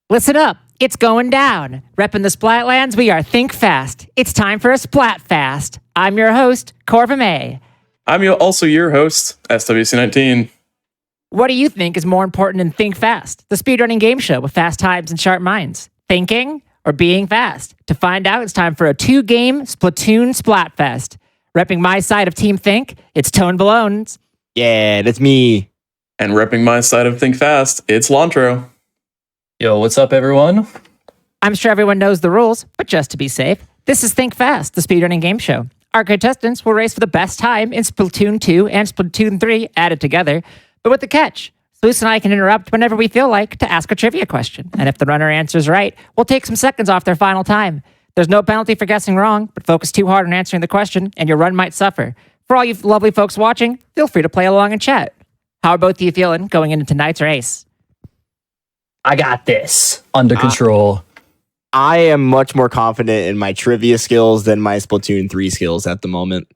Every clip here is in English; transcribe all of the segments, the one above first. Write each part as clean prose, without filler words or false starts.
Listen up, it's going down. Repping the Splatlands, we are Think Fast. It's time for a Splatfast. I'm your host, Corva May. I'm also your host, SWC19. What do you think is more important than Think Fast, the speedrunning game show with fast times and sharp minds? Thinking or being fast? To find out, it's time for a 2-game Splatoon Splatfest. Repping my side of Team Think, it's Tone Balones. Yeah, that's me. And repping my side of Think Fast, it's Lantro. Yo, what's up, everyone? I'm sure everyone knows the rules, but just to be safe, this is Think Fast, the speedrunning game show. Our contestants will race for the best time in Splatoon 2 and Splatoon 3 added together, but with the catch. Sluice and I can interrupt whenever we feel like to ask a trivia question, and if the runner answers right, we'll take some seconds off their final time. There's no penalty for guessing wrong, but focus too hard on answering the question, and your run might suffer. For all you lovely folks watching, feel free to play along and chat. How are both of you feeling going into tonight's race? I got this under control. I am much more confident in my trivia skills than my Splatoon 3 skills at the moment.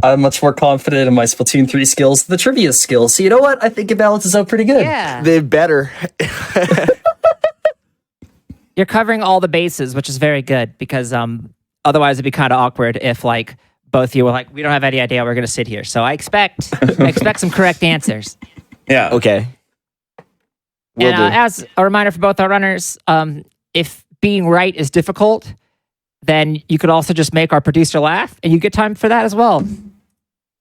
I'm much more confident in my Splatoon 3 skills than the trivia skills. So you know what? I think it balances out pretty good. Yeah. They're better. You're covering all the bases, which is very good, because otherwise it'd be kind of awkward if like both of you were like, we don't have any idea we're going to sit here. So I expect some correct answers. Yeah. Okay. And as a reminder for both our runners, if being right is difficult, then you could also just make our producer laugh, and you get time for that as well.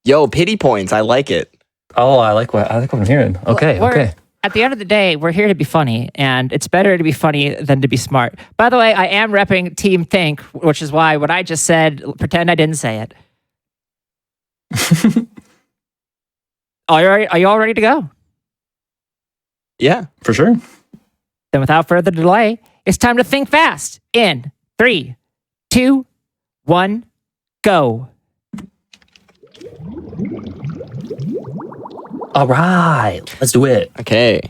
Yo, pity points. I like it. Oh, I like what I'm hearing. Okay, okay. At the end of the day, we're here to be funny, and it's better to be funny than to be smart. By the way, I am repping Team Think, which is why what I just said, pretend I didn't say it. Are you all ready to go? Yeah, For sure. Then without further delay, it's time to think fast. In 3, 2, 1, go. All right, let's do it. okay.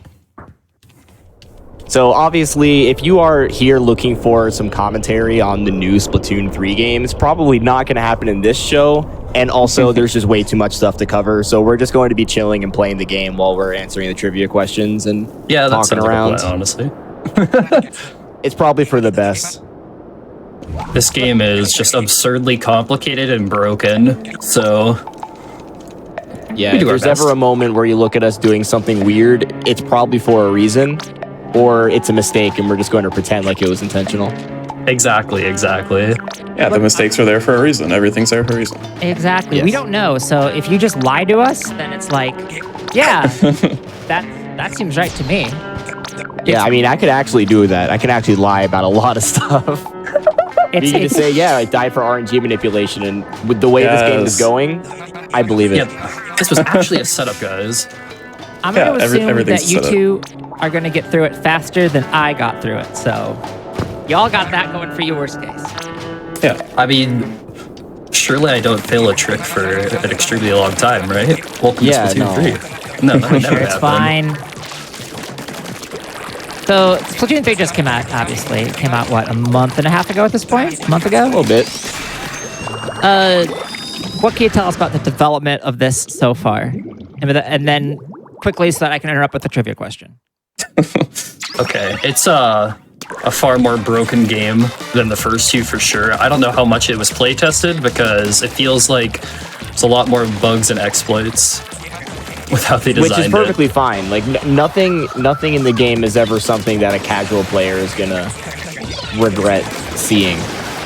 So obviously, if you are here looking for some commentary on the new Splatoon 3 game, it's probably not going to happen in this show. And also, there's just way too much stuff to cover. So we're just going to be chilling and playing the game while we're answering the trivia questions and Yeah, that's talking around. Plan, honestly. It's probably for the best. This game is just absurdly complicated and broken. So Yeah, We if do our there's best. ever a moment where you look at us doing something weird, it's probably for a reason, or it's a mistake and we're just going to pretend like it was intentional. exactly. Yeah, the mistakes are there for a reason. Everything's there for a reason. Exactly. Yes. We don't know. So if you just lie to us, then it's like, yeah, that seems right to me. Yeah, I mean, I could actually do that. I can actually lie about a lot of stuff. You can just say, yeah, I died for RNG manipulation, and with the way this game is Yes. going, I believe it. Yep. This was actually a setup, guys. I'm going to Yeah, assume that everything's you set up. two are going to get through it faster than I got through it. So y'all got that going for you, worst case. Yeah. I mean, surely I don't fail a trick for an extremely long time, right? Welcome Yeah, to Splatoon no. 3. No, that would never It's happen. fine. So Splatoon 3 just came out, obviously. It came out, what, a month and a half ago at this point? A month ago? A little bit. What can you tell us about the development of this so far? And then quickly, so that I can interrupt with the trivia question. Okay, it's a far more broken game than the first two for sure. I don't know how much it was play tested because it feels like there's a lot more bugs and exploits with how they designed Which is perfectly fine. Like, nothing in the game is ever something that a casual player is going to regret seeing.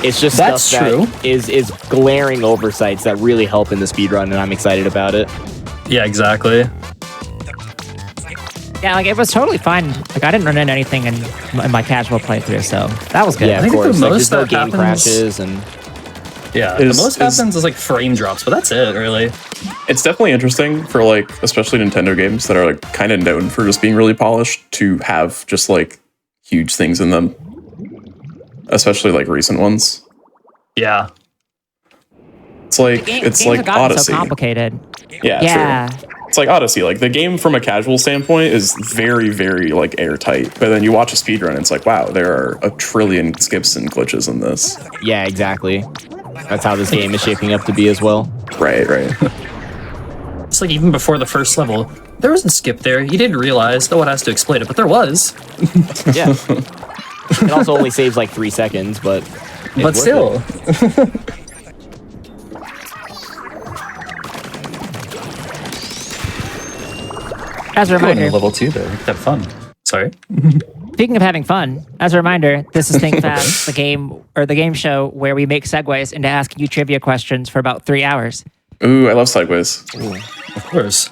It's just That's stuff true. that is glaring oversights that really help in the speedrun, and I'm excited about it. it. Yeah, exactly. Yeah, like it was totally fine. Like I didn't run into anything in my casual playthrough, so that was good. Yeah, of think the course. Like, most there's no that game happens- crashes, and Yeah, Is- the most is- happens is like frame drops, but that's it, really. It's definitely interesting for like, especially Nintendo games that are like kind of known for just being really polished to have just like huge things in them. Especially like recent ones. Yeah. It's like Games like have gotten Odyssey. so complicated. Yeah, true. It's like Odyssey. Like the game from a casual standpoint is very, very like airtight. But then you watch a speedrun, and it's like, wow, there are a trillion skips and glitches in this. yeah, exactly. That's how this game is shaping up to be as well. Right. It's like even before the first level, there was a skip there. You didn't realize no one has to explain it, but there was. Yeah. It also only saves like 3 seconds, but But still. As a reminder, Level 2 there. Have fun. Sorry. speaking of having fun, as a reminder, this is Think Fast, the game show where we make segues into asking you trivia questions for about 3 hours. Ooh, I love segues. Of course.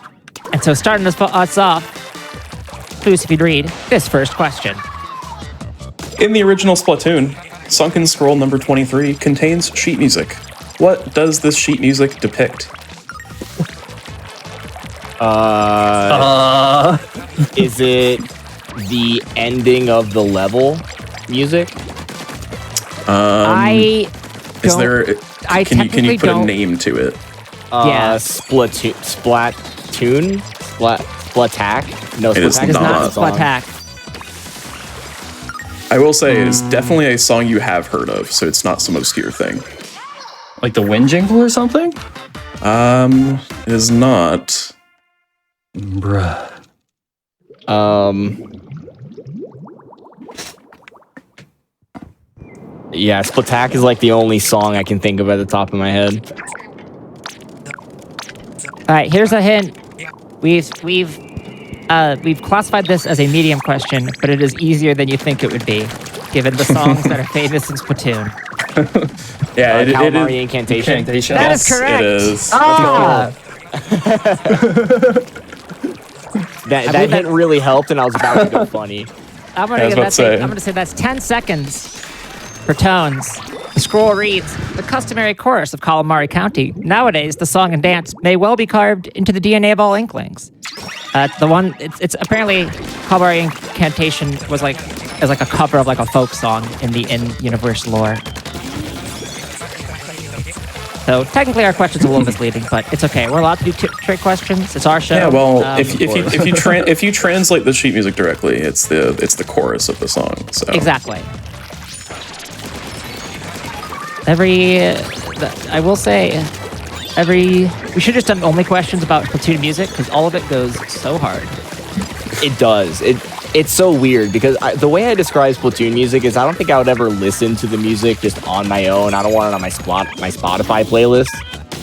And so starting us off, please, if you'd read this first question. In the original Splatoon, Sunken Scroll number 23 contains sheet music. What does this sheet music depict? is it the ending of the level music? I Is don't- there? I Can you technically put don't- a name to it? Yeah. Splatoon? Splatack? No, It is Splatack It is not not a song. Splatack. I will say it is definitely a song you have heard of, so it's not some obscure thing. Like the wind jingle or something? It is not. Bruh. Yeah, Splatack is like the only song I can think of at the top of my head. All right, here's a hint. We've classified this as a medium question, but it is easier than you think it would be, given the songs that are famous in Splatoon. Yeah, it Calamari is. Incantation. Incantation. That is correct. It is. Ah! That believe hint really helped, and I was about to go funny. I'm I was about to say. say that's 10 seconds for tones. The scroll reads, the customary chorus of Calamari County. Nowadays, the song and dance may well be carved into the DNA of all Inklings. It's apparently Calamari Incantation was like a cover of like a folk song in the in-universe lore. So technically our question's a little misleading, but it's okay. We're allowed to do trick questions. It's our show. Yeah, well, Of course. if you translate the sheet music directly, it's the chorus of the song. So Exactly. I will say, we should have just done only questions about Splatoon music because all of it goes so hard. It does. It's so weird because the way I describe Splatoon music is I don't think I would ever listen to the music just on my own. I don't want it on my Spotify playlist.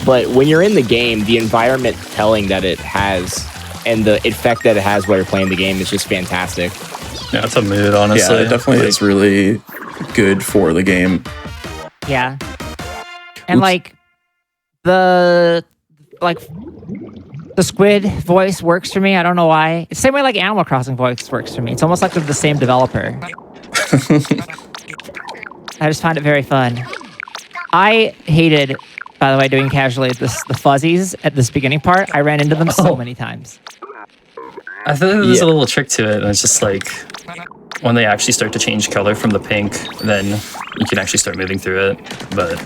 But when you're in the game, the environment telling that it has and the effect that it has while you're playing the game is just fantastic. Yeah, it's a mood, honestly. yeah, it definitely is really good for the game. Yeah. And the squid voice works for me. I don't know why. It's the same way like Animal Crossing voice works for me. It's almost like they're the same developer. I just find it very fun. I hated, by the way, doing casually the fuzzies at this beginning part. I ran into them so many times. I feel like there's a little trick to it, and it's just like when they actually start to change color from the pink, then you can actually start moving through it. But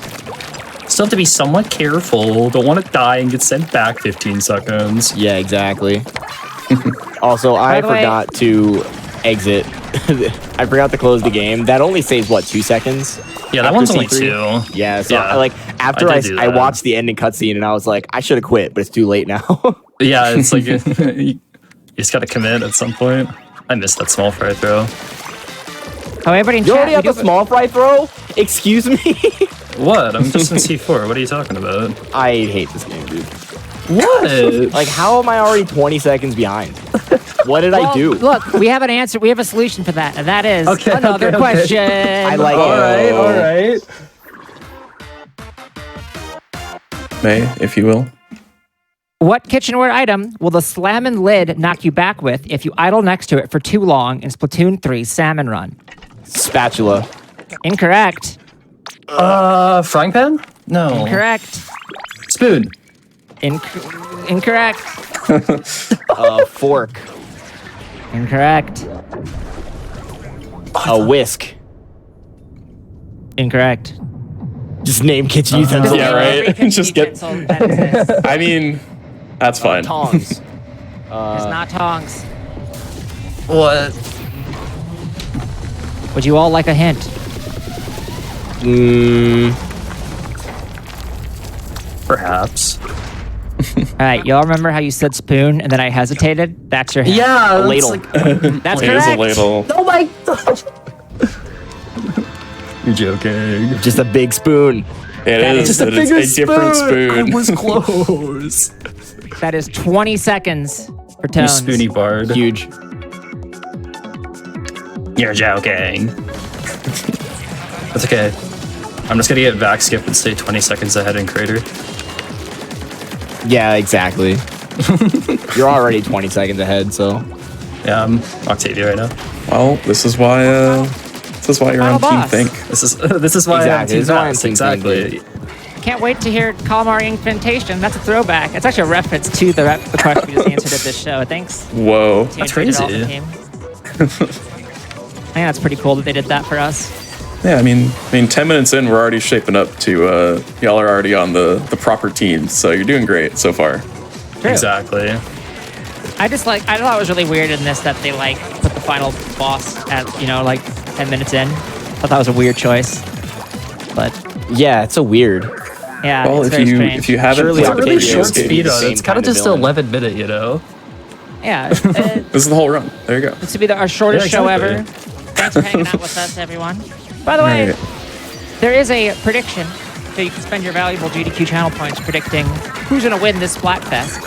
still have to be somewhat careful. Don't want to die and get sent back 15 seconds. Yeah, exactly. Also, I the way- forgot to exit. I forgot to close the game. That only saves, what, 2 seconds? Yeah, that After one's only C3? 2. Yeah, so Yeah, after I I, did do I that. watched the ending cutscene and I was like, I should have quit, but it's too late now. Yeah, it's like you just got to commit at some point. I missed that small fry throw. Oh, everybody in You chat, already we have do the small fry throw? Excuse me? What? I'm just in C4. What are you talking about? I hate this game, dude. What? Like, how am I already 20 seconds behind? What did I Well, do? Look, we have an answer. We have a solution for that, and that is Okay, another okay. question. I like All it. right. May, if you will. What kitchenware item will the slammin' lid knock you back with if you idle next to it for too long in Splatoon 3 Salmon Run? Spatula. Incorrect. Frying pan? No. Incorrect. Spoon. Incorrect. Fork. Incorrect. A whisk. Incorrect. Just name kitchen utensils. Yeah, right. Every kitchen Just get- utensil that exists. I mean, that's fine. Tongs. It's not tongs. What? Would you all like a hint? Perhaps. All right, y'all remember how you said spoon and then I hesitated? That's your hint. Yeah. A ladle. That's It is correct. a ladle. Oh my gosh. You're joking. Just a big spoon. It is. It is a different spoon. I was close. That is 20 seconds for You Tones. spoony bard. Huge. You're joking. That's okay. I'm just gonna get back skip and stay 20 seconds ahead in crater. Yeah, exactly. You're already 20 seconds ahead, so. Yeah, I'm Octavia right now. Well, this is why you're Final on Team boss. Think. This is why Exactly, I'm this is why I'm Team Fast. Team Exactly. Can't wait to hear Calamari Incantation. That's a throwback. It's actually a reference to the question we just answered at this show. Thanks. Whoa. That's Team crazy. Dolphin team. I think that's pretty cool that they did that for us. Yeah, I mean, 10 minutes in, we're already shaping up to, y'all are already on the proper teams, so you're doing great so far. True. Exactly. I thought it was really weird in this that they like put the final boss at, like 10 minutes in. I thought that was a weird choice. But Yeah, it's so weird. yeah, Well, it's if very you strange. if you haven't Surely It's a played really the Octavia short is games, gonna be the speed run. same It's kind of kind of just villain. 11 minute, you know? Yeah, this is the whole run. There you go. this would be our shortest Yeah, show exactly. ever. Thanks for hanging out with us, everyone. By the way, Right. there is a prediction, so you can spend your valuable GDQ channel points predicting who's going to win this Splatfast,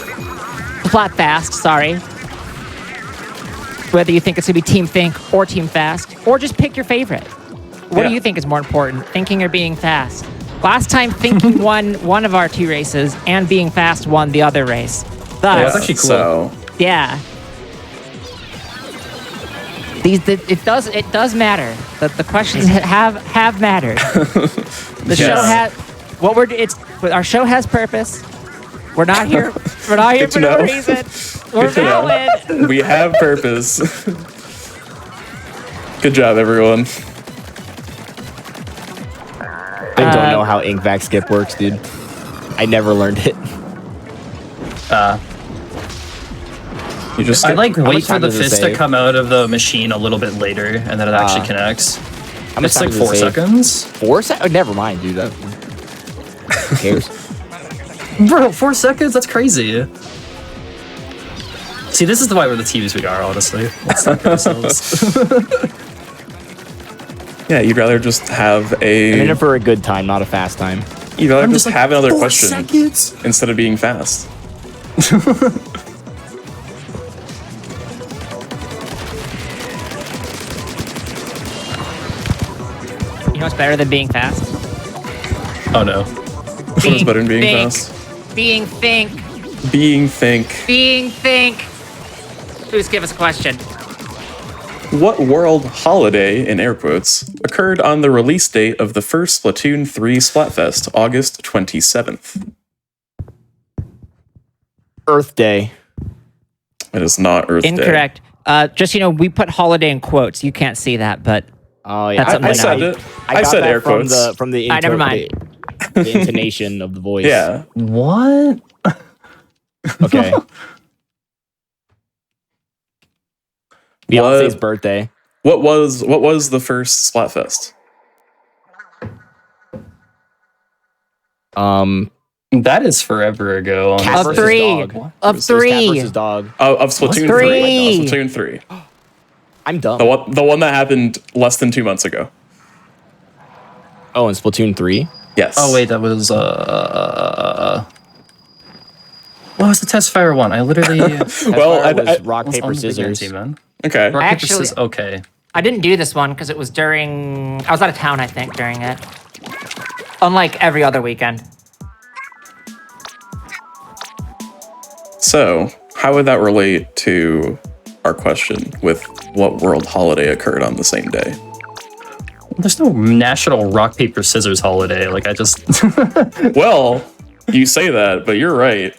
sorry. Whether you think it's going to be Team Think or Team Fast, or just pick your favorite. What do Yeah. you think is more important, thinking or being fast? Last time, thinking won one of our two races, and being fast won the other race. Thus, that's actually cool. So, yeah. It does matter. The questions have mattered. The show Yes. our show has purpose. We're not here. We're not here Good for to no know. reason. We're Good to know. valid. we have purpose. Good job, everyone. I don't know how ink vac skip works, dude. I never learned it. You just I like much wait for time the does it fist to save? come out of the machine a little bit later, and then it actually connects. How much It's time like does it 4 save? seconds. 4 seconds? Never mind, dude. Who cares? Bro, 4 seconds? That's crazy. See, this is why we're the teams we are, honestly. Let's not get ourselves. Yeah, you'd rather just have I'm in a. it for a good time, not a fast time. You'd rather I'm just just like, have another 4 question seconds? instead of being fast. You know what's better than being fast? Oh no. What is better than being fast? Being Think. Being Think. Being Think. Please give us a question. What world holiday, in air quotes, occurred on the release date of the first Splatoon 3 Splatfest, August 27th? Earth Day. It is not Earth Day. Incorrect. Just we put holiday in quotes. You can't see that, but Oh yeah, That's something I that said it. I got said that air from quotes. from the never mind. the intonation of the voice. Yeah. What? Okay. Beyonce's birthday. What was the first Splatfest? That is forever ago. Cat of versus three. dog. Of It was cat three. versus dog. Of Splatoon 3. Three. No, Splatoon 3. I'm dumb. The one that happened less than 2 months ago. Oh, and Splatoon 3? Yes. Oh wait, that was what was the test fire one? I literally Well, Fire was I- rock, was paper, on the scissors. team, man. Okay. Rock, paper, Actually- scissors. Okay. I didn't do this one because it was during. I was out of town, I think, during it. Unlike every other weekend. So, how would that relate to our question with what world holiday occurred on the same day? There's no national rock paper scissors holiday. Like I just Well, you say that, but you're right.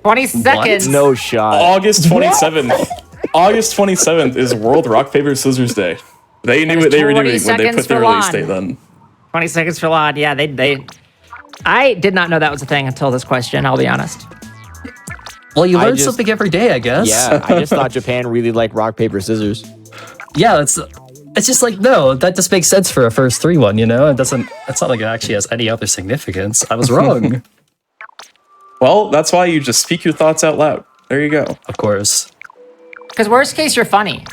20 seconds. No shot. August 27th. August 27th is World Rock Paper Scissors Day. They knew That is what they were 20 doing when they seconds put the for release Lon. date then. 20 seconds for Lon. Yeah, they. I did not know that was a thing until this question, I'll be honest. well, you I learn just- something every day, I guess. Yeah, I just thought Japan really liked rock, paper, scissors. Yeah, it's just like no, that just makes sense for a first 3-1. You know, it's not like it actually has any other significance. I was wrong. Well, that's why you just speak your thoughts out loud. There you go. Of course. Because worst case, you're funny.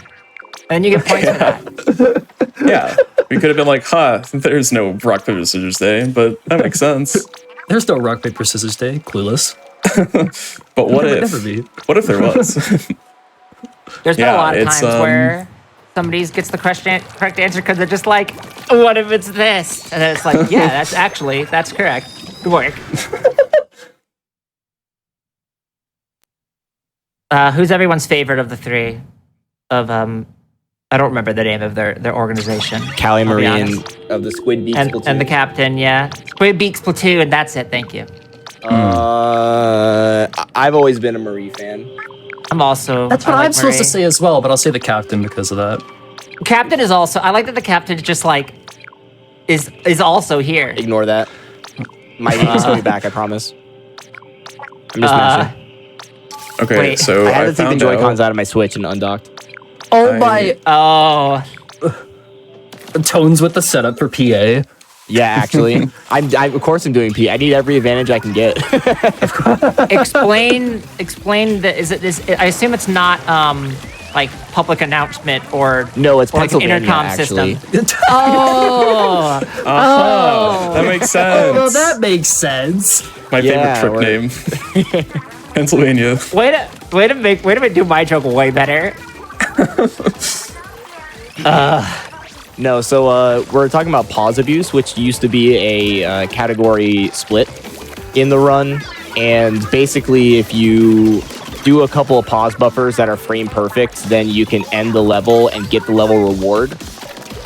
And you get points for that. Yeah, we could have been like, there's no rock, paper, scissors day, but that makes sense. There's no rock, paper, scissors day. Clueless. But what There would if? never be. What if there was? There's been a Yeah, lot of it's, times where somebody gets the correct answer because they're just like, what if it's this? And then it's like, yeah, that's correct. Good work. Who's everyone's favorite of the three? I don't remember the name of their organization. Callie I'll be Marie honest. of the Squid Beak Splatoon. And the captain, yeah. Squid Beak Splatoon, that's it, thank you. I've always been a Marie fan. I'm also. That's what I like I'm supposed to Marie. say as well, but I'll say the captain because of that. Captain is also. I like that the captain just like is also here. Ignore that. My game is coming back, I promise. I'm just mashing. Okay, Wait, so I had I to take the found Joy-Cons out. out of my Switch and undocked. Oh I- my Oh, tones with the setup for PA. Yeah, actually. Of course I'm doing P. I need every advantage I can get. explain the. Is it this? I assume it's not like public announcement or No, it's or like an Pennsylvania, intercom actually. system. Oh, That makes sense. Well, that makes sense. My Yeah, favorite trip name. Pennsylvania. way to make do my joke way better. No, so we're talking about pause abuse, which used to be a category split in the run. And basically, if you do a couple of pause buffers that are frame perfect, then you can end the level and get the level reward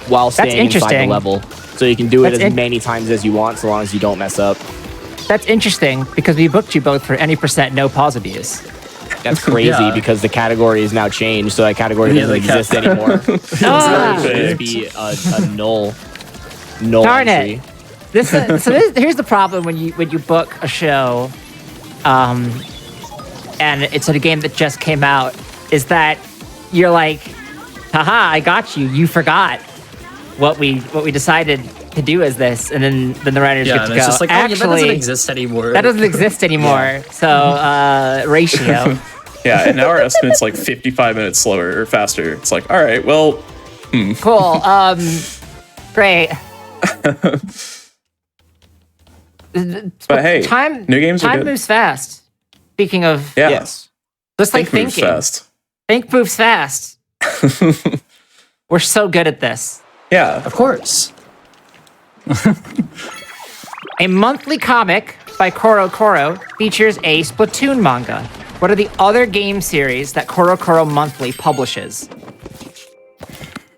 while staying inside the interesting. level. So you can do it That's as many times as you want, so long as you don't mess up. That's interesting because we booked you both for any % no pause abuse. That's crazy Yeah. because the category is now changed, so that category Yeah, doesn't the exist anymore. Ah, It should be a null darn entry. it! Here's the problem when you book a show, and it's a game that just came out, is that you're like, haha, I got you. You forgot what we decided to do as this, and then the writers Yeah, get and to it's go. just like, oh, yeah, that doesn't Actually, exist anymore. that doesn't exist anymore. So ratio. Yeah, and now our estimate's like 55 minutes slower or faster. It's like, all right, well, Cool. Great. but hey, Time new games are time good. moves fast. Speaking of, Yeah, Yes. just like think moves thinking. fast. Think moves fast. We're so good at this. Yeah, Of course. A monthly comic by Koro Koro features a Splatoon manga. What are the other game series that Koro Koro Monthly publishes?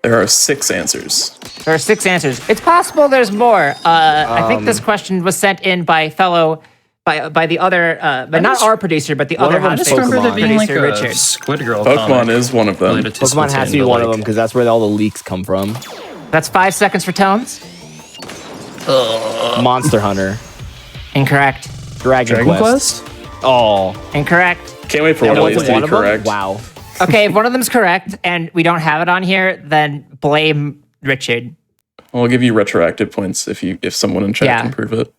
there are 6 answers. There are 6 answers. It's possible there's more. I think this question was sent in by by the other, but not our producer, but the other of them I is just remember there Pokemon. being like producer, a Richard. Squid Girl Pokemon comic is one of them. related to Pokemon has to be Splatoon, one but, of them because that's where all the leaks come from. That's 5 seconds for Tones. Monster Hunter, Incorrect. Dragon Quest. Oh, Incorrect. Can't wait for that one of these wasn't to one be of them? correct. Wow. Okay, if one of them's correct and we don't have it on here, then blame Richard. I'll give you retroactive points if someone in chat Yeah. can prove it.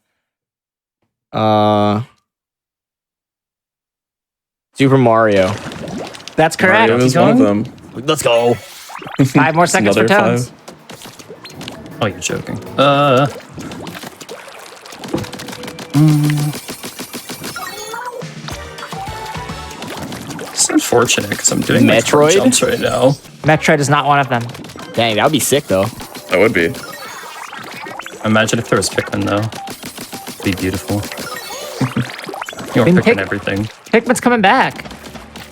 Super Mario. That's correct. Mario is one of them. Let's go. 5 more seconds for Another Tones. 5. Oh, you're joking. It's unfortunate because I'm doing like 4 Metroid? jumps right now. Metroid is not one of them. Dang, that would be sick though. That would be. Imagine if there was Pikmin though. It'd be beautiful. You're mean, picking everything. Pikmin's coming back.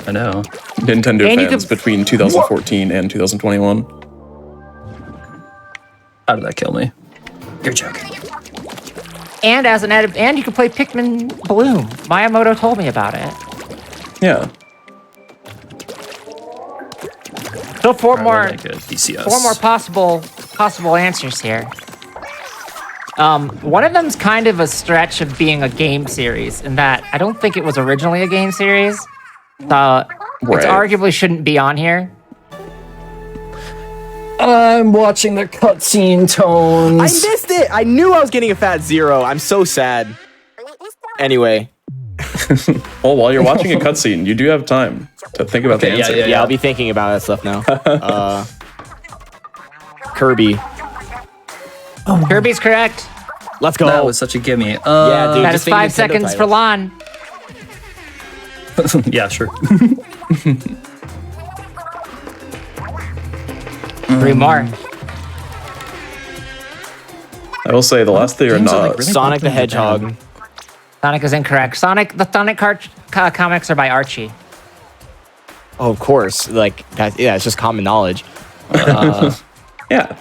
I know. Nintendo And you fans could- between 2014 and 2021. How did that kill me? You're joking. And as an added, and you can play Pikmin Bloom. Miyamoto told me about it. Yeah. So four more Like a DCS. possible answers here. One of them's kind of a stretch of being a game series in that I don't think it was originally a game series. It arguably shouldn't be on here. I'm watching the cutscene I tones. missed it. I knew I was getting a fat 0. I'm so sad. Anyway, Well, while you're watching a cutscene, you do have time to think about the Okay, yeah, answer. yeah, yeah, I'll be thinking about that stuff now. Kirby. Kirby's correct. Let's go. That was such a gimme. Yeah, dude. That just is think 5 Nintendo seconds for titles. Lon. Yeah, sure. 3 more. I will say the last three are Games are, not. like, really Sonic the bumping it down. Hedgehog. Sonic is incorrect. The Sonic comics are by Archie. Oh, of course. Like, that, yeah, it's just common knowledge. Yeah.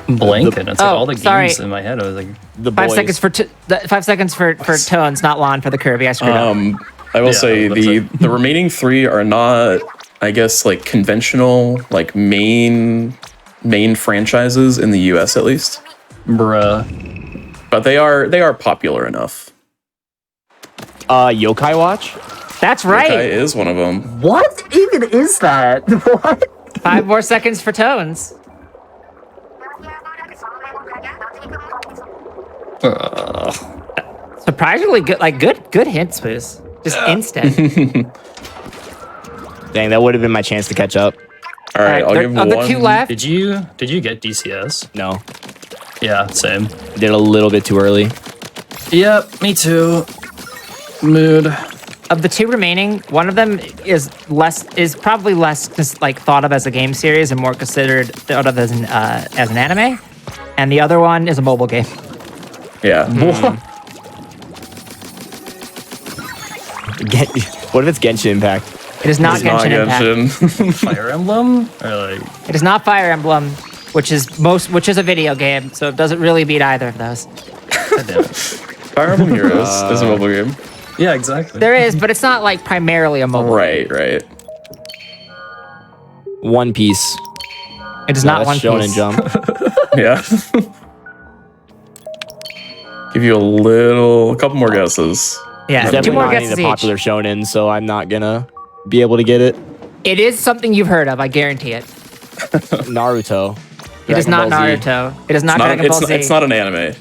Blank, and it's like all the sorry. games in my head. I was like, The 5 boys. seconds for 5 seconds for Tones, not Lon for the Kirby. I screwed up. I will Yeah, say that's the remaining 3 are not, I guess, like conventional, like main franchises in the US at least. bruh. But they are popular enough. Yokai Watch? That's Yokai right. is one of them. What even is that? What? 5 more seconds for Tones. Surprisingly good, like good hint, Spoos. Just instant. Dang, that would have been my chance to catch up. All right, I'll there- give of the one. 2 left. Did you get DCS? No. Yeah, same. Did a little bit too early. Yep, me too. Mood. Of the 2 remaining, one of them is probably less like thought of as a game series and more considered thought of as an anime, and the other one is a mobile game. Yeah. What if it's Genshin Impact? It is not It's not Genshin Impact. Genshin. Fire Emblem? Or like, It is not Fire Emblem, which is a video game, so it doesn't really beat either of those. goddamn. Fire Emblem Heroes is a mobile game. Yeah, exactly. There is, but it's not like primarily a mobile. Right. One Piece. It is No, not that's One Shonen Piece. Jump. Yeah. Give you a couple more guesses. Yeah, It's 2 definitely more not any of guesses the each. popular shonen, so I'm not gonna be able to get it. It is something you've heard of, I guarantee it. Naruto. It is not Dragon Ball Z. Naruto. It is not Dragon Ball Z. It's not an anime.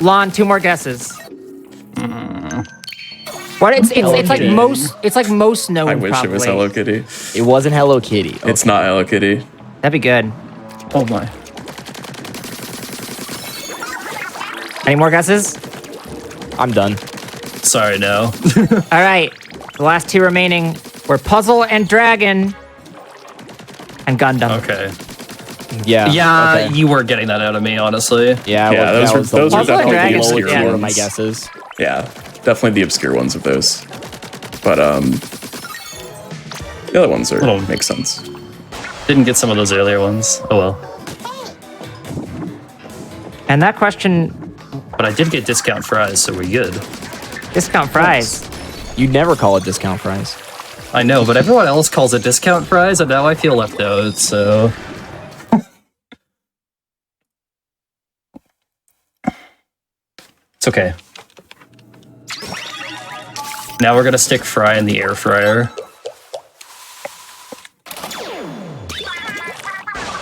Lon, 2 more guesses. What it's like most known. I wish probably. it was Hello Kitty. It wasn't Hello Kitty. It's not Hello Kitty. That'd be good. Oh my. Any more guesses? I'm done. Sorry, no. All right. The last 2 remaining were Puzzle and Dragon and Gundam. Okay. Yeah. Yeah, okay. you were getting that out of me, honestly. Yeah, Yeah, that those was were the Puzzle and definitely the Dragon, obscure yeah. one of my ones. guesses. Yeah, definitely the obscure ones of those. But the other ones Oh. make sense. Didn't get some of those earlier ones. Oh well. And that question, But I did get discount fries, so we're good. discount fries. You never call it discount fries. I know, but everyone else calls it discount fries, and now I feel left out, so. It's okay. Now we're gonna stick fry in the air fryer.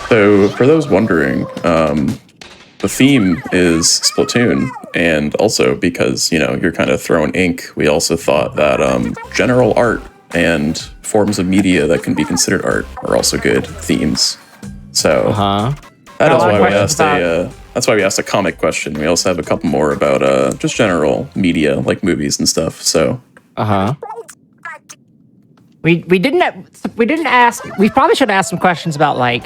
So, for those wondering, the theme is Splatoon, and also because, you're kind of throwing ink, we also thought that general art and forms of media that can be considered art are also good themes. So, Huh? that Got a is lot of why we questions asked that's why we asked a comic question. We also have a couple more about just general media, like movies and stuff. So, Uh-huh. We didn't ask. We probably should ask some questions about like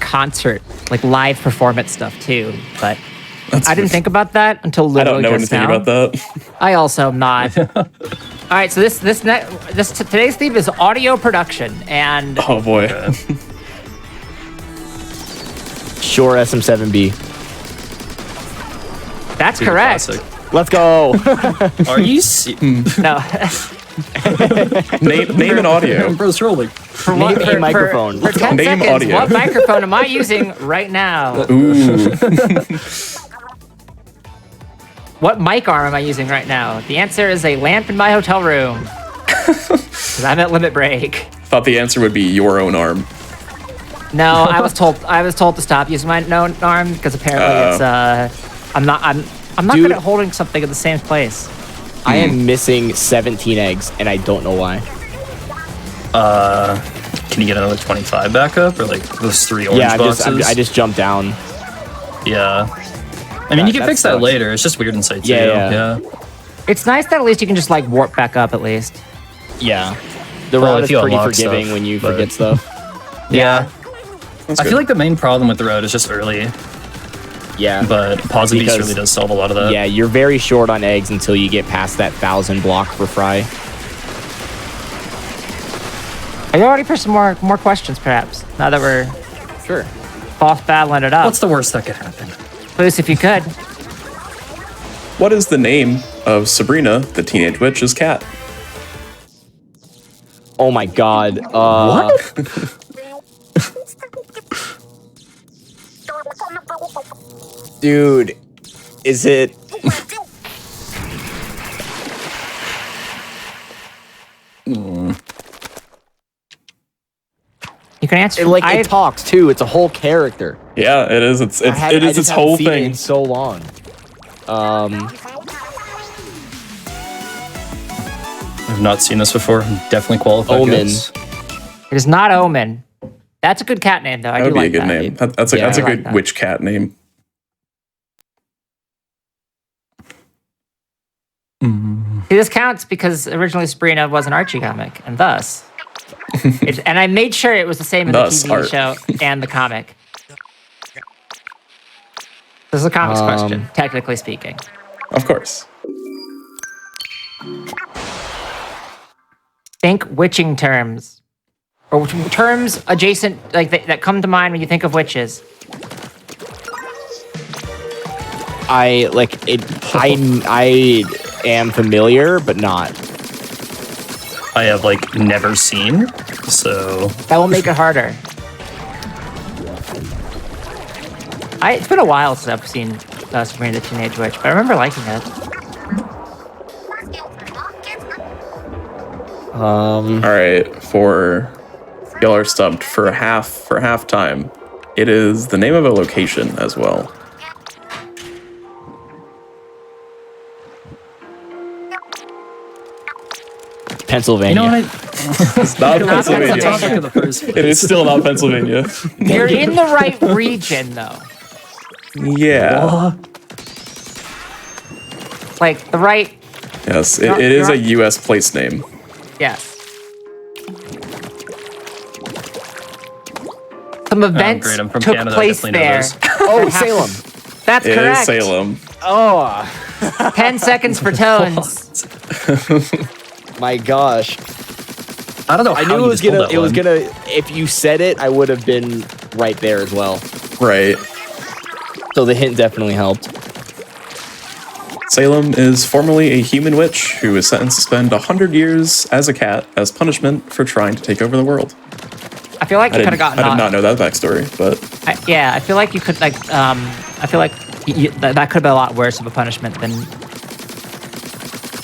concert, like live performance stuff too. But I didn't think about that until I literally don't know just anything now. about that. I also am not. All right, so today's theme is audio production, and Oh boy. Sure, SM7B. that's correct. Classic. Let's go. Are you No, name an audio. Bro's rolling. for Name what- a for- microphone. For 10 Name seconds, audio. what microphone am I using right now? Ooh. What mic arm am I using right now? The answer is a lamp in my hotel room. 'Cause I'm at limit break. Thought the answer would be your own arm. No, I was told to stop using my known arm because apparently it's I'm not Dude. good at holding something in the same place. I am missing 17 eggs, and I don't know why. Can you get another 25 back up, or like those 3 orange Yeah, boxes? I just jumped down. Yeah. I mean, you can that fix that sucks. later. It's just weird in sight too. Yeah. It's nice that at least you can just like warp back up at least. Yeah. The Well, route if is you pretty unlock forgiving stuff, when you but- forget stuff. Yeah. That's I good. feel like the main problem with the route is just early, Yeah. but Pause Beast Because- really does solve a lot of that. Yeah, you're very short on eggs until you get past that 1,000 block for fry. Are you ready for some more questions, perhaps? Now that we're Sure. boss battling it up. What's the worst that could happen? Please, if you could. What is the name of Sabrina, the Teenage Witch's cat? Oh my god. What? Dude, is it... You can answer. it talks too. It's a whole character. Yeah, it is. It is I its just whole haven't seen it thing. in so long. I've not seen this before. Definitely qualified. Omen. guess. It is not Omen. That's a good cat name, though. I That do would be like a good that. name. That's Yeah, a I like good that. witch cat name. See, this counts because originally Sabrina was an Archie comic, and thus, and I made sure it was the same in the Thus, TV art. show and the comic. This is a comics question, technically speaking. Of course. Think witching terms, or terms adjacent, like that come to mind when you think of witches. I am familiar, but not. I have like never seen, so That will make it harder. It's been a while since I've seen Sabrina the Teenage Witch, but I remember liking it. All right, for y'all are stumped for half time. It is the name of a location as well. Pennsylvania. you know what? It's not Not Pennsylvania. Pennsylvania. Topic of the first It is still not Pennsylvania. You're in the right region, though. Yeah. Like the right. Yes, You're- it is you're- a U.S. place name. Yes. Some events great, I'm from took Canada, I place definitely know there. those. Oh, Salem. That's It correct. is Salem. Oh, 10 seconds for tones. my gosh. I don't know. I how knew you just pulled that it was one. gonna, if you said it, I would have been right there as well. Right. So the hint definitely helped. Salem is formerly a human witch who was sentenced to spend 100 years as a cat as punishment for trying to take over the world. I feel like I you could did have gotten not know that backstory, but I feel like you could, like, I feel like that could have been a lot worse of a punishment than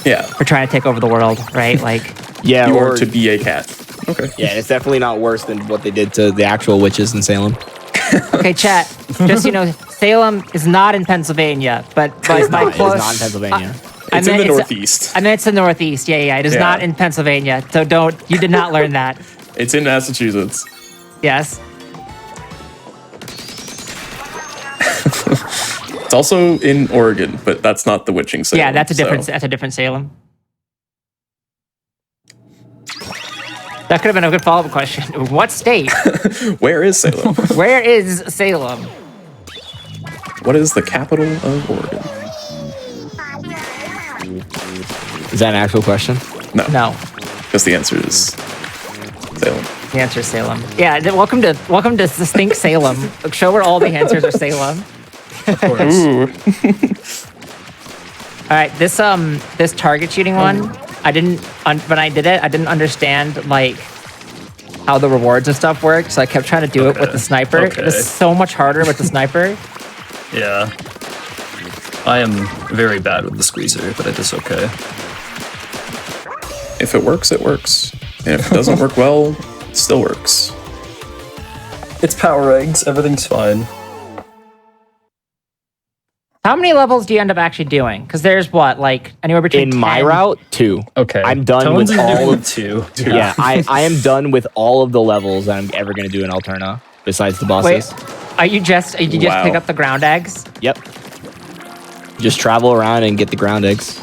yeah, for trying to take over the world, right? Like, Yeah, you or are to be a cat. Okay. yeah, it's definitely not worse than what they did to the actual witches in Salem. okay, chat, just so you know, Salem is not in Pennsylvania, but by It is not close. in Pennsylvania. It's in the Northeast. I meant it's the Northeast. Yeah. It is Yeah. not in Pennsylvania. So you did not learn that. It's in Massachusetts. Yes. It's also in Oregon, but that's not the witching Salem. Yeah, that's a different. so- That's a different Salem. That could have been a good follow-up question. What state? Where is Salem? Where is Salem? What is the capital of Oregon? Is that an actual question? No. Because the answer is Salem. The answer is Salem. Yeah. Welcome to this Think Salem, a show where all the answers are Salem. Of course. Ooh. All right. This target shooting one. I didn't. When I did it, I didn't understand like how the rewards and stuff worked. So I kept trying to do it with the sniper. Okay. It was so much harder with the sniper. Yeah. I am very bad with the squeezer, but it is okay. If it works, it works. And if it doesn't work well, it still works. It's power eggs. Everything's fine. How many levels do you end up actually doing? Because there's what, like anywhere between In my 10 route, 2. Okay. I'm done Tones with is all doing of 2. Yeah, I am done with all of the levels that I'm ever going to do in Alterna, besides the bosses. Wait, are you just pick Wow. up the ground eggs? Yep. Just travel around and get the ground eggs.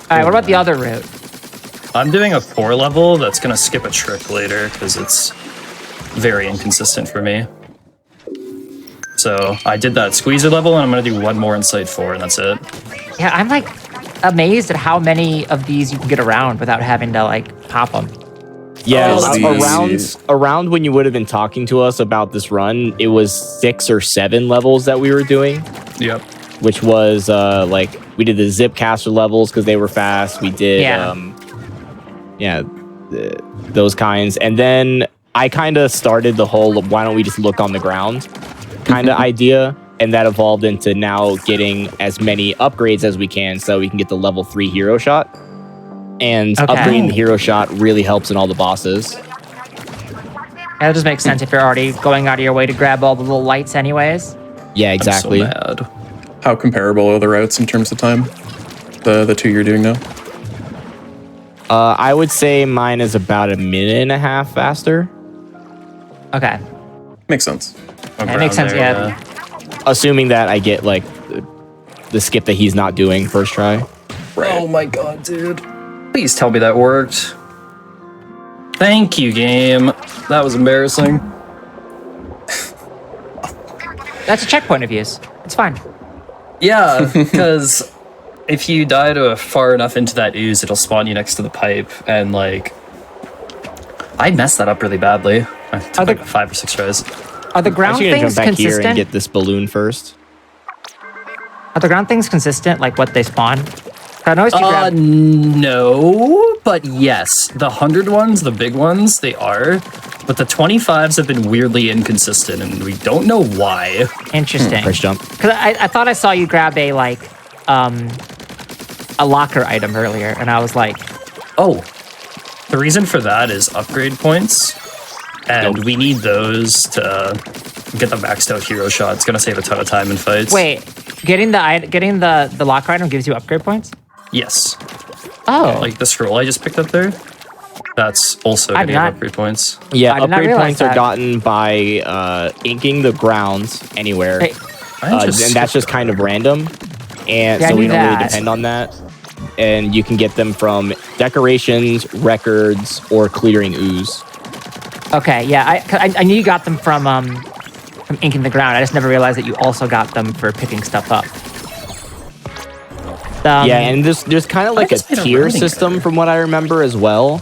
All right, what about the other route? I'm doing a 4 level that's gonna skip a trick later because it's very inconsistent for me. So I did that squeezer level, and I'm gonna do one more in Site 4, and that's it. Yeah, I'm like amazed at how many of these you can get around without having to like pop them. Yeah, Oh, around when you would have been talking to us about this run, it was 6 or 7 levels that we were doing, Yep. which was like we did the zip caster levels because they were fast. We did those kinds, and then I kind of started the whole why don't we just look on the ground kind of idea, and that evolved into now getting as many upgrades as we can so we can get the level 3 hero shot. And upgrading the hero shot really helps in all the bosses. Yeah, that just makes sense if you're already going out of your way to grab all the little lights anyways. Yeah, exactly. I'm so mad. How comparable are the routes in terms of time? The 2 you're doing now? I would say mine is about a minute and a half faster, Okay. Makes sense. That makes sense, yeah. assuming that I get like the skip that he's not doing first try. Right. Oh my god, dude. Please tell me that worked. Thank you, game. That was embarrassing. That's a checkpoint of use. It's fine. Yeah, because if you die to far enough into that ooze, it'll spawn you next to the pipe, and like, I messed that up really badly. I took like 5 or 6 tries. Are the ground I'm actually gonna things jump back here consistent? and get this balloon first. Are the ground things consistent, like what they spawn? I noticed you grabbed... No, but yes. The 100 ones, the big ones, they are. But the 25s have been weirdly inconsistent, and we don't know why. Interesting. First jump. Because I thought I saw you grab a locker item earlier, and I was like, Oh, the reason for that is upgrade points. And we need those to get the maxed out hero shot. It's going to save a ton of time in fights. wait, getting the locker item gives you upgrade points? Yes. Oh, Like the scroll I just picked up there. That's also I going to did give not- upgrade points. Yeah, I did not upgrade realize points are that. gotten by inking the grounds anywhere. Hey, And that's just kind of random. And Yeah, I so we knew don't really that. depend on that. And you can get them from decorations, records, or clearing ooze. okay, yeah, I knew you got them from inking the ground. I just never realized that you also got them for picking stuff up. Yeah, and there's kind of like a just made a tier learning system curve. from what I remember as well,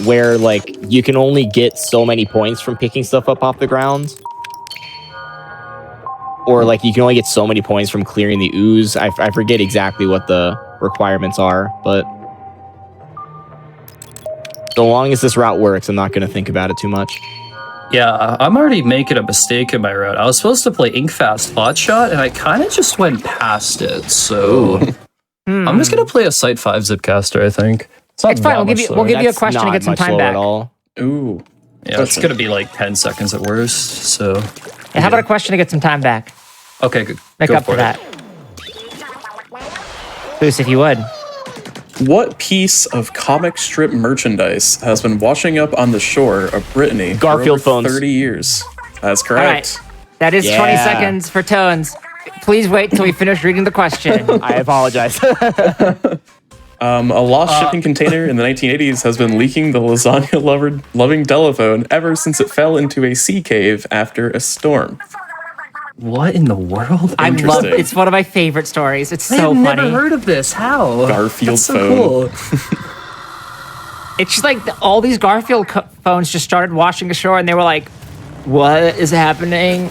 where like you can only get so many points from picking stuff up off the ground, or like you can only get so many points from clearing the ooze. I forget exactly what the requirements are, but so long as this route works, I'm not going to think about it too much. Yeah, I'm already making a mistake in my route. I was supposed to play Inkfast Hotshot, and I kind of just went past it. So I'm just gonna play a Site 5 Zipcaster. I think It's fine. We'll give you a That's question to not get some much time slower back. at all. Ooh. Yeah, it's gonna be like 10 seconds at worst. So Yeah, how about a question to get some time back? okay, good. Make Go up for it. that. Boost, if you would. What piece of comic strip merchandise has been washing up on the shore of Brittany Garfield for over phones. 30 years? That's All right. correct. That is 20 Yeah. seconds for Tones. Please wait till we finish reading the question. I apologize. A lost shipping container in the 1980s has been leaking the lasagna-loving telephone ever since it fell into a sea cave after a storm. What in the world? I love Interesting. it's one of my favorite stories. It's I've so funny. never heard of this. How? Garfield That's so phone. cool. It's just like all these Garfield phones just started washing ashore, and they were like, "What is happening?"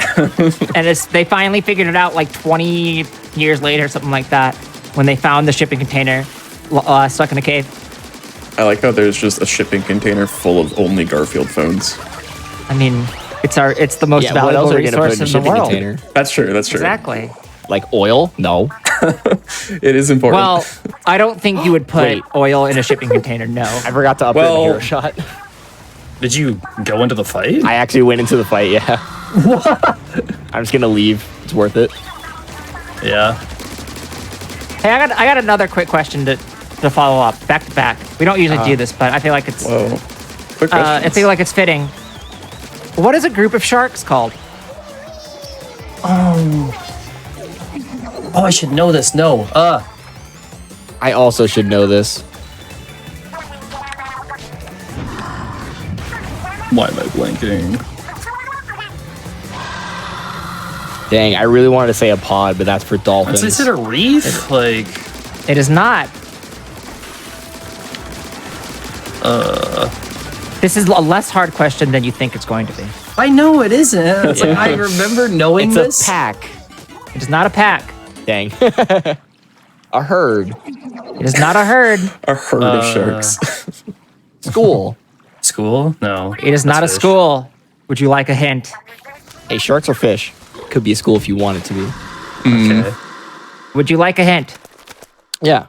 And they finally figured it out like 20 years later, something like that, when they found the shipping container stuck in a cave. I like how there's just a shipping container full of only Garfield phones. I mean, it's the most Yeah, what valuable else are you gonna put resource in a in the shipping world. container? That's true. That's true. Exactly. Like oil? No. It is important. Well, I don't think you would put Wait. oil in a shipping container. No. I forgot to upgrade Well- the hero shot. Did you go into the fight? I actually went into the fight, yeah. What? I'm just gonna leave. It's worth it. Yeah. Hey, I got another quick question to follow up, back to back. We don't usually do this, but I feel like it's Whoa. Quick I questions. feel like it's fitting. What is a group of sharks called? Oh, I should know this. No. I also should know this. Why am I blanking? Dang, I really wanted to say a pod, but that's for dolphins. Is it a reef? Like, It is not. This is a less hard question than you think it's going to be. I know it isn't. It's like, I remember knowing It's this. a pack. It is not a pack. Dang. A herd. It is not a herd. A herd of sharks. School. School? No. It is not a That's fish. school. Would you like a hint? Hey, sharks are fish. Could be a school if you want it to be. Okay. Would you like a hint? Yeah.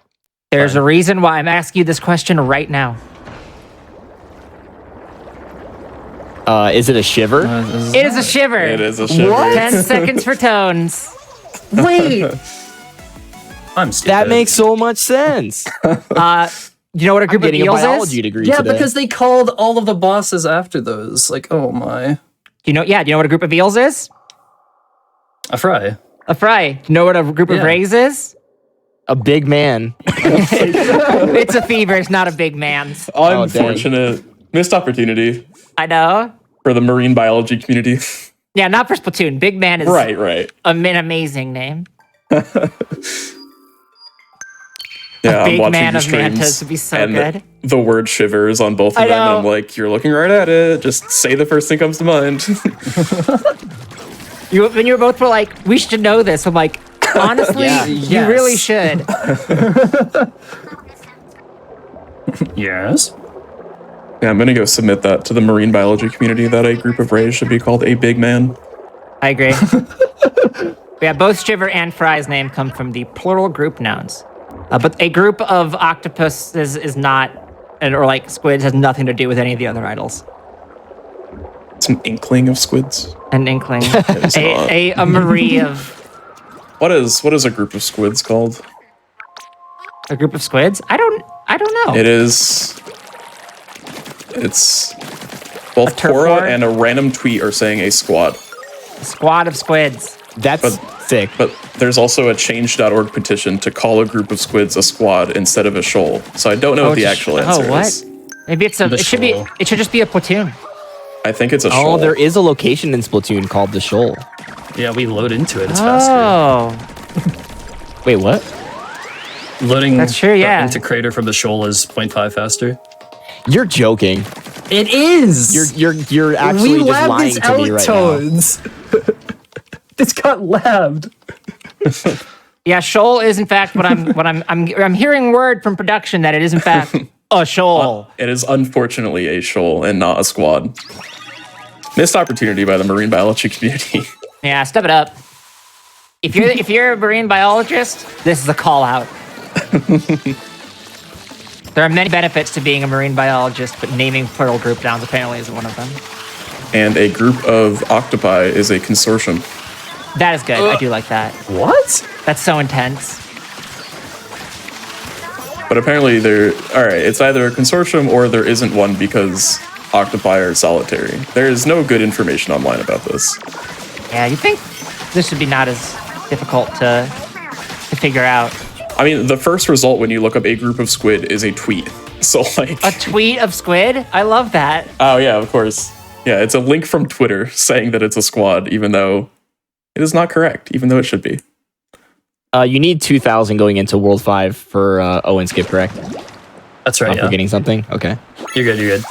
There's a reason why I'm asking you this question right now. Is it a shiver? It is a shiver. It is a shiver. 10 seconds for tones. Wait. I'm stupid. That makes so much sense. You know what a group of Getting a eels biology is? degree Yeah, today. because they called all of the bosses after those. Like, oh my. Do you know what a group of eels is? A fry. A fry. Do you know what a group of Yeah. rays is? A big man. It's a fever. It's not a big man's. dang. Unfortunate. Missed opportunity I know. for the marine biology community. Yeah, not for Splatoon. Big man is right. an amazing name. Yeah, big I'm watching man the of streams, mantas would be so and good. the word shivers on both of I them, and I'm know. like, you're looking right at it. Just say the first thing comes to mind. When you both were like, we should know this. I'm like, honestly, Yeah. you Yes. really should. Yes. Yeah, I'm gonna go submit that to the marine biology community that a group of rays should be called a big man. I agree. Yeah, both shiver and fry's name come from the plural group nouns. But a group of octopuses is not, or like squids has nothing to do with any of the other idols. Some inkling of squids. An inkling. It's not. a marie of What is a group of squids called? a group of squids? I don't know. It's both turf Quora war? and a random tweet are saying a squad. A squad of squids. That's sick. But there's also a change.org petition to call a group of squids a squad instead of a shoal. So I don't know what the it's actual a- answer what? is. Maybe it's The it should shoal. it should just be a platoon. I think it's a Oh, shoal. there is a location in Splatoon called the Shoal. Yeah, we load into it. It's faster. Oh. Wait, what? Loading That's true, yeah. into crater from the shoal is 0.5 faster. You're joking. It is. You're actually just lying to me right now. This got labbed. Yeah, shoal is in fact what I'm hearing word from production that it is in fact a shoal. It is unfortunately a shoal and not a squad. Missed opportunity by the marine biology community. Yeah, step it up. If you're a marine biologist, this is a call out. There are many benefits to being a marine biologist, but naming plural group nouns apparently isn't one of them. And a group of octopi is a consortium. That is good. I do like that. What? That's so intense. But apparently it's either a consortium or there isn't one because octopi are solitary. There is no good information online about this. Yeah, you think this should be not as difficult to figure out. I mean, the first result when you look up a group of squid is a tweet. So like, A tweet of squid? I love that. oh yeah, of course. Yeah, it's a link from Twitter saying that it's a squad, even though it is not correct, even though it should be. You need 2,000 going into World 5 for Owen Skip, correct? That's right. I'm Yeah. forgetting something? Okay. You're good. You're good.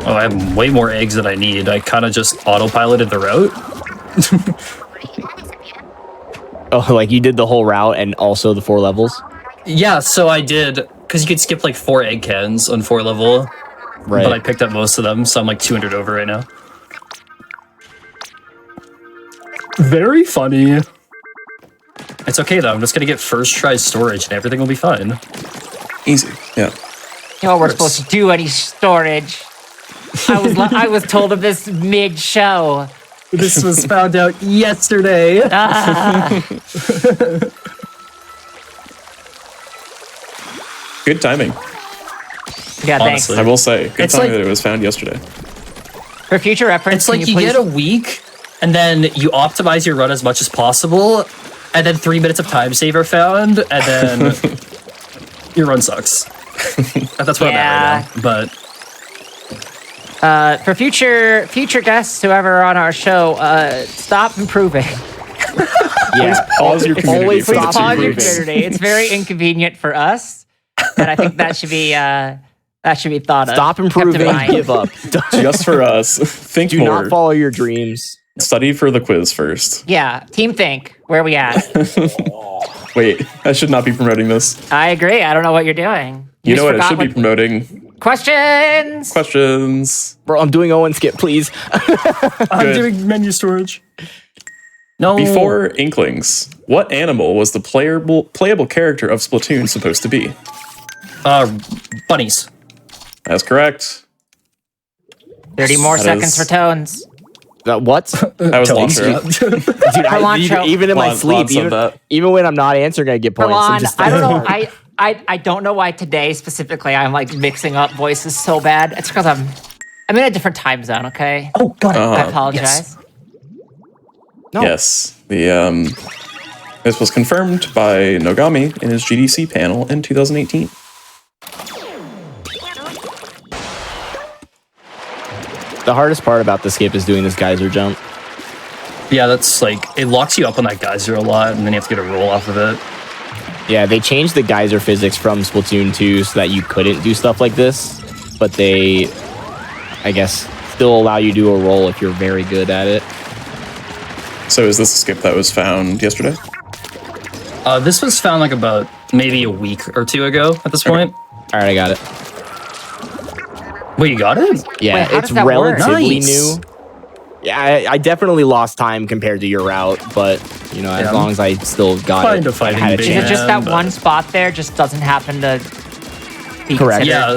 Oh, I have way more eggs than I need. I kind of just autopiloted the route. Oh, like you did the whole route and also the 4 levels? Yeah, so I did, because you could skip like 4 egg cans on 4 level, Right. but I picked up most of them, so I'm like 200 over right now. Very funny. It's okay though, I'm just gonna get first try storage and everything will be fine. Easy, yeah. You know, we're supposed to do any storage. I was told of this mid-show. This was found out yesterday. Good timing. Yeah, thanks. Honestly. I will say, good It's timing like- that it was found yesterday. For future reference, It's like can you please... get a week, and then you optimize your run as much as possible, and then 3 minutes of time save are found, and then your run sucks. That's what I'm at right now. But For future guests, whoever on our show, stop improving. Yeah. Pause your community always for the stop two Pause your groups. community. It's very inconvenient for us, and I think that should be thought of. Stop Kept in improving. mind. Give up. Just for us. Think Do more. not follow your dreams. Study for the quiz first. Yeah, Team Think. Where we at? Wait, I should not be promoting this. I agree. I don't know what you're doing. You know just what I forgot should be promoting? Questions. Questions. Bro, I'm doing Owen skip, please. I'm Good. doing menu storage. No. Before Inklings, what animal was the playable character of Splatoon supposed to be? Bunnies. That's correct. 30 more That seconds is- for Tones. What? That was Tones, Launcher. Dude, Cilantro. even in my Lon sleep, said that. even when I'm not answering, I get points. I'm Milan, just I don't know. I don't know why today specifically I'm like mixing up voices so bad. It's because I'm in a different time zone. Okay. Oh, got it. I apologize. No. Yes. This was confirmed by Nogami in his GDC panel in 2018. The hardest part about the skip is doing this geyser jump. Yeah, that's like, it locks you up on that geyser a lot, and then you have to get a roll off of it. Yeah, they changed the geyser physics from Splatoon 2 so that you couldn't do stuff like this, but they, I guess, still allow you to do a roll if you're very good at it. So is this a skip that was found yesterday? This was found like about maybe a week or two ago at this point. All right, I got it. Wait, you got it? Yeah, Wait, how it's does that work? relatively Nice. new. Yeah, I definitely lost time compared to your route, but you know, as Yeah. long as I still got Kind it, of fighting I had a big Is chance. it just that but- one spot there just doesn't happen to be Correct. considered? Yeah.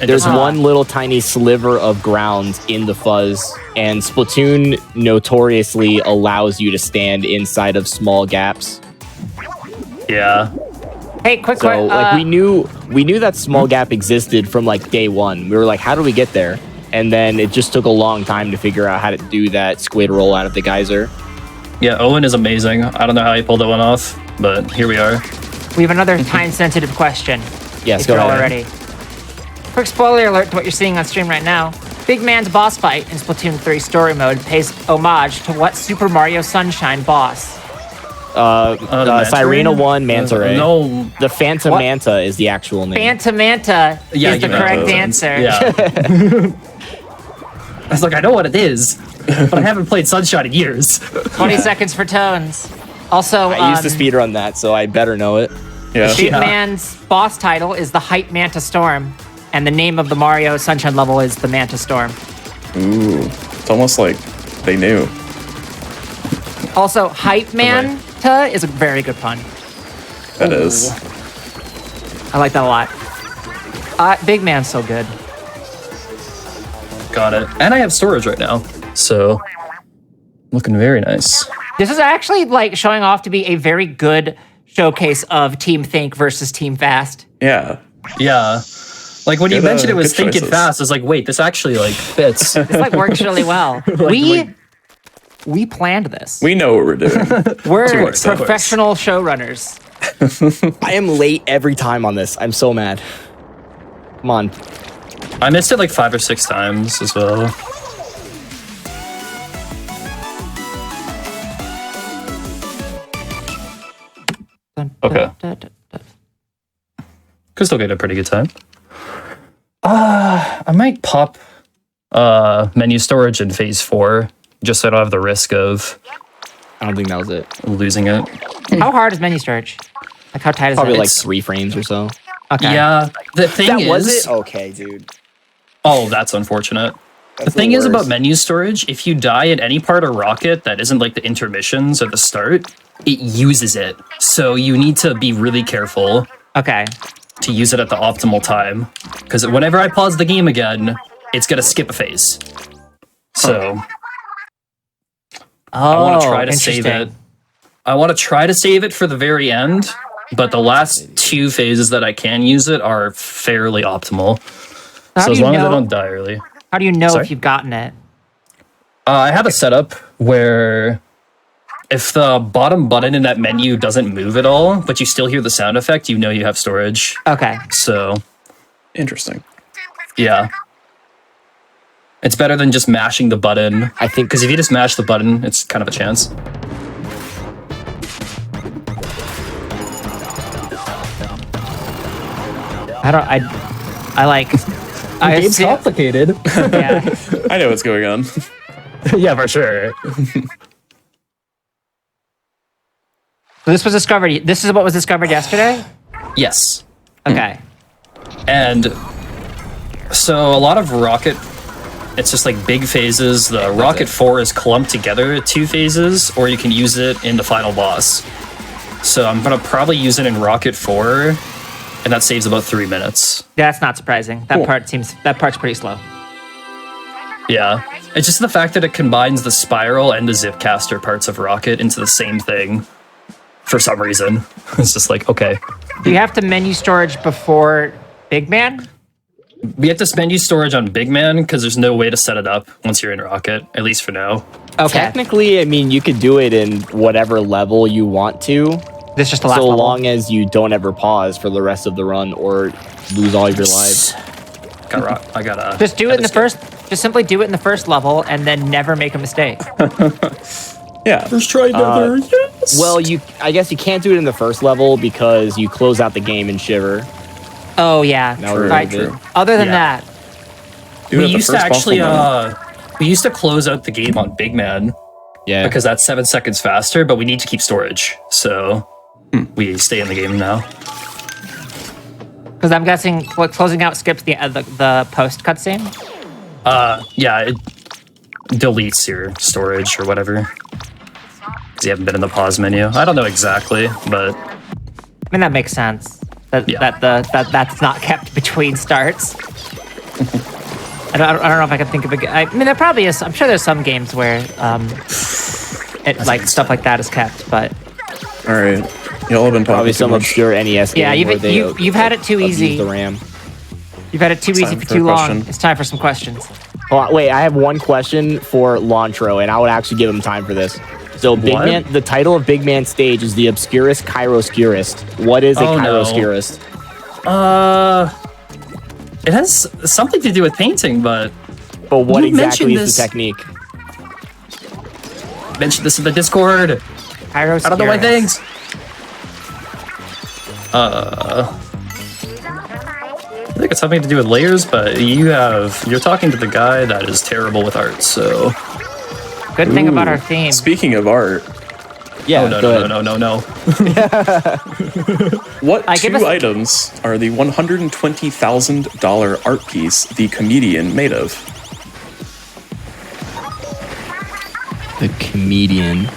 It There's doesn't- one little tiny sliver of ground in the fuzz, and Splatoon notoriously allows you to stand inside of small gaps. Yeah. Hey, quick So question. like we knew that small gap existed from like day one. We were like, how do we get there? And then it just took a long time to figure out how to do that squid roll out of the geyser. Yeah, Owen is amazing. I don't know how he pulled that one off, but here we are. We have another time-sensitive question. Yes, If go you're all ahead. ready. Quick spoiler alert to what you're seeing on stream right now. Big Man's boss fight in Splatoon 3 story mode pays homage to what Super Mario Sunshine boss? Manta Sirena Ray? 1, Manta Ray. No. The Phantom What? Manta is the actual name. Phantomanta Yeah, is the you know correct that. answer. Yeah. I was like, I know what it is, but I haven't played Sunshine in years. 20 seconds for Tones. Also, I used to speedrun that, so I better know it. Yeah. Big Man's boss title is the Hype Manta Storm, and the name of the Mario Sunshine level is the Manta Storm. Ooh. It's almost like they knew. Also, Hype Manta is a very good pun. That is. I like that a lot. Big Man's so good. Got it. And I have storage right now, so looking very nice. This is actually like showing off to be a very good showcase of Team Think versus Team Fast. Yeah. Yeah. Like when you Good, mentioned it was good thinking choices. fast, I was like, wait, this actually like fits. This like works really well. We planned this. We know what we're doing. We're course, of course. professional showrunners. I am late every time on this. I'm so mad. Come on. I missed it like 5 or 6 times as well. Okay. Could still get a pretty good time. I might pop menu storage in phase 4 just so I don't have the risk of I don't think that was it. losing it. How hard is menu storage? Like how tight is Probably it? like 3 frames or so. Okay. Yeah, the thing That is, was it? Okay, dude. oh, that's unfortunate. The That's thing the is about worst. menu storage, if you die in any part of Rocket that isn't like the intermissions or the start, it uses it. So you need to be really careful Okay. to use it at the optimal time. Because whenever I pause the game again, it's going to skip a phase. So I want to try to interesting. save it. I want to try to save it for the very end, but the last 2 phases that I can use it are fairly optimal. How So do as you long as I know- don't die early. How do you know Sorry? if you've gotten it? I have a setup where if the bottom button in that menu doesn't move at all, but you still hear the sound effect, you know you have storage. Okay. So, Interesting. yeah. It's better than just mashing the button. I think Because if you just mash the button, it's kind of a chance. I like. I Game's assume- complicated. yeah. I know what's going on. Yeah, for sure. So this was discovered. This is what was discovered yesterday. Yes. Okay. And so a lot of Rocket, it's just like big phases. The Rocket 4 is clumped together at 2 phases, or you can use it in the final boss. So I'm going to probably use it in Rocket 4, and that saves about 3 minutes. Yeah, that's not surprising. That Cool. part's pretty slow. Yeah. It's just the fact that it combines the spiral and the zipcaster parts of Rocket into the same thing for some reason. It's just like, okay. Do you have to menu storage before Big Man? We have to menu storage on Big Man because there's no way to set it up once you're in Rocket, at least for now. Okay. technically, I mean, you could do it in whatever level you want to, This is just the last so level. long as you don't ever pause for the rest of the run or lose all of your lives. I gotta Just do it in the escape. first. Just simply do it in the first level, and then never make a mistake. Yeah. Let's try another. Yes. Well, I guess you can't do it in the first level because you close out the game in Shiver. Oh yeah. Now True, Right. true. Other than Yeah. that, Do it we at the used to first actually possible moment. we used to close out the game on Big Man Yeah. because that's 7 seconds faster, but we need to keep storage, so we stay in the game now. because I'm guessing what closing out skips the post cutscene. Yeah, it deletes your storage or whatever because you haven't been in the pause menu. I don't know exactly, but I mean that makes sense. Yeah. That's not kept between starts. I don't know if I can think of I mean, there probably is. I'm sure there's some games where stuff like that is kept, but All right. Y'all have been talking Probably too some much. obscure NES game. Yeah, where they, you've had it too abuse easy. The RAM. you've had it too easy time for for a too long. question. It's time for some questions. Hold on, wait, I have one question for Lantro, and I would actually give him time for this. So, Big What? Man, the title of Big Man Stage is the Obscurest Chiaroscurist. What is a Oh, no. Chiaroscurist? it has something to do with painting, but But what You exactly mentioned is the this- technique? mention this in the Discord. I don't know my things. I think it's something to do with layers, but you're talking to the guy that is terrible with art, so Good thing about Ooh, our theme. Speaking of art, Yeah, oh no go no, ahead. no no no no. what give two us- items are the $120,000 art piece The Comedian made of? The Comedian.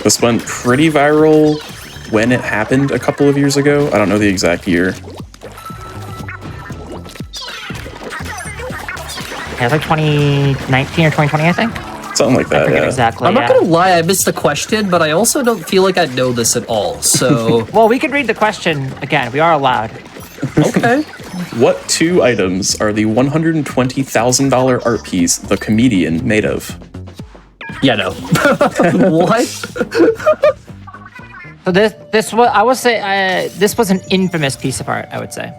This went pretty viral when it happened a couple of years ago. I don't know the exact year. Yeah, it's like 2019 or 2020, I think. Something like I that, forget yeah. exactly. I'm not yeah. gonna lie, I missed the question, but I also don't feel like I know this at all. So Well, we could read the question again. We are allowed. okay. What two items are the $120,000 art piece The Comedian made of? Yeah, no. What? So this was, I would say, this was an infamous piece of art. I would say.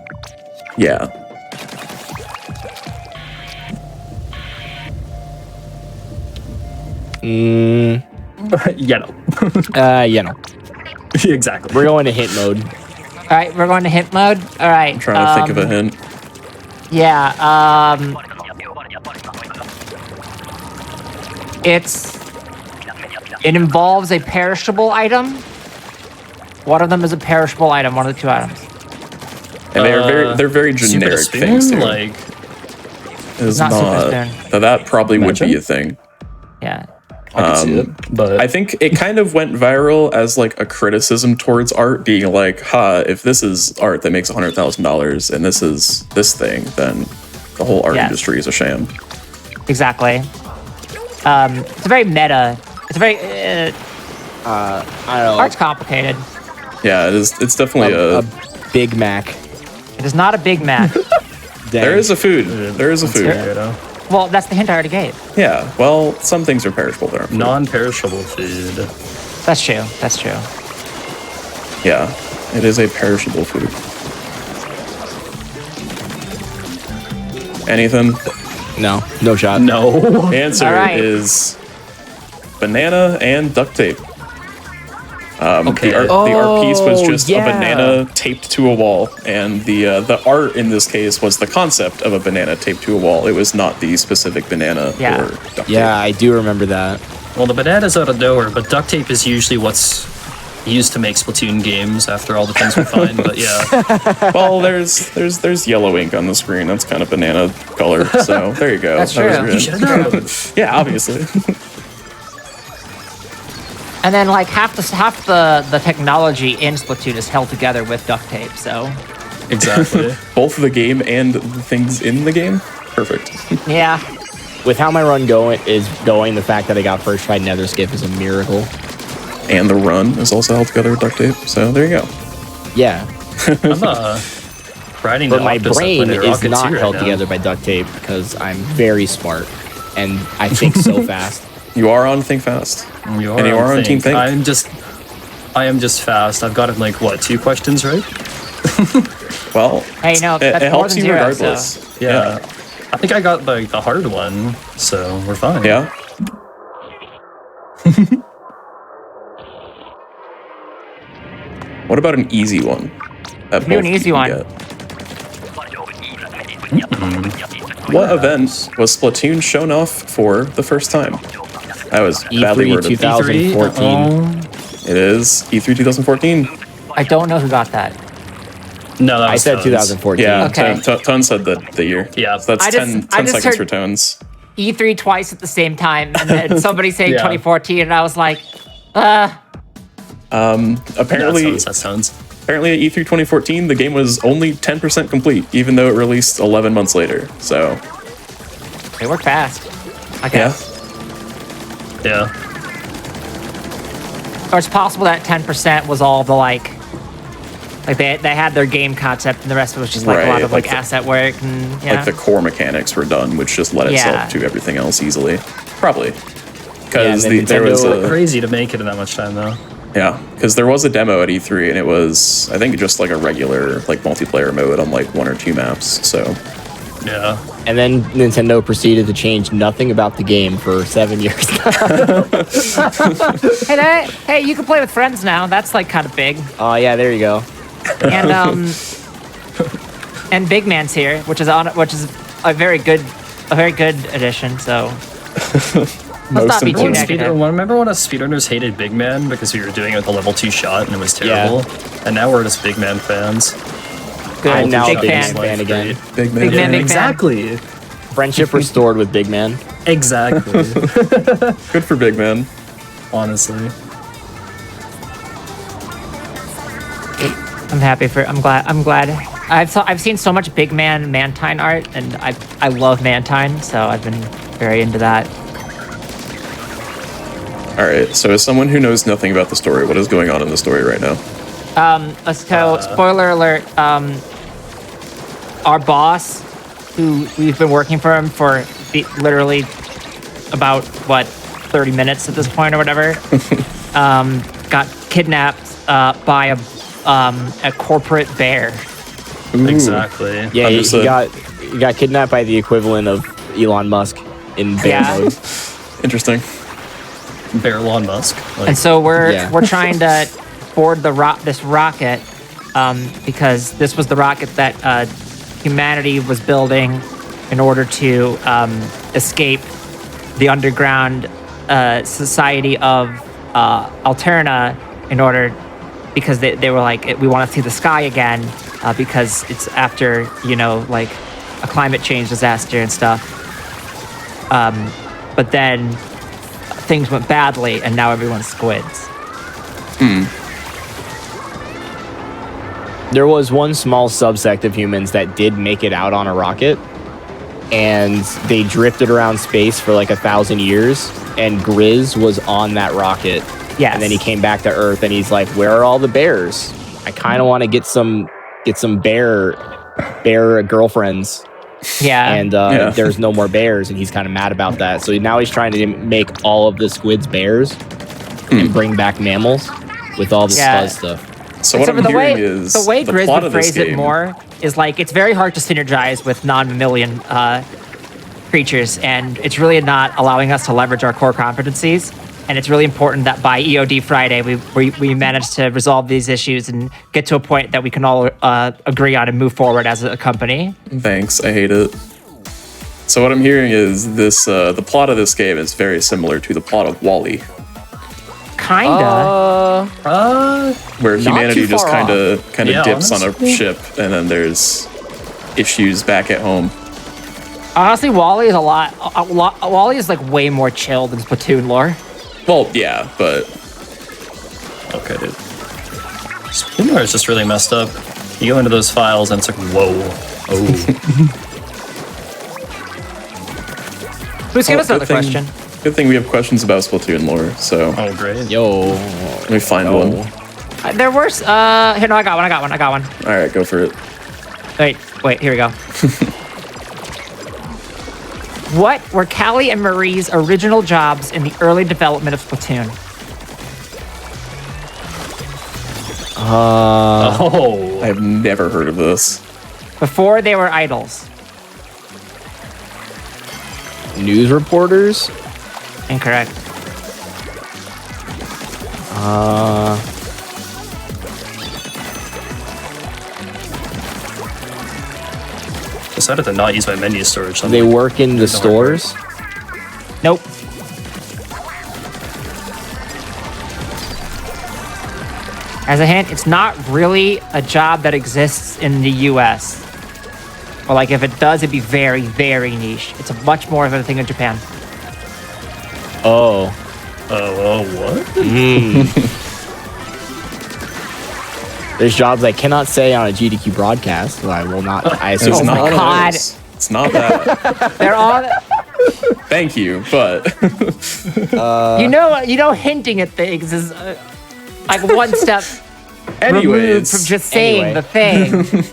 Yeah. Yeah, no. No. Exactly. We're going to hint mode. All right, we're going to hint mode. All right. I'm trying to think of a hint. Yeah. It involves a perishable item. One of them is a perishable item. One of the two items. And they're very Soup and a generic spoon? things too. Like, It's not not. super spoon. Now that probably would be Imagine. a thing. Yeah. I can see it, but I think it kind of went viral as like a criticism towards art, being like, "Ha! If this is art that makes $100,000 and this is this thing, then the whole art Yes. industry is a sham." Exactly. It's a very meta It's very I don't know. art's complicated. Yeah, it is. It's definitely a Big Mac. It is not a Big Mac. There is a food. There is a food. Well, that's the hint I already gave. Yeah. Well, some things are perishable. There. Non-perishable food. That's true. That's true. Yeah, it is a perishable food. Anything? No shot. No. The answer All right. is banana and duct tape. Okay. The art piece was just yeah. a banana taped to a wall, and the art in this case was the concept of a banana taped to a wall. It was not the specific banana Yeah. or duct Yeah, I do remember that. Well, the banana's out of nowhere, but duct tape is usually what's used to make Splatoon games after all the things we find. But yeah, tape. Well, there's yellow ink on the screen. That's kind of banana color. So there you go. That's That was true. good. you should have known. Yeah, obviously. And then like half the technology in Splatoon is held together with duct tape. So Exactly. Both the game and the things in the game. Perfect. yeah. With how my run going, the fact that I got first try nether skip is a miracle. And the run is also held together with duct tape. So there you go. Yeah. I'm riding But the my Optus brain Planet is Rocket not 2 right held now. together by duct tape because I'm very smart and I think so fast. You are on Think Fast. You And you are on Team Think. I am just fast. I've gotten like what, 2 questions right? Hey, Well, that's it more helps than you zero, regardless. Yeah. I think I got like the hard one, so we're fine. Yeah. What about an easy one? That Do an both easy you one. can get? What event was Splatoon shown off for the first time? That was badly E3 worded. 2014. It is E3 2014. I don't know who got that. No, that I was said Tones. 2014. Yeah, Okay. Tone said the year. Yeah. So that's I just- 10 I just seconds for heard- Tones. E3 twice at the same time, and then somebody saying Yeah. 2014, and I was like, Apparently, That sounds. apparently at E3 2014, the game was only 10% complete, even though it released 11 months later. So, they work fast. I yeah. guess. Yeah. Or it's possible that 10% was all the like they had their game concept, and the rest of it was just like a lot Right, of like like the- asset work and yeah. Like the core mechanics were done, which just led Yeah. itself to everything else easily. Probably. Yeah, Because and then there was Nintendo- Crazy to make it in that much time though. Yeah, because there was a demo at E3, and it was, I think, just like a regular like multiplayer mode on like 1 or 2 maps. So, Yeah. And then Nintendo proceeded to change nothing about the game for 7 years. Hey, you can play with friends now. That's like kind of big. Oh yeah, there you go. And Big Man's here, which is a very good addition. So let's not be too important. negative. Remember when us speedrunners hated Big Man because we were doing it with a level 2 shot and it was terrible? And now we're just Big Man fans. Good. I'm now Big a Big fan. Man fan again. big man. Big man, big fan. Exactly. Friendship restored with Big Man. Exactly. Good for big man. Honestly. I'm glad. I've seen so much Big Man Mantine art, and I love Mantine, so I've been very into that. All right, so as someone who knows nothing about the story, what is going on in the story right now? So, spoiler alert, our boss, who we've been working for him for literally about, 30 minutes at this point or whatever, got kidnapped by a corporate bear. Exactly. Yeah, he Understood. got kidnapped by the equivalent of Elon Musk in bear Yeah. mode. Interesting. Bear Elon Musk. Like, And so Yeah. we're trying to board this rocket because this was the rocket that humanity was building in order to escape the underground society of Alterna because they were like, we want to see the sky again because it's after, like a climate change disaster and stuff. But then things went badly and now everyone's squids. There was one small subsect of humans that did make it out on a rocket, and they drifted around space for like 1,000 years, and Grizz was on that rocket. Yes. And then he came back to Earth, and he's like, "Where are all the bears? I kind of want to get some bear girlfriends." Yeah. And there's no more bears, and he's kind of mad about that. So now he's trying to make all of the squids bears and bring back mammals with all the fuzz stuff. So what I'm hearing is the way the Grizz plot would of this phrase it game. more is like it's very hard to synergize with non-mammalian creatures, and it's really not allowing us to leverage our core competencies. And it's really important that by EOD Friday, we manage to resolve these issues and get to a point that we can all agree on and move forward as a company. Thanks, I hate it. So what I'm hearing is this: the plot of this game is very similar to the plot of WALL-E, Kinda. where humanity just far kind of Yeah, dips on a honestly. ship, and then there's issues back at home. Honestly, WALL-E is WALL-E is like way more chill than Splatoon lore. Well, yeah, but Okay, dude. Spooner is just really messed up. You go into those files and it's like, whoa. Oh. Please give us good another thing- question. Good thing we have questions about Splatoon lore, so Oh, great. Yo, let me find one. There were here. No, I got one. All right, go for it. Wait. Here we go. What were Callie and Marie's original jobs in the early development of Splatoon? Oh. I've never heard of this. Before they were idols. news reporters. Incorrect. Decided to not use my menu storage. So I'm They like, work in the stores. Nope. As a hint, it's not really a job that exists in the US. Or like if it does, it'd be very, very niche. It's a much more of a thing in Japan. Oh, what? there's jobs I cannot say on a GDQ broadcast. So I will not. I assume It's Oh it's my not one of God. those. It's not that. They're all, Thank you, but you know, hinting at things is like one step removed anyways, from just saying Anyway. the thing.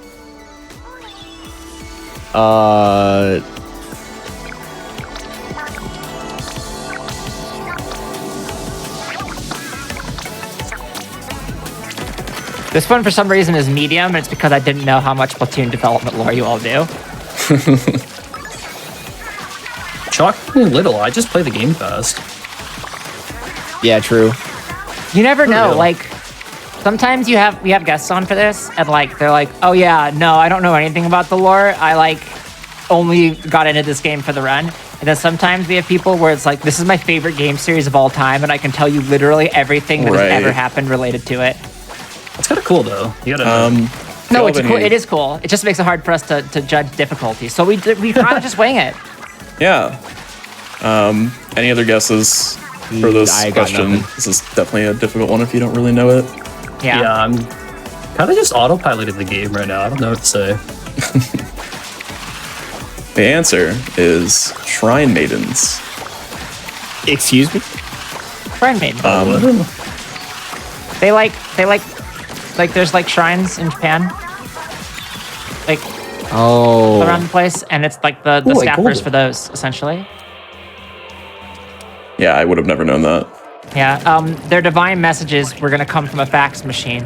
This one, for some reason, is medium, and it's because I didn't know how much Splatoon development lore you all do. Shockingly little. I just play the game fast. yeah, true. You never know. real. Like, sometimes we have guests on for this, and like they're like, "Oh yeah, no, I don't know anything about the lore. I like only got into this game for the run." And then sometimes we have people where it's like, "This is my favorite game series of all time, and I can tell you literally everything that Right. has ever happened related to it." It's kind of cool though. You gotta. No, it's Albany. cool. It is cool. It just makes it hard for us to judge difficulty. So we kind of just wing it. yeah. Any other guesses for this I got question? nothing. This is definitely a difficult one if you don't really know it. Yeah. Yeah, I'm kind of just autopiloting the game right now. I don't know what to say. The answer is Shrine Maidens. Excuse me. Friend maiden. They like there's like shrines in Japan. Like Oh, around the place, and it's like the Ooh, I staffers Googled. for those essentially. Yeah, I would have never known that. Yeah, their divine messages were going to come from a fax machine,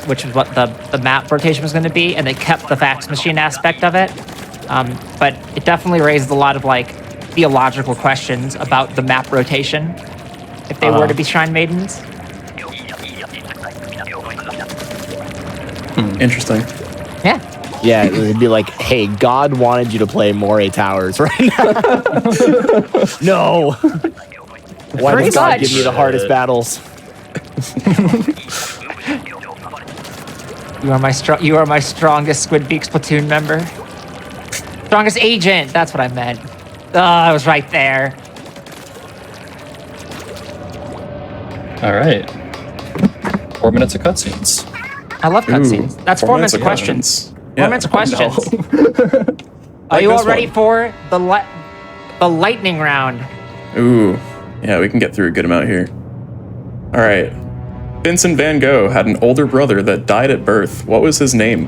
which is what the map rotation was going to be, and they kept the fax machine aspect of it. But it definitely raised a lot of like theological questions about the map rotation if they were to be shrine maidens. Interesting. Yeah. yeah. It would be like, hey, God wanted you to play Moray Towers right now. No. Why Pretty does God much. give me the hardest battles? You are my strongest Squid Beak Splatoon member. Strongest agent. That's what I meant. Oh, I was right there. All right. 4 minutes of cutscenes. I love cutscenes. Ooh, That's 4 minutes of questions. questions. 4 minutes of questions. Are Like you all this ready one. for the lightning round? Ooh, yeah, we can get through a good amount here. All right. Vincent van Gogh had an older brother that died at birth. What was his name?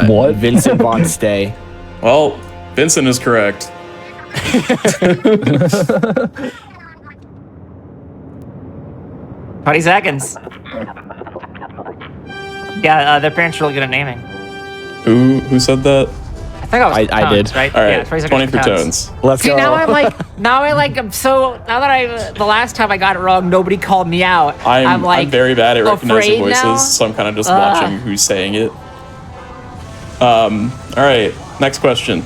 What? Vincent Von Stay. Well, Vincent is correct. 20 seconds. Yeah, their parents are really good at naming. Who said that? I think I did. Right? All right, Yeah, 20 seconds 20 for Tones. Let's See, go. now I'm so, now that the last time I got it wrong, nobody called me out. I'm very bad at recognizing afraid voices, now? so I'm kind of just watching who's saying it. All right, next question.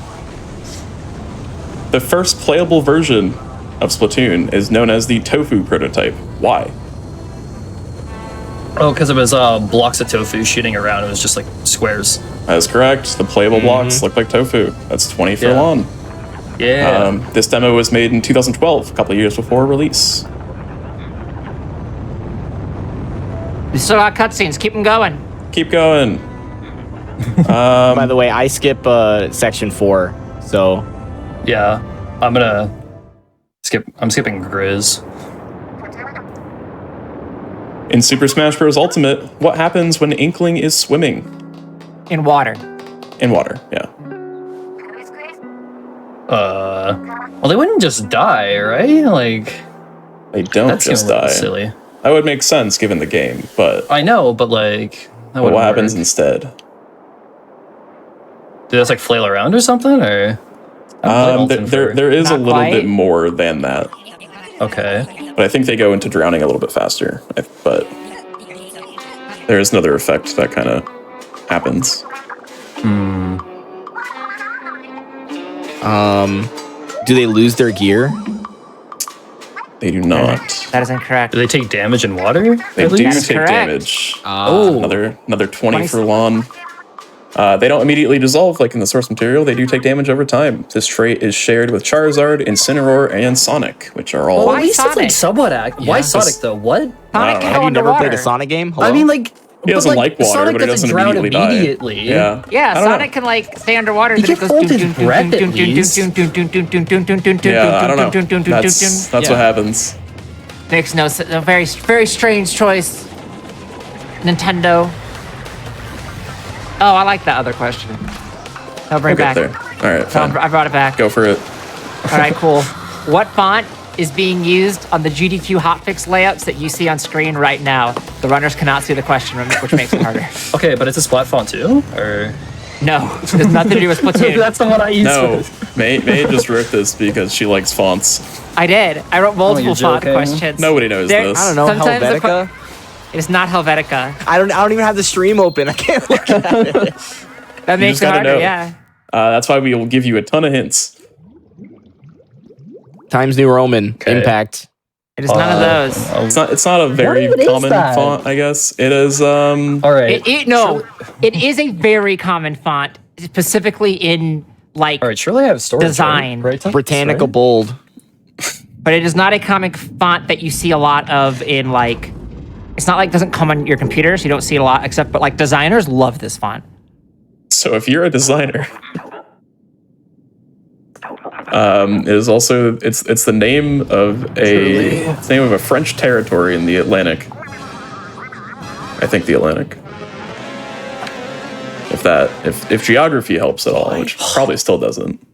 The first playable version of Splatoon is known as the Tofu prototype. Why? Oh, because it was blocks of tofu shooting around. It was just like squares. That is correct. The playable blocks look like tofu. That's 20 for Yeah. Lon. Yeah. This demo was made in 2012, a couple of years before release. We still got cutscenes. Keep them going. Keep going. By the way, I skip section 4, so Yeah, I'm gonna skip. I'm skipping Grizz. In Super Smash Bros. Ultimate, what happens when Inkling is swimming? In water. In water, yeah. Well, they wouldn't just die, right? Like They don't that's just gonna look die. silly. That would make sense given the game, but I know, but like, that what wouldn't happens work. instead? Do they just like flail around or something, or? I haven't played Ultimate for- There is a Not little quite. bit more than that, Okay. but I think they go into drowning a little bit faster. But there is another effect that kind of happens. do they lose their gear? They do not. That is incorrect. Do they take damage in water? They at do least? take correct. damage. Oh, Another 20 20 for Lon. They don't immediately dissolve like in the source material. They do take damage over time. This trait is shared with Charizard, Incineroar, and Sonic, which are all. well, Why at least it's Sonic? like somewhat Why Sonic though? What? Sonic I can don't go know. Have you never played underwater. a Sonic game? Hello? I mean, like He doesn't like water, Sonic but he doesn't drown immediately die. Yeah. Yeah, I don't know. Sonic can like stay underwater. He then it can goes hold his breath at least. Yeah, I don't know. That's what happens. Makes no sense. A very strange choice. Nintendo. Oh, I like that other question. I'll bring We'll it get back. there. All right, fine. I brought it back. Go for it. All right, cool. What font is being used on the GDQ hotfix layouts that you see on screen right now? The runners cannot see the question, which makes it harder. Okay, but it's a splat font too, or No, it has nothing to do with Splatoon. that's the one I use. No, May just wrote this because she likes fonts. I did. I wrote multiple you're font joking. questions. Nobody knows There- this. I don't know. Sometimes the Helvetica? It is not Helvetica. I don't even have the stream open. I can't look at it. That makes just it gotta harder, know. yeah. That's why we will give you a ton of hints. Times New Roman. Okay. Impact. It is none of those. It's not a very even is common that? font, I guess. It is. All right. It is a very common font, specifically in like, All right. Surely I have storage. Design. Right? Britannica Right? Bold. but it is not a common font that you see a lot of in like. It's not like it doesn't come on your computer, so you don't see it a lot. Except, but like designers love this font. So if you're a designer, it is also it's the name of it's the name of a French territory in the Atlantic. I think the Atlantic. If geography helps at all, which probably still doesn't.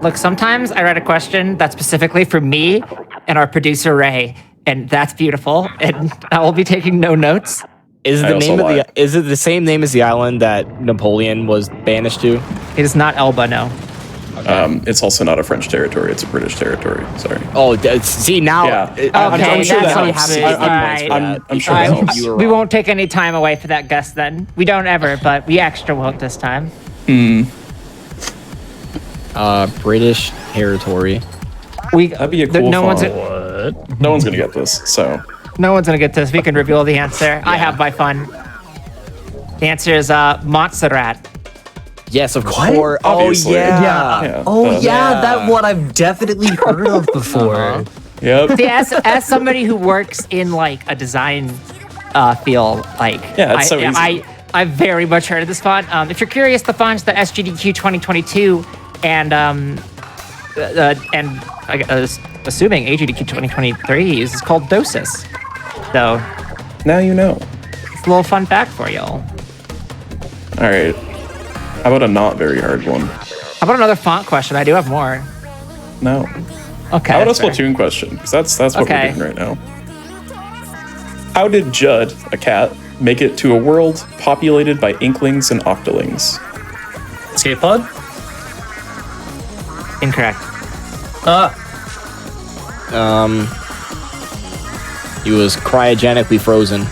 Look, sometimes I write a question that's specifically for me and our producer Ray, and that's beautiful. And I will be taking no notes. Is I the also name of lie. is it the same name as the island that Napoleon was banished to? It is not Elba, no. It's also not a French territory; it's a British territory. Sorry. Oh, see now. Yeah. I'm sure that's that how helps. you You say have it. points for Alright. that. I'm sure All that right, helps. You were we wrong. won't take any time away for that guess then. We don't ever, but we extra won't this time. British territory. That'd be a cool no font. What? No one's gonna get this. So No one's gonna get this. We can reveal the answer. I have by fun. The answer is Montserrat. Yes, of course. Oh Obviously. yeah. yeah. Oh the- yeah, that one I've definitely heard of before. Yep. See, as somebody who works in like a design field, like Yeah, it's so easy. I've very much heard of this font. If you're curious, the font's the SGDQ 2022, and assuming AGDQ 2023 is called Dosis. So Now you know. it's a little fun fact for y'all. All right. How about a not very hard one? How about another font question? I do have more. No. Okay. How about a that's fair. Splatoon question? Because that's what Okay. we're doing right now. How did Judd, a cat, make it to a world populated by inklings and octolings? Escape pod? Incorrect. He was cryogenically frozen.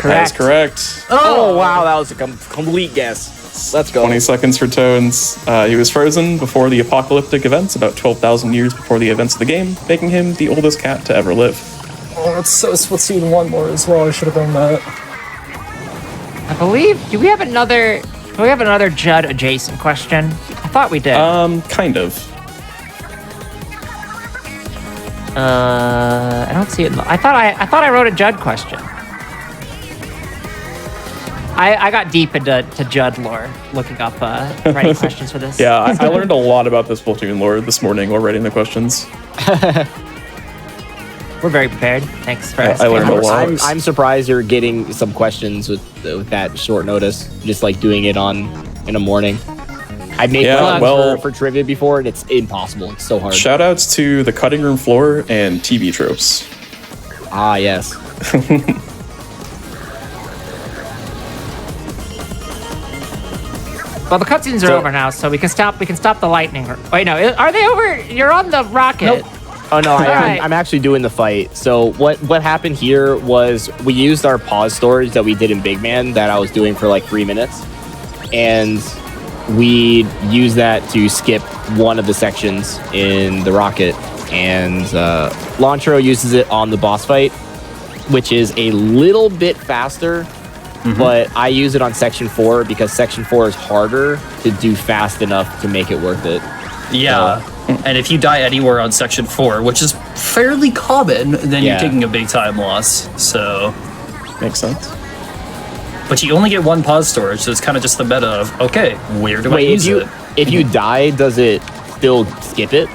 That is Correct. correct. Oh, wow, that was a complete guess. Let's go. 20 seconds for Tones. He was frozen before the apocalyptic events, about 12,000 years before the events of the game, making him the oldest cat to ever live. Oh, that's so Splatoon 1 more as well. I should have done that. I believe. Do we have another Judd adjacent question? I thought we did. Kind of. I don't see it. I thought I wrote a Judd question. I got deep into Judd lore, looking up writing questions for this. Yeah, I learned a lot about the Splatoon lore this morning while writing the questions. We're very prepared. Thanks for I asking. learned a lot. I'm surprised you're getting some questions with that short notice. Just like doing it in a morning. I've made questions for trivia before, and it's impossible. It's so hard. Shout outs to the cutting room floor and TV tropes. Ah, yes. Well, the cutscenes are over now, so we can stop the lightning. Wait, no, are they over? You're on the rocket. Nope. Oh no, Alright. I'm actually doing the fight. So what happened here was we used our pause storage that we did in Big Man that I was doing for like 3 minutes, and we used that to skip one of the sections in the rocket. And Lantro uses it on the boss fight, which is a little bit faster. But I use it on Section 4 because Section 4 is harder to do fast enough to make it worth it. Yeah. And if you die anywhere on Section 4, which is fairly common, then Yeah. you're taking a big time loss. So, Makes sense. but you only get one pause storage, so it's kind of just the meta of, okay, where do I Wait, use it? if you die, does it still skip it?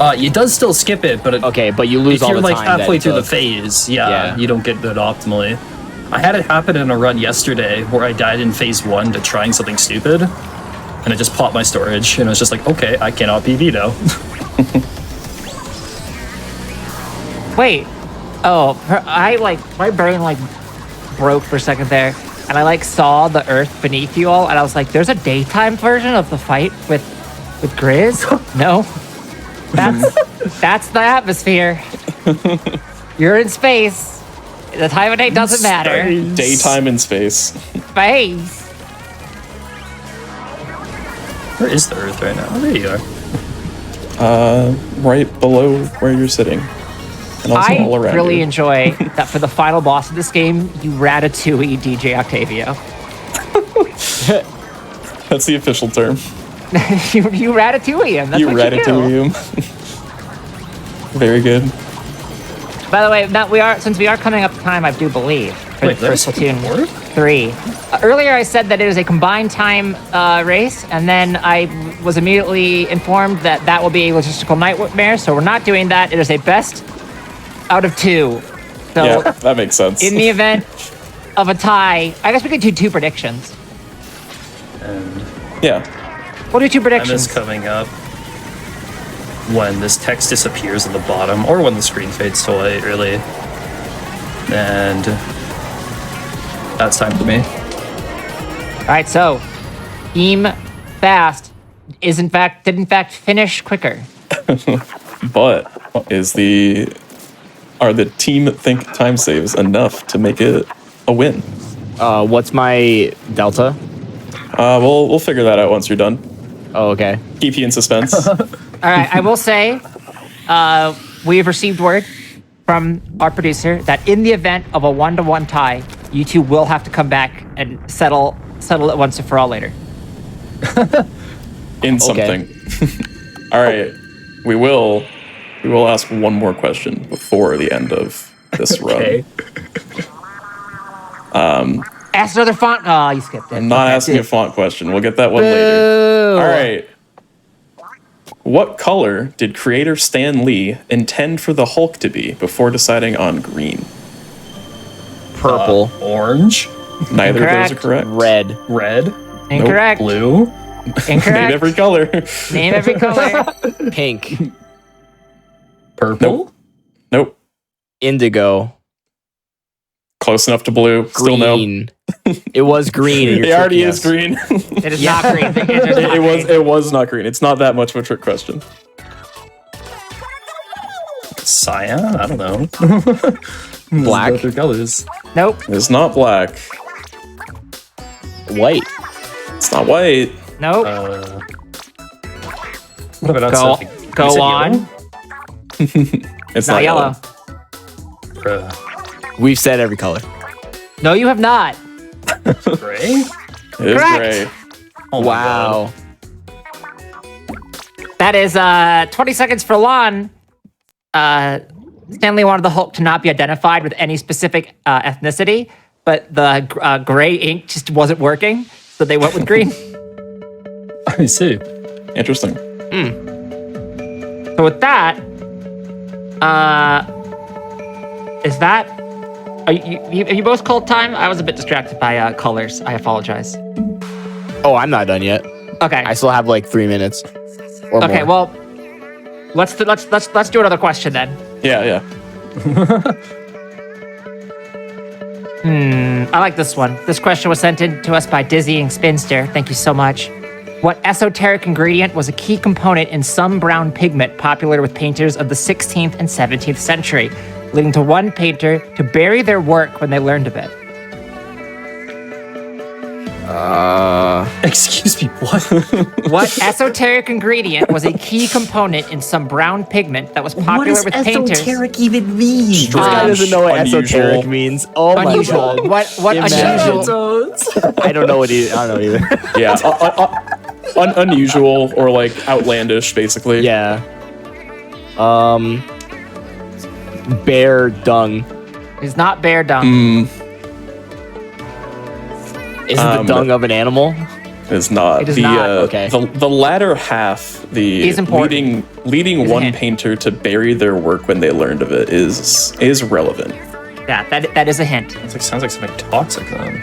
It does still skip it, but Okay, but you lose if all you're the like time that halfway it through the took. phase, Yeah. you don't get it optimally. I had it happen in a run yesterday where I died in phase 1 to trying something stupid, and it just popped my storage, and it was just like, okay, I cannot PB now. Wait. Oh, my brain broke for a second there, and I saw the earth beneath you all, and I was like, "There's a daytime version of the fight with Grizz." No, that's the atmosphere. You're in space. The time of day doesn't matter. Daytime in space. Space. Where is the Earth right now? Oh, there you are. Right below where you're sitting. And also all I around really you. enjoy that for the final boss of this game, you ratatouille DJ Octavio. That's the official term. you ratatouille him. That's You what ratatouille you do. him. Very good. By the way, since we are coming up to time, I do believe, for Wait, there's Splatoon more? 3. Earlier I said that it is a combined time race, and then I was immediately informed that will be a logistical nightmare, so we're not doing that. It is a best out of 2. So Yeah, that makes sense. in the event of a tie, I guess we could do 2 predictions. And Yeah. We'll do 2 time predictions. is coming up when this text disappears at the bottom, or when the screen fades to white, really. And that's time for me. All right, so Team Fast did in fact finish quicker. But are the team think time saves enough to make it a win? What's my delta? We'll figure that out once you're done. Oh, okay. Keep you in suspense. All right, I will say, we have received word from our producer that in the event of a 1-1 tie, you two will have to come back and settle it once and for all later. In something. All right. We will ask one more question before the end of this Okay. run. Ask another font. Oh, you skipped it. I'm not Okay. asking a font question. We'll get that one later. Boo. All right. What color did creator Stan Lee intend for the Hulk to be before deciding on green? Purple. Orange, Neither of those are Incorrect. correct. Red. red, Incorrect. blue. Incorrect. Name every color. Name every color. Pink. Purple. Nope. Indigo. Close enough to blue. Still no. Green. It was green. And It you're already tricking is us. green. It is not green. It was not green. It's not that much of a trick question. Cyan. I don't know. Black. Both are colors. Nope. It's not black. White. It's not white. Nope. What about Go, outside? You go said on. It's Not yellow. yellow? We've said every color. No, you have not. Gray. It is Correct. gray. Oh my Wow. That is 20 seconds for Lon. Stanley wanted the Hulk to not be identified with any specific ethnicity, but the gray ink just wasn't working, so they went with green. God. I see. Interesting. So with that, is that? Are you both called time? I was a bit distracted by colors. I apologize. Oh, I'm not done yet. Okay. I still have like 3 minutes. Or Okay. more. Well, let's do another question then. Yeah. I like this one. This question was sent in to us by Dizzying Spinster. Thank you so much. What esoteric ingredient was a key component in some brown pigment popular with painters of the 16th and 17th century, leading to one painter to bury their work when they learned of it? Excuse me. What? What esoteric ingredient was a key component in some brown pigment that was popular with painters? even mean? This guy doesn't know what Unusual. esoteric means. Oh my Unusual. god. What Imagine. unusual? I don't know what he. I don't know either. Yeah. Unusual or like outlandish, basically. Yeah. Bear dung. It's not bear dung. Is it the dung of an animal? It's not. It is not. Okay. The latter half, the Is important. leading Is a one hint. painter to bury their work when they learned of it is relevant. Yeah, that is a hint. It sounds like something toxic then.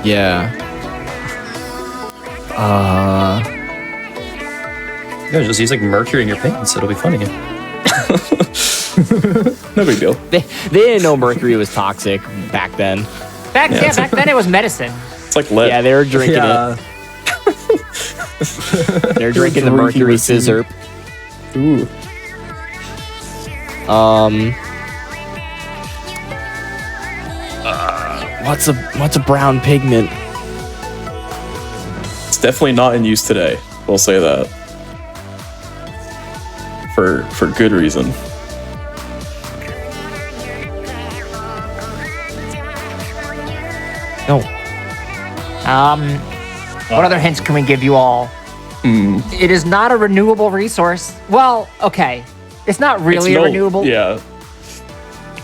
Yeah. Yeah, just use like mercury in your paints. It'll be funny. No big deal. They didn't know mercury was toxic back then. Back then it was medicine. It's like lead. Yeah, they were drinking it. They're drinking the mercury scissor. Ooh. What's a brown pigment? It's definitely not in use today. We'll say that. For good reason. No. What other hints can we give you all? It is not a renewable resource. Well, okay. It's not really a renewable. Yeah.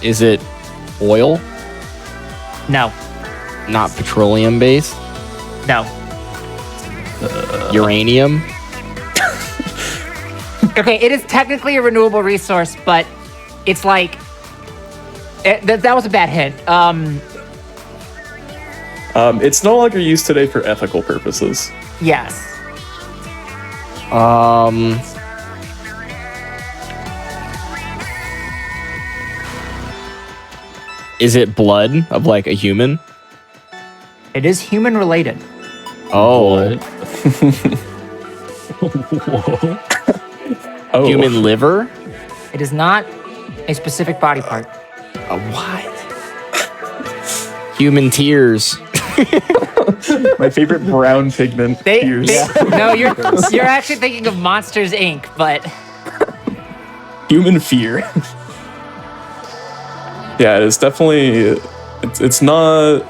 Is it oil? No. Not petroleum based? No. Uranium? Okay, it is technically a renewable resource, but it's like that was a bad hint. It's no longer used today for ethical purposes. Yes. Is it blood of like a human? It is human related. Oh. Oh. Human liver? It is not a specific body part. What? Human tears. My favorite brown pigment. Tears. No, you're actually thinking of Monsters Inc., but Human fear. Yeah, it is definitely. It's not.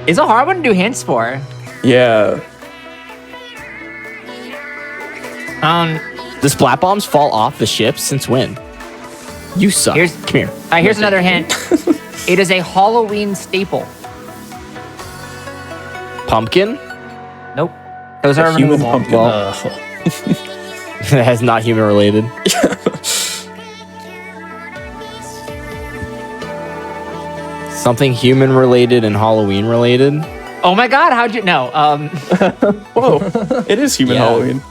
it's a hard one to do hints for. Yeah. The splat bombs fall off the ships since when? You suck. Come here. Here's another hint. It is a Halloween staple. Pumpkin? Nope. Those are human renewable. pumpkin. Well, that is not human related. Something human related and Halloween related. Oh my God! How'd you know? Whoa, it is human Yeah. Halloween.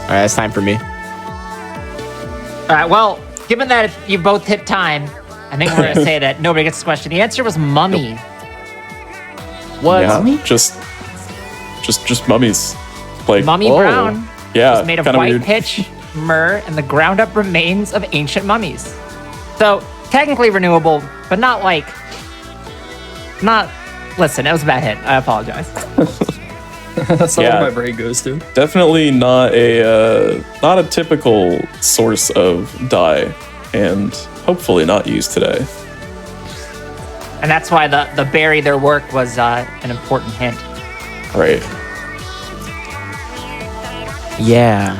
All right, it's time for me. All right. Well, given that you both hit time, I think we're gonna say that nobody gets this question. The answer was mummy. What? Yeah, just mummies. Like Mummy Brown. Yeah, Is made of kinda white weird. pitch, myrrh, and the ground-up remains of ancient mummies. So technically renewable, but not like. Listen, that was a bad hit. I apologize. That's not Yeah. where my brain goes to. Definitely not a typical source of dye, and hopefully not used today. And that's why the bury their work was an important hint. Right. Yeah.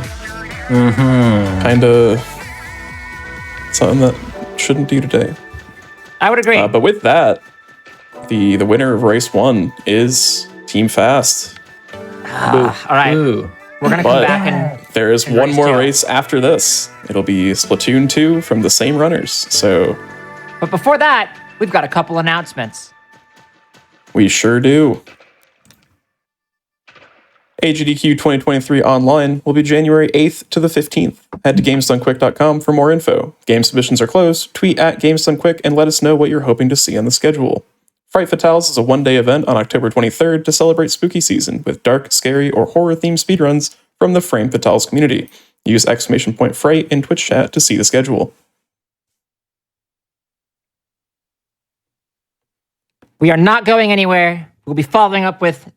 Kind of something that shouldn't do today. I would agree. But with that, the winner of race 1 is Team Fast. All right. Ooh. We're going to come back and There is in one race more 2. race after this. It'll be Splatoon 2 from the same runners. So But before that, we've got a couple announcements. we sure do. AGDQ 2023 online will be January 8th to the 15th. Head to GamesDoneQuick.com for more info. Game submissions are closed. Tweet at GamesDoneQuick and let us know what you're hoping to see on the schedule. Fright Fatales is a one-day event on October 23rd to celebrate spooky season with dark, scary, or horror-themed speedruns from the Frame Fatales community. Use !Fright in Twitch chat to see the schedule. We are not going anywhere. We'll be following up with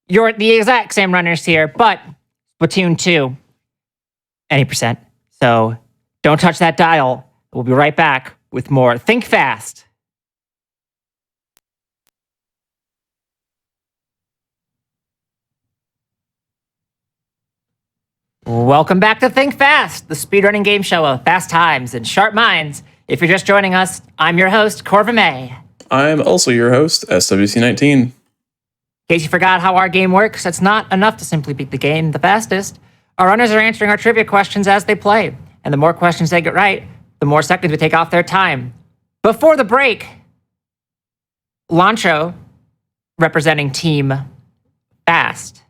the exact same runners here, but Splatoon 2, any percent. So don't touch that dial. We'll be right back with more Think Fast. Welcome back to Think Fast, the speedrunning game show of fast times and sharp minds. If you're just joining us, I'm your host, Corva May. I'm also your host, SWC19. In case you forgot how our game works, it's not enough to simply beat the game the fastest. Our runners are answering our trivia questions as they play, and the more questions they get right, the more seconds we take off their time. Before the break, Lancho, representing Team Fast,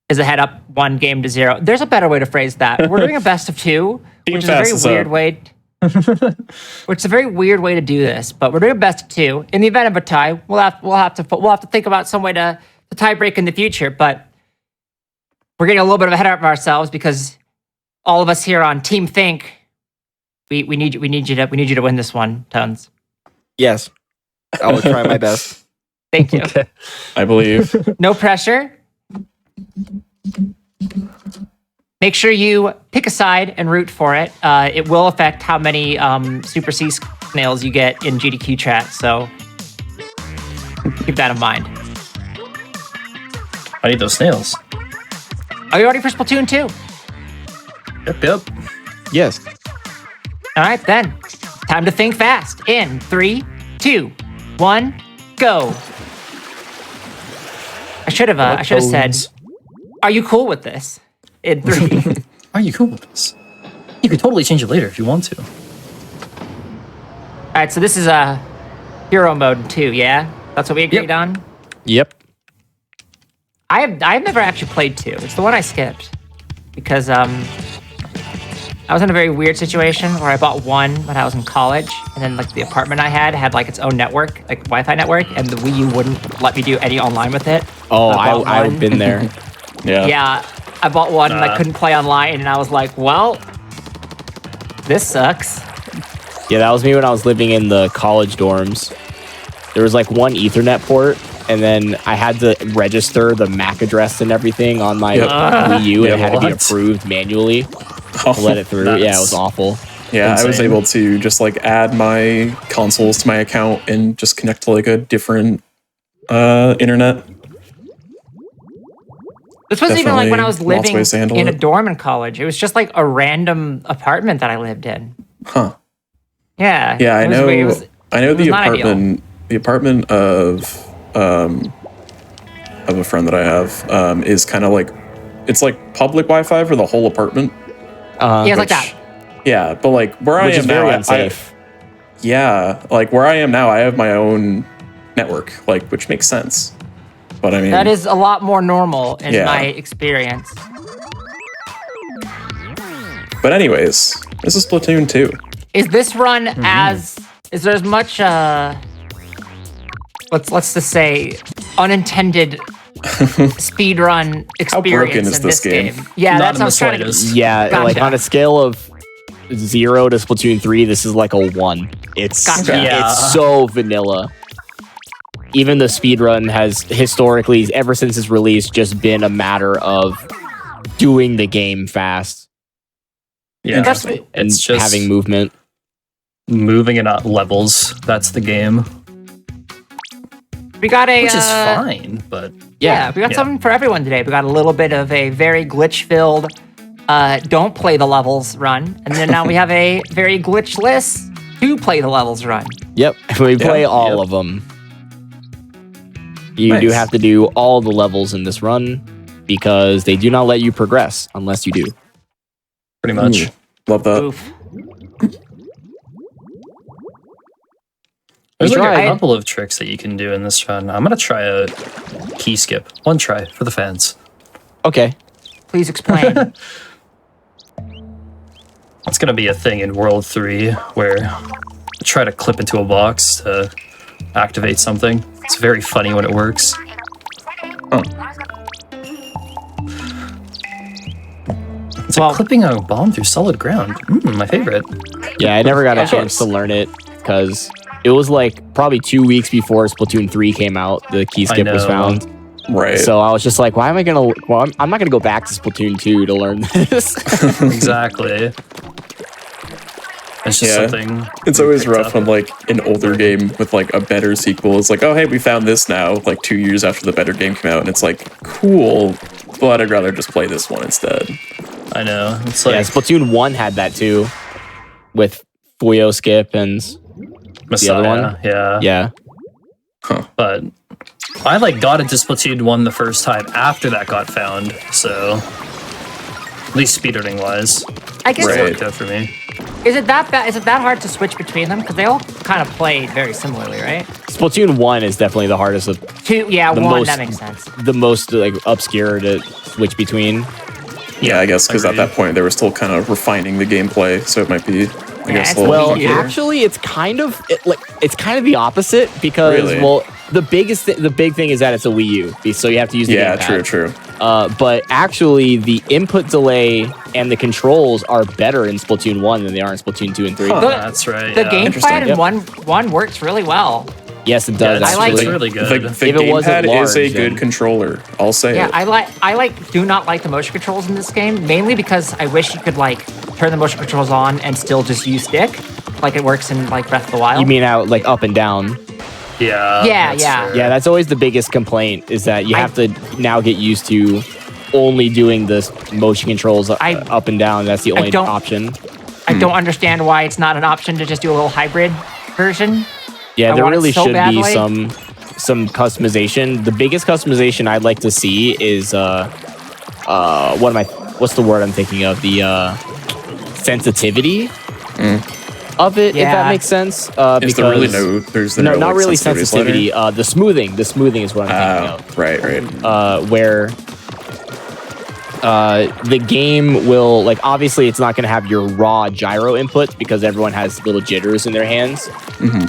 is ahead up 1-0. There's a better way to phrase that. We're doing a best of 2, Team which is a Fast very is weird up. way. Which is a very weird way to do this, but we're doing a best of 2. In the event of a tie, we'll have to think about some way to tie break in the future. But we're getting a little bit ahead of ourselves because all of us here on Team Think, we need you to win this one, Tones. Yes. I will try my best. Thank you. I believe. No pressure. Make sure you pick a side and root for it. It will affect how many Super C snails you get in GDQ chat, so keep that in mind. I need those snails. Are you ready for Splatoon 2? Yep. Yes. All right, then. Time to think fast. In 3, 2, 1, go. I should have said, are you cool with this? In 3. Are you cool with this? You could totally change it later if you want to. All right, so this is a hero mode 2, yeah? That's what we agreed on? Yep. I've never actually played 2. It's the one I skipped. Because I was in a very weird situation where I bought 1 when I was in college, and then like the apartment I had like its own network, like Wi-Fi network, and the Wii U wouldn't let me do any online with it. Oh, bought I've one. been there. Yeah. Yeah, I bought 1 and I couldn't play online, and I was like, well, this sucks. Yeah, that was me when I was living in the college dorms. There was like one Ethernet port, and then I had to register the MAC address and everything on my Wii U, and it had to be what? approved manually to let it through. Yeah, it was awful. Yeah, I was Insane. able to just like add my consoles to my account and just connect to like a different internet. This wasn't even like when I was Definitely lots of living ways to handle in a it. dorm in college. It was just like a random apartment that I lived in. Huh. Yeah. Yeah, I it was- know. it was- I know it was the not ideal. apartment. The apartment of a friend that I have is kind of like, it's like public Wi-Fi for the whole apartment. Yeah, it's like which- that. Yeah, but like where which I am is now, very unsafe. yeah, like where I am now, I have my own network, like which makes sense. But I mean, That is a lot more normal in Yeah. my experience. But anyways, this is Splatoon 2. Is this run is there as much let's just say unintended speedrun experience broken is in this this game? game? Yeah, Not that's in what I the was trying to slightest. Yeah, like Gotcha. on a scale of 0 to Splatoon 3, this is like a 1. It's Gotcha. Yeah. it's so vanilla. Even the speedrun has historically, ever since its release, just been a matter of doing the game fast Yeah, Interesting. and it's just having movement. moving and not levels. That's the game, We got a which is fine. But Yeah, we got Yeah. something for everyone today. We got a little bit of a very glitch-filled don't play the levels run, and then now we have a very glitchless do play the levels run. Yep, we play Yeah, all yep. of them. You do Nice. have to do all the levels in this run because they do not let you progress unless you do. pretty much. Love that. Oof. There's We like tried. a couple of tricks that you can do in this run. I'm gonna try a key skip. One try for the fans. Okay. Please explain. It's gonna be a thing in World 3 where I try to clip into a box to activate something. It's very funny when it works. It's Well- like clipping a bomb through solid ground. My favorite. Yeah, I never got a Yeah. chance to learn it because it was like probably 2 weeks before Splatoon 3 came out, the key skip was know. found. Right. So I was just like, why am I going to, well, I'm not going to go back to Splatoon 2 to learn this. Exactly. It's just Yeah. something. It's we always picked rough up. when like an older game with like a better sequel is like, oh hey, we found this now, like 2 years after the better game came out, and it's like, cool, but I'd rather just play this one instead. I know. It's Yeah, like Splatoon 1 had that too with Fuyo Skip and Messiah. other one? Yeah. yeah. But I like got into Splatoon 1 the first time after that got found, so at least speedrunning wise, I guess Right. it worked out for me. is it that bad? Is it that hard to switch between them? Because they all kind of played very similarly, right? Splatoon 1 is definitely the hardest of Two, yeah, The one. most- That makes sense. the most like obscure to switch between. Yeah, I guess because at agreed. that point they were still kind of refining the gameplay, so it might be, I guess, it's a little Well, easier. funkier. actually, it's kind of it's kind of the opposite because Really? well, the big thing is that it's a Wii U, so you have to use the Yeah, gamepad. true. But actually, the input delay and the controls are better in Splatoon 1 than they are in Splatoon 2 and 3. Huh. The- That's right. The yeah. gamepad Interesting. in Yep. one works really well. Yes, it Yeah, does. it's, I like- actually. it's really The, good. the If it wasn't gamepad is a large, good then- controller. I'll say Yeah, it. I do not like the motion controls in this game, mainly because I wish you could like turn the motion controls on and still just use stick, like it works in like Breath of the Wild. You mean out like up and down? Yeah. Yeah, that's yeah. fair. Yeah, that's always the biggest complaint is that you have to now get used to only doing the motion controls up and down. That's the only don't- option. I don't understand why it's not an option to just do a little hybrid version. Yeah, I there want it really so should badly. be some customization. The biggest customization I'd like to see is what's the word I'm thinking of? The sensitivity of it, if Yeah. that makes sense. Is there really no? There's no, no, not like, really sensitivity sensitivity. The smoothing. The smoothing is what I'm thinking slider? Right. where the game will, like, obviously it's not going to have your raw gyro inputs because everyone has little jitters in their hands.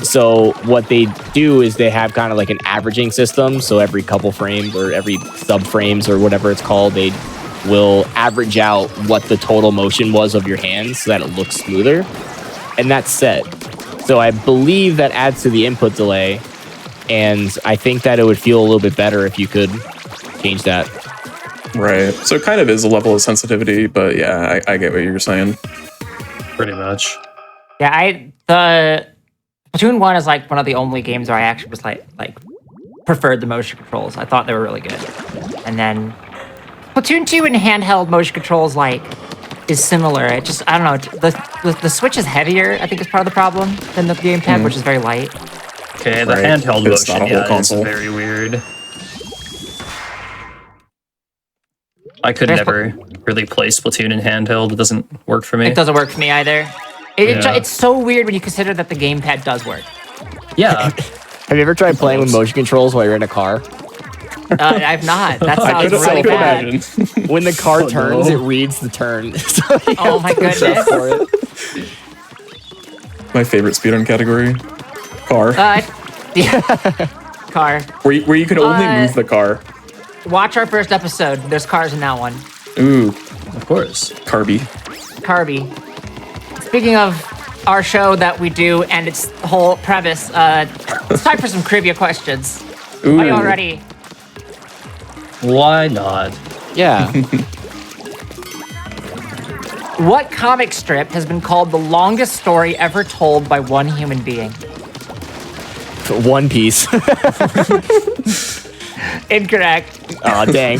So what they do is they have kind of like an averaging system. So every couple frames or every sub frames or whatever it's called, they will average out what the total motion was of your hands so that it looks smoother. And that's set. So I believe that adds to the input delay. And I think that it would feel a little bit better if you could change that. Right. So it kind of is a level of sensitivity, but yeah, I get what you're saying. Pretty much. Yeah, the Splatoon 1 is like one of the only games where I actually was like preferred the motion controls. I thought they were really good. And then Splatoon 2 and handheld motion controls is similar. It just I don't know. The Switch is heavier. I think is part of the problem than the gamepad, which is very light. Okay, the Right. handheld It's not motion, a whole yeah, is console. very weird. I could There's never really play Splatoon in handheld. It doesn't work for me. It doesn't work for me either. Yeah. It's so weird when you consider that the gamepad does work. Yeah. Have you ever tried playing with motion controls while you're in a car? I've not. That I sounds could really bad. imagine. When the car turns, no. it reads the turn. So you Oh my have to adjust goodness. for it. My favorite speedrun category, car, Yeah. Car. where you can only Uh, move the car. Watch our first episode. There's cars in that one. Ooh, Of course. Carby. Carby. Speaking of our show that we do and its whole premise, it's time for some trivia questions. Ooh. Are you all ready? Why not? Yeah. What comic strip has been called the longest story ever told by one human being? One Piece. Incorrect. Aw, dang.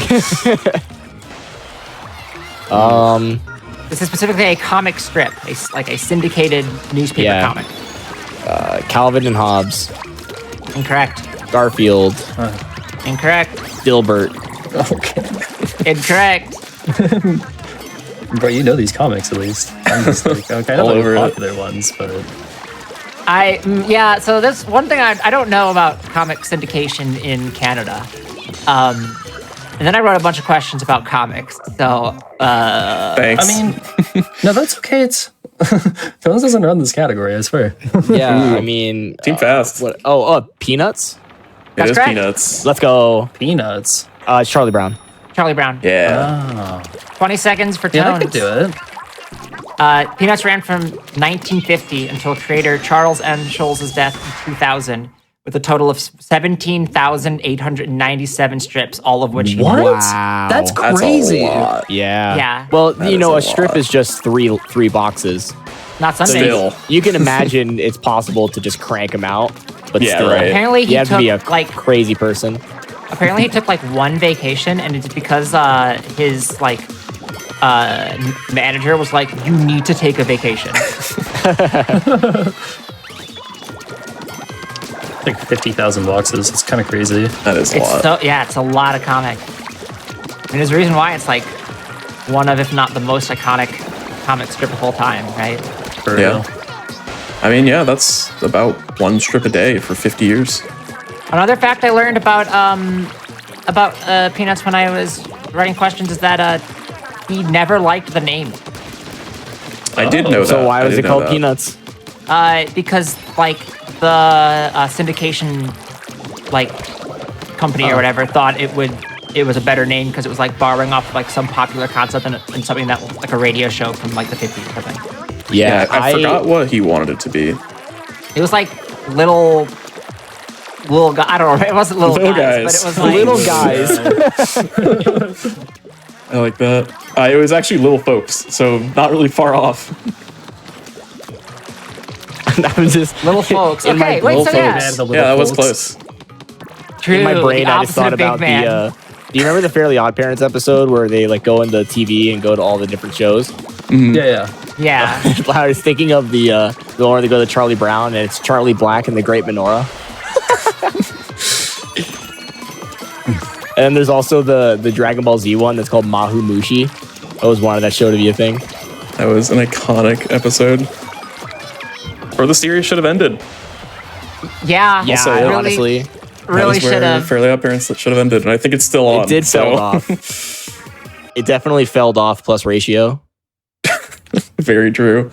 This is specifically a comic strip, like a syndicated newspaper Yeah. comic. Calvin and Hobbes. Incorrect. Garfield. Incorrect. Dilbert. Okay. Incorrect. Bro, you know these comics at least. I'm just like, okay, I know All the over it. popular ones, but Yeah, so there's one thing I don't know about comic syndication in Canada. And then I wrote a bunch of questions about comics. So, Thanks. I mean, no, that's okay. It's Tones doesn't run this category, I swear. Yeah, I mean... Team Fast. What? Oh, Peanuts? That's It is correct. Peanuts. Let's go. Peanuts. It's Charlie Brown. Charlie Brown. Yeah. Oh. 20 seconds for Tones. Yeah, I could do it. Peanuts ran from 1950 until creator Charles M. Schulz's death in 2000, with a total of 17,897 strips, all of which he What? wrote. Wow. That's That's crazy. a lot. Yeah. Yeah. Well, That you know, is a a strip lot. is just three boxes. Not Sundays. Still. You can imagine it's possible to just crank them out, but Yeah, still, right. Apparently he you have to be a took, like- crazy person. Apparently, he took like one vacation, and it's because his manager was like, "You need to take a vacation." Like 50,000 boxes. It's kind of crazy. That is a It's lot. it's a lot of comic. And there's a reason why it's like one of, if not the most iconic comic strip of all time, right? For Yeah. real. I mean, yeah, that's about one strip a day for 50 years. Another fact I learned about Peanuts when I was writing questions is that he never liked the name I did know that. So why I was did it know called that. Peanuts? because like the syndication company or whatever thought it was a better name because it was like borrowing off like some popular concept and something that was like a radio show from like the 50s or something. Yeah, I forgot what he wanted it to be. It was like little guy. I don't know. It wasn't little guys, but it was like Little guys. I like that. It was actually Little Folks, so not really far off. That was just little folks. in my Okay, wait. little So yeah, folks. Yeah, that was close. true. In my brain, the I just opposite thought of Big about Man. the. Do you remember the Fairly Odd Parents episode where they like go into TV and go to all the different shows? Yeah. Yeah. I was thinking of the one where they go to Charlie Brown and it's Charlie Black and the Great Menorah. And there's also the Dragon Ball Z one that's called Mahu Mushi. I always wanted that show to be a thing. That was an iconic episode. Or the series should have ended. Yeah. Yeah, Also, really, honestly, That really was where should have. Fairly Odd Parents should have ended, and I think it's still on. it did so. fell off. It definitely fell off plus ratio. Very true.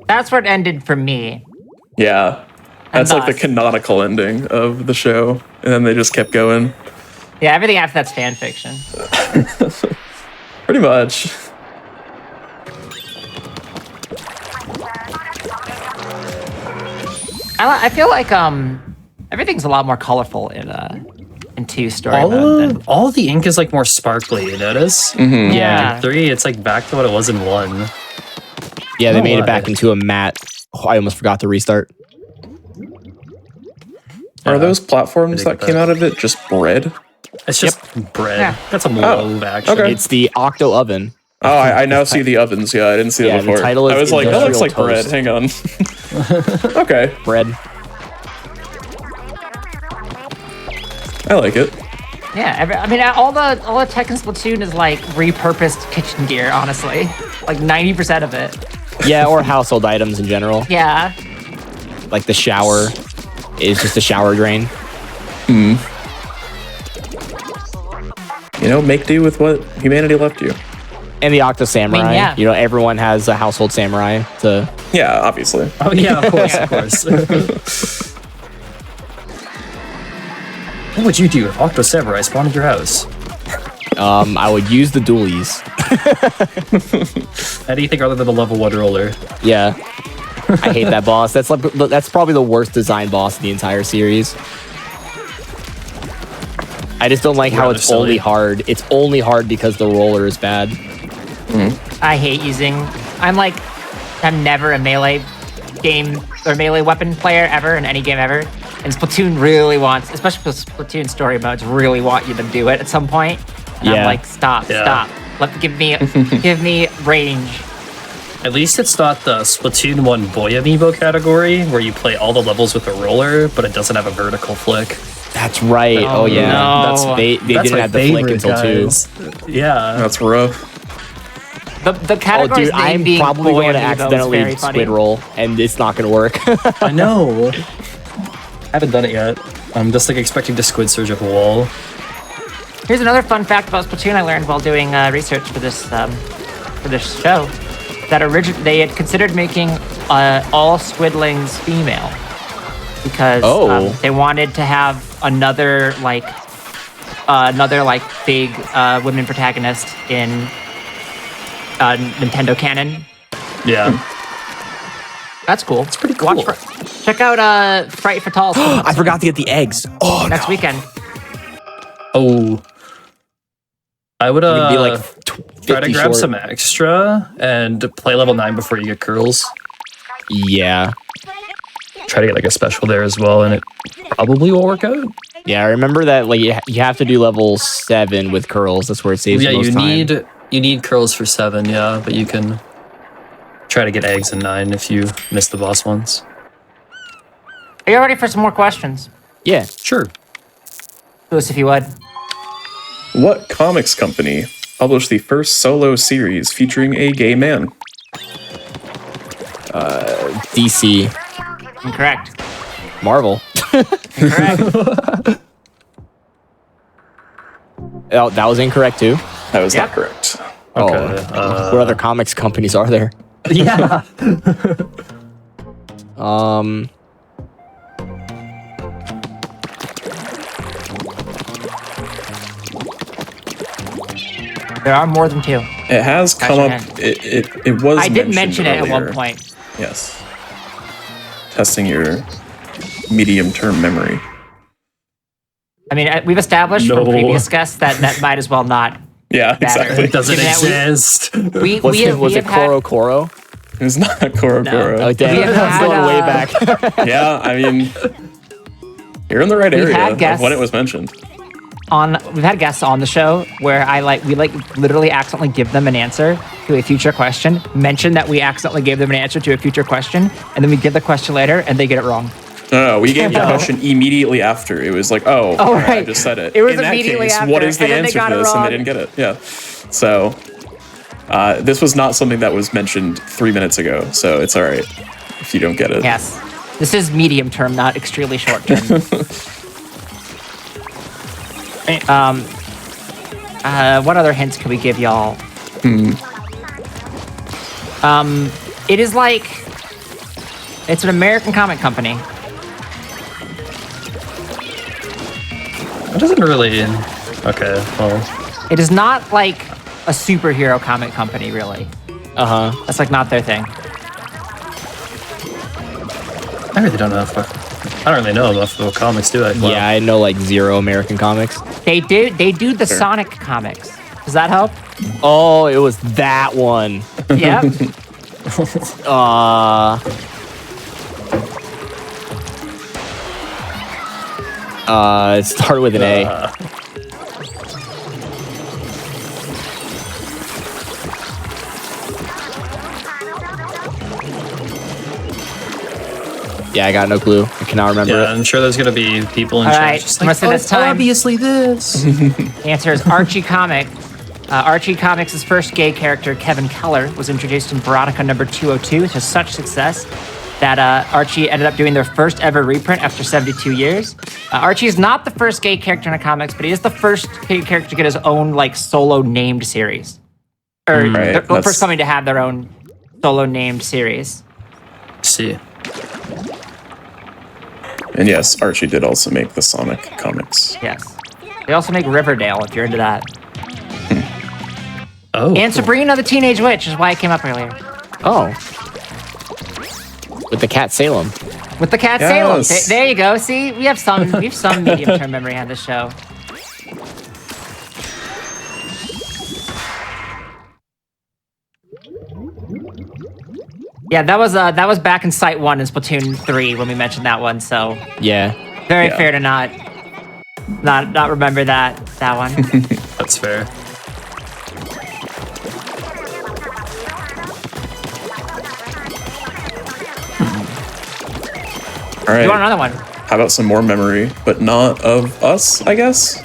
That's where it ended for me. Yeah. And That's like the thus- canonical ending of the show. And then they just kept going. Yeah, everything after that's fan fiction. Pretty much. I feel like everything's a lot more colorful in 2 story All mode than all the ink is like more sparkly, you notice? yeah. In 3, it's like back to what it was in 1. Yeah, they Oh, made it why? back into a matte. Oh, I almost forgot to restart. Are those platforms I that think came that- out of it just red? It's just bread. Yeah. That's a low action. okay. It's the Octo Oven. Oh, I now see the ovens. Yeah, I didn't see Yeah, it the before. title is I was like, that looks Industrial like Toast. bread. Hang on. Okay, Bread. I like it. Yeah, I mean, all the tech in Splatoon is like repurposed kitchen gear. Honestly, like 90% of it. Yeah, or household items in general. Yeah. Like the shower is just a shower drain. You know, make do with what humanity left you. And the Octo Samurai. yeah. You know, everyone has a household samurai to. Yeah, obviously. Oh yeah, of course, of course. What would you do if Octo Samurai spawned at your house? I would use the dualies. Anything other than the level 1 roller. Yeah. I hate that boss. That's probably the worst design boss in the entire series. I just don't like how Rather it's silly. only hard. It's only hard because the roller is bad. I hate using. I'm never a melee game or melee weapon player ever in any game ever. And Splatoon really wants, especially with Splatoon story modes, really want you to do it at some point. And I'm Yeah. like, stop. Give me range. At least it's not the Splatoon 1 Boy Amiibo category where you play all the levels with a roller, but it doesn't have a vertical flick. That's right. Oh, yeah. no. They That's didn't my have the flick favorite, until 2. guys. Yeah. That's rough. The Oh, category's dude, name I'm being probably Boy going to Amiibo is accidentally very funny. squid roll, and it's not going to work. I know. Haven't done it yet. I'm just like expecting to squid surge up a wall. Here's another fun fact about Splatoon I learned while doing research for this show. That they had considered making all squidlings female because they wanted to have another big women protagonist in Nintendo canon. Yeah. That's cool. It's pretty cool. Check out Fright Fatal I forgot to get the eggs. Oh, next weekend. Oh. I would It'd be like try to 50 grab short. some extra and play level 9 before you get curls. Yeah. Try to get like a special there as well, and it probably will work out. Yeah, I remember that like you have to do level 7 with curls. That's where it saves Yeah, the most you time. need curls for 7, yeah, but you can try to get eggs in 9 if you miss the boss ones. Are you ready for some more questions? Yeah. Sure. Do us if you would. What comics company published the first solo series featuring a gay man? DC. Incorrect. Marvel. Incorrect. Oh, that was incorrect too. That was Yep. not correct. Okay. What other comics companies are there? Yeah. There are more than 2. It has come Actually, up. It was. I did mentioned mention it at earlier. one point. Yes. Testing your medium-term memory. I mean, we've established No. from previous guests that might as well not. Yeah, exactly. It doesn't Given that we- exist. Was it Koro Koro? It's not Koro Koro. Oh, dang. We have That's had, going way back. Yeah, I mean, you're in the right area had of guests- when it was mentioned. We've had guests on the show where we literally accidentally give them an answer to a future question, mention that we accidentally gave them an answer to a future question, and then we give the question later and they get it wrong. No, we gave the question immediately after. It was like, oh, right. I just said it. It was in that immediately case, after, what is the and then they answer got to it this? And wrong. they didn't get it. Yeah. So, this was not something that was mentioned 3 minutes ago. So it's all right if you don't get it. Yes. This is medium term, not extremely short term. What other hints can we give y'all? It is it's an American comic company. It doesn't really. Okay, well. It is not like a superhero comic company, really. That's not their thing. I really don't know I don't really know enough about comics, do I? Yeah, I know like 0 American comics. They do the Sonic comics. Does that help? Oh, it was that one. Yep. It started with an A. Yeah, I got no clue. I cannot remember Yeah, it. I'm sure there's gonna be people in All chat right, just most like, of this time. obviously this. The answer is Archie Comic. Archie Comics' first gay character, Kevin Keller, was introduced in Veronica number 202 to such success that Archie ended up doing their first ever reprint after 72 years. Archie is not the first gay character in the comics, but he is the first gay character to get his own like solo named series. Or Right, the first coming to have their own solo named series. See. And yes, Archie did also make the Sonic comics. Yes. They also make Riverdale, if you're into that. Oh. And Sabrina the Teenage Witch is why it came up earlier. Oh. With the cat Salem. With the cat Yes. Salem. There you go. See, we have some medium-term memory on this show. Yeah, that was back in Site 1 in Splatoon 3 when we mentioned that one, so Yeah. very Yeah. fair to not remember that one. That's fair. All right. You want another one? How about some more memory, but not of us, I guess?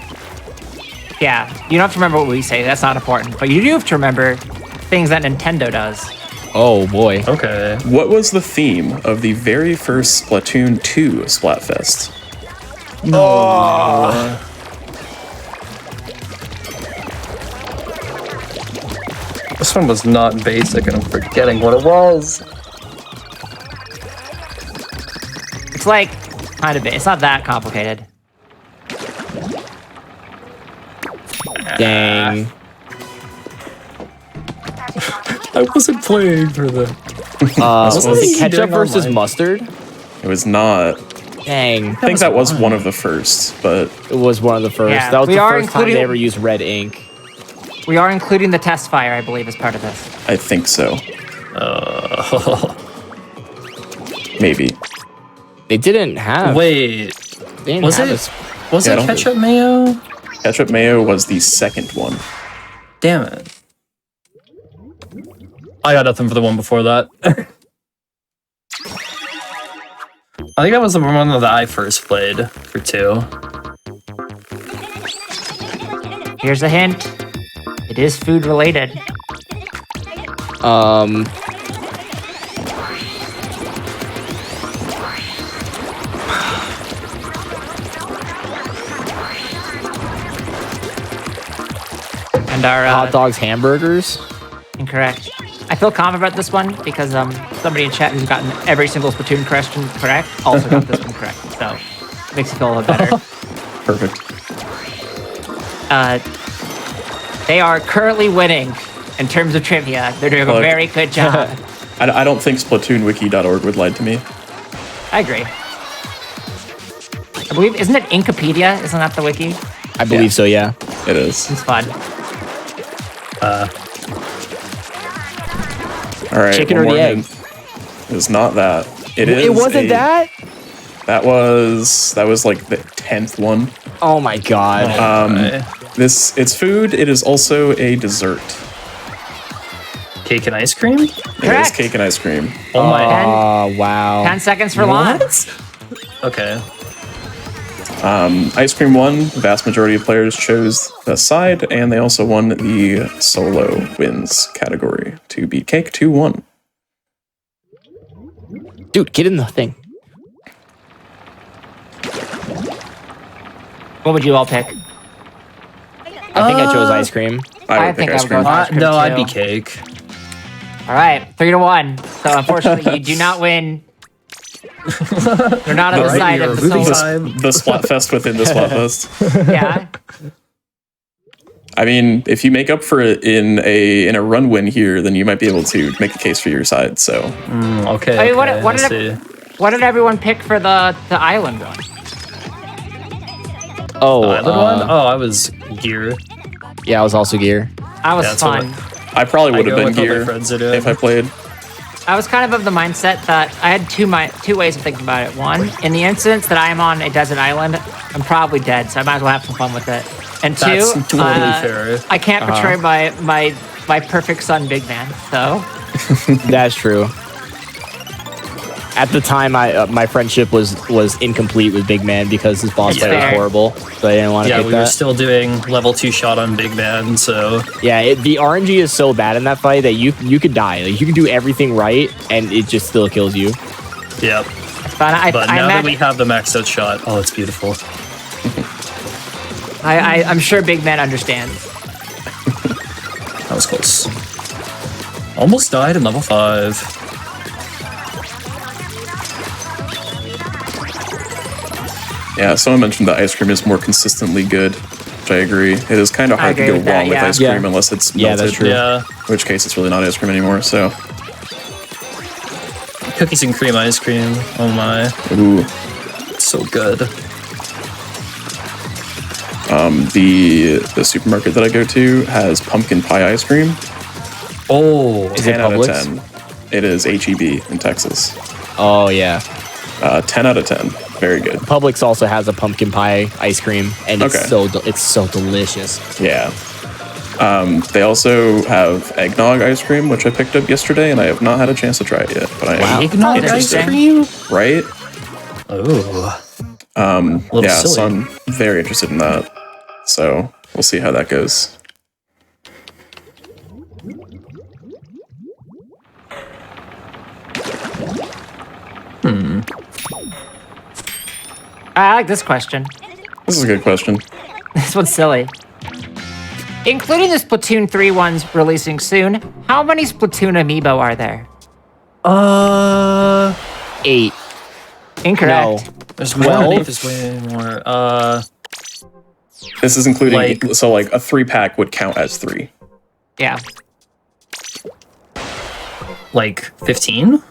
Yeah, you don't have to remember what we say. That's not important. But you do have to remember things that Nintendo does. Oh boy. Okay. What was the theme of the very first Splatoon 2 Splatfest? This one was not basic, and I'm forgetting what it was. It's like kind of it's not that complicated. Dang. I wasn't playing for the. Was What it was he ketchup doing versus online? mustard? It was not. Dang. I think that was one of the first, but It was one of the first. Yeah, That was we the are first time including- they ever used red ink. We are including the test fire, I believe, as part of this. I think so. Maybe. They didn't have. Wait, They didn't was have it? this- Was Yeah, I it don't- ketchup mayo? Ketchup Mayo was the second one. Damn it. I got nothing for the one before that. I think that was the one that I first played for 2. Here's a hint. It is food related. And our hot dogs, hamburgers. incorrect. I feel confident about this one because somebody in chat who's gotten every single Splatoon question correct also got this one correct. So makes you feel a little better. Perfect. They are currently winning in terms of trivia. They're doing a Look. very good job. I don't think SplatoonWiki.org would lie to me. I agree. I believe, isn't it Inkopedia? Isn't that the wiki? I believe Yeah. so, yeah. It is. It's fun. All right. Chicken one or more the egg? hint. It was not that. It is. It wasn't that? That was like the 10th one. Oh my god. It's food. It is also a dessert. Cake and ice cream? It is Correct. cake and ice cream. Oh my. Oh, wow. 10 seconds for launch. Okay. Ice cream won. The vast majority of players chose the side, and they also won the solo wins category to beat cake 2-1. Dude, get in the thing. What would you all pick? I think I chose ice cream. I I would think pick I ice would go cream. with ice cream No, I'd too. be cake. All right, 3-1. So unfortunately, you do not win. You're not on the Right, side you're of the moving solo. time. The Splatfest within the Splatfest. Yeah. I mean, if you make up for it in a run win here, then you might be able to make a case for your side. So Okay. I mean, what- okay, what I did see. What did everyone pick for the island one? Oh, Island one? Oh, I was gear. yeah, I was also gear. I was Yeah, that's what fun. I probably would I have go been with what my gear friends are doing. if I played. I was kind of the mindset that I had two ways of thinking about it. One, in the instance that I am on a desert island, I'm probably dead, so I might as well have some fun with it. And two, That's totally fair. I can't portray my perfect son, Big Man. So That's true. At the time, my friendship was incomplete with Big Man because his boss fight was fair. horrible, so I didn't want to Yeah, pick we that. were still doing level 2 shot on Big Man, so Yeah, the RNG is so bad in that fight that you could die. Like, you can do everything right, and it just still kills you. yeah. But But now that we have the maxed out shot, oh, it's beautiful. I'm sure Big Man understands. That was close. Almost died in level 5. Yeah, someone mentioned that ice cream is more consistently good, which I agree. It is kind of hard to agree go with that, wrong with yeah. ice cream Yeah. unless it's melted. Yeah, that's true. Yeah. In which case, it's really not ice cream anymore. So, Cookies and cream ice cream. Oh my. ooh, It's so good. the supermarket that I go to has pumpkin pie ice cream. Oh. Is it 10 out of Publix? 10. It is HEB in Texas. Oh yeah, 10 out of 10. Very good. Publix also has a pumpkin pie ice cream, and it's Okay. it's so delicious. Yeah. They also have eggnog ice cream, which I picked up yesterday, and I have not had a chance to try it yet. But I am Eggnog ice Interesting. cream? right. Oh. A little Yeah, silly. so I'm very interested in that. So we'll see how that goes. I like this question. This is a good question. This one's silly. Including the Splatoon 3 ones releasing soon, how many Splatoon amiibo are there? 8. Incorrect. No. There's more. 12? There's way more. This is including Like- so like a 3-pack would count as 3. Yeah. Like 15?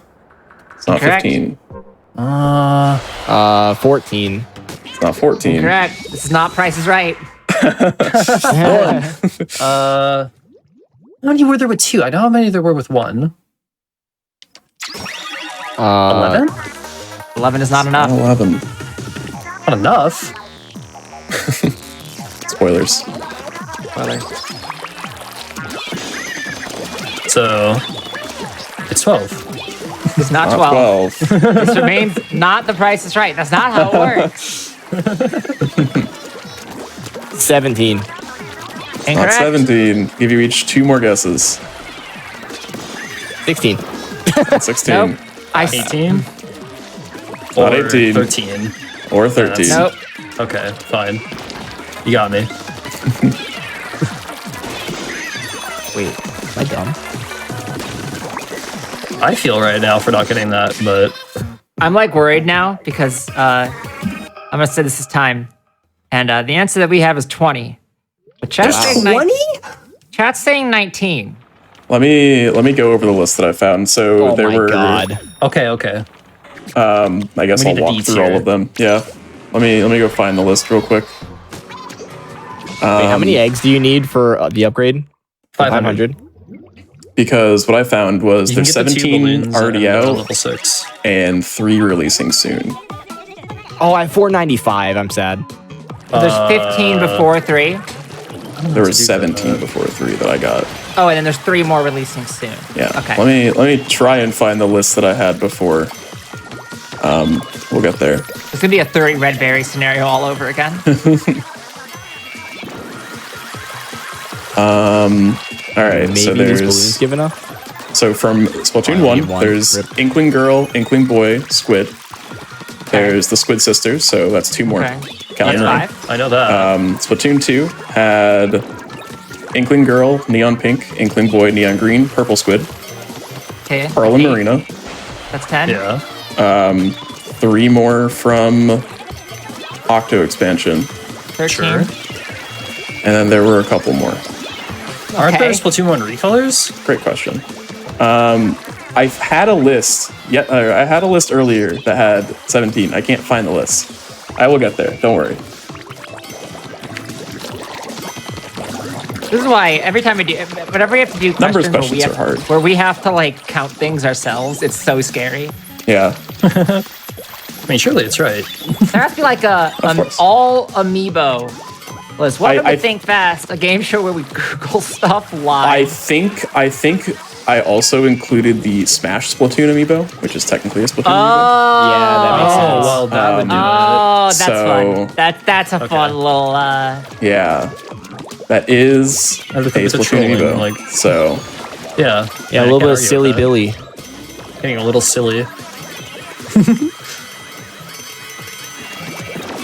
It's not Correct. 15. 14. It's not 14. Correct. This is not Price is Right. How many were there with 2? I know how many there were with 1. 11? 11 is not enough. 11. Not enough. Spoilers. Spoiler. So it's 12. It's not Not 12. 12. This remains not the Price is Right. That's not how it works. 17. Not Incorrect. 17. Give you each 2 more guesses. 16. 16. Nope. 18? Not Or 18. 13. Or 13. Nope. Okay, fine. You got me. Wait, am I dumb? I feel right now for not getting that, but I'm like worried now because I'm gonna say this is time, and the answer that we have is 20. But chat's saying 20. Chat's saying 19. Let me go over the list that I found. So Oh there my were god. okay. I guess We I'll need the walk deets through all here. of them. Yeah. Let me go find the list real quick. Wait, how many eggs do you need for the upgrade? 500. Because what I found was You can there's get the 2 17 balloons already and, out level 6. and 3 releasing soon. Oh, I have 495. I'm sad. There's 15 before 3. There was 17 before 3 that I got. Oh, and then there's 3 more releasing soon. Yeah. Okay. Let me try and find the list that I had before. We'll get there. It's gonna be a 30 red berry scenario all over again. All right. Maybe so this balloon's there's given up. so from Splatoon I need 1, one. there's Rip. Inkling Girl, Inkling Boy, Squid. There's the Squid Sisters, so that's 2 more. Okay. Counting That's right. 5. I know that. Splatoon 2 had Inkling Girl, Neon Pink, Inkling Boy, Neon Green, Purple Squid, Okay. Pearl and 8. Marina. That's 10. yeah. 3 more from Octo expansion. 13. Sure. And then there were a couple more. Aren't there Okay. Splatoon 1 recolors? Great question. I've had a list. I had a list earlier that had 17. I can't find the list. I will get there. Don't worry. This is why every time we do, whenever we have to do Numbers questions questions are hard. where we have to like count things ourselves, it's so scary. Yeah. I mean, surely it's right. There has to be like an course. all amiibo list. Welcome I to Think Fast, a game show where we Google stuff I live. think I also included the Smash Splatoon amiibo, which is technically a Splatoon Oh, Yeah, that makes sense. well, that would do it. Oh, that's So- fun. That's a fun little. amiibo. Yeah. That is a Everything with the Splatoon trolling, amiibo. like- So, Yeah. Yeah, a I little can't bit of argue with silly that. Billy. Getting a little silly.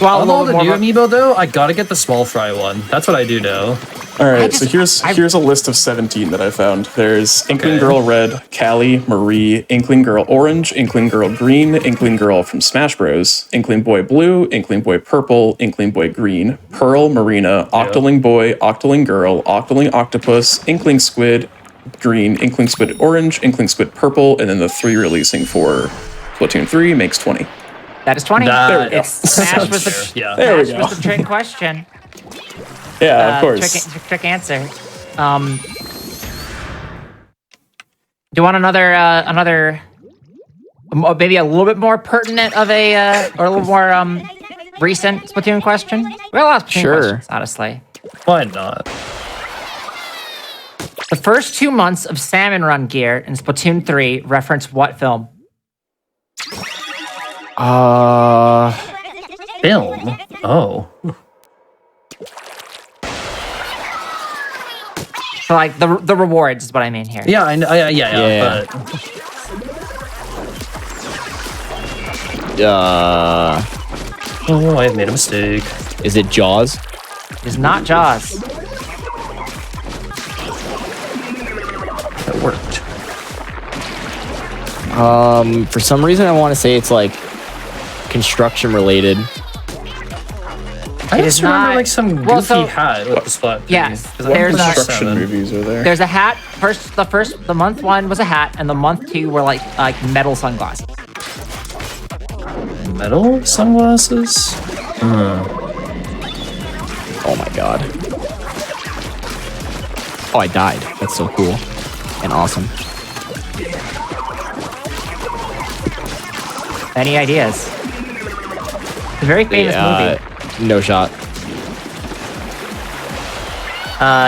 Well, a On little all the more new of a- amiibo though, I gotta get the small fry one. That's what I do know. all right. just- So here's a list of 17 that I found. There's Inkling Okay. Girl Red, Callie, Marie, Inkling Girl Orange, Inkling Girl Green, Inkling Girl from Smash Bros, Inkling Boy Blue, Inkling Boy Purple, Inkling Boy Green, Pearl, Marina, Octoling Boy, Octoling Girl, Octoling Octopus, Inkling Squid Green, Inkling Squid Orange, Inkling Squid Purple, and then the 3 releasing for Splatoon 3 makes 20. That is 20. That It's Smash sounds was the fair, yeah. There we Smash go. was the trick question. Yeah, of course. Trick answer. Do you want another maybe a little bit more pertinent of a or a little more recent Splatoon question? We got a lot of Splatoon Sure. questions, honestly. Why not? The first 2 months of Salmon Run gear in Splatoon 3 reference what film? Film. Oh. So like the rewards is what I mean here. Yeah, I know. Yeah. But oh, I have made a mistake. Is it Jaws? It is not Jaws. That worked. For some reason, I want to say it's like construction related. I It just is remember not- like some goofy well, so- hat with the splat. Yes, Because I there's remember a- Construction 7. movies are there. There's a hat. The month 1 was a hat, and the month 2 were like metal sunglasses. Metal sunglasses. Oh my god. Oh, I died. That's so cool and awesome. Any ideas? It's a very famous movie. No shot.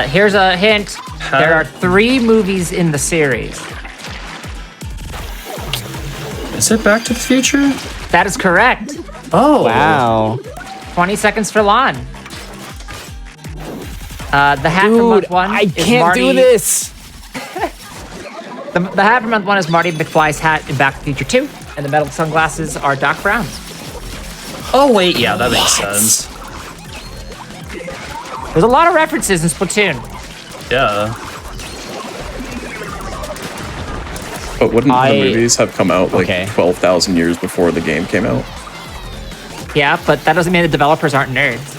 Here's a hint. There are 3 movies in the series. Is it Back to the Future? That is correct. Oh. Wow. 20 seconds for Lon. The hat for month 1 I is can't Marty. do this. The hat for month 1 is Marty McFly's hat in Back to the Future 2, and the metal sunglasses are Doc Brown's. Oh wait, yeah, that makes sense. There's a lot of references in Splatoon. Yeah. But wouldn't I- the movies have come out like Okay. 12,000 years before the game came out? Yeah, but that doesn't mean the developers aren't nerds.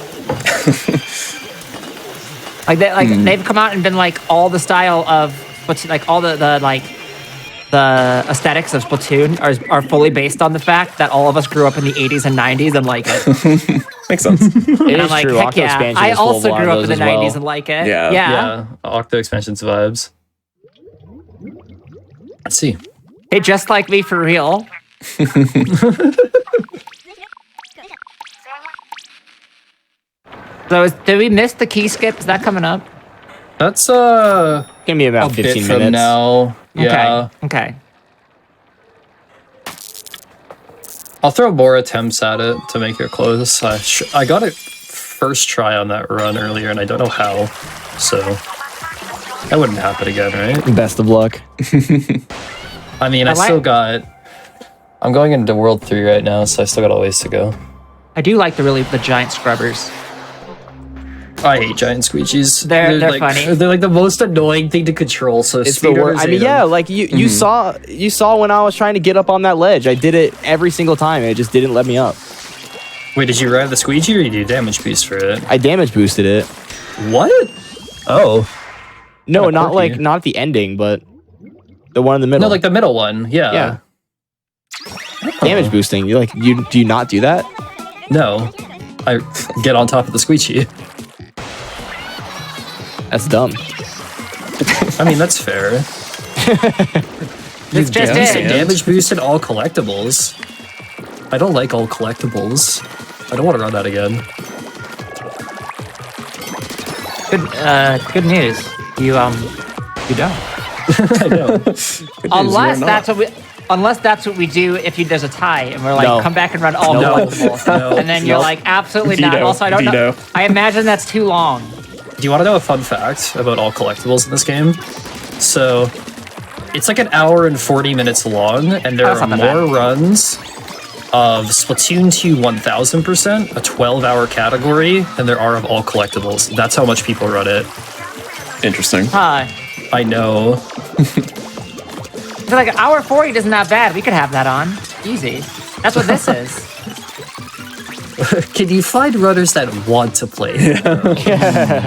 They've come out and been like all the style of Splatoon, like all the aesthetics of Splatoon are fully based on the fact that all of us grew up in the 80s and 90s and like it. Makes sense. It And is I'm like, true. heck Octo yeah, Expansion I is full of also a lot grew of up in those the as 90s well. and like it. Yeah. Yeah. Octo Expansions vibes. Let's see. Hey, just like me for real. So did we miss the key skip? Is that coming up? That's Gonna be about a 15 bit from minutes. now. Yeah. Okay. I'll throw more attempts at it to make it close. I got it first try on that run earlier, and I don't know how. So that wouldn't happen again, right? Best of luck. I mean, I like- still got. I'm going into World 3 right now, so I still got a ways to go. I do like the giant scrubbers. I hate giant squeegees. They're like, funny. They're like the most annoying thing to control. So It's the worst. I mean, yeah, like you saw when I was trying to get up on that ledge. I did it every single time. And it just didn't let me up. Wait, did you rev the squeegee or you do damage boost for it? I damage boosted it. What? Oh. No, Kinda not quirky. like not at the ending, but the one in the middle. No, like the middle one. Yeah. yeah. Damage boosting. Do you not do that? No. I get on top of the squeegee. That's dumb. I mean, that's fair. It's just You said it. damage boosted all collectibles. I don't like all collectibles. I don't want to run that again. Good news. You don't. I know. Good news, you Unless are that's not. what we do if there's a tie and we're like, No. come back and run all No. collectibles. No. And then you're Nope. like, absolutely not. Veto. Also, I don't know. Veto. I imagine that's too long. Do you want to know a fun fact about all collectibles in this game? So, it's like an hour and 40 minutes long, and there That's are not that more runs of Splatoon 2 1000%, a 12-hour category, than there are of all collectibles. That's how much people run it. Interesting. Huh. I know. So like an hour 40 is not bad. We could have that on. Easy. That's what this is. Can you find runners that want to play?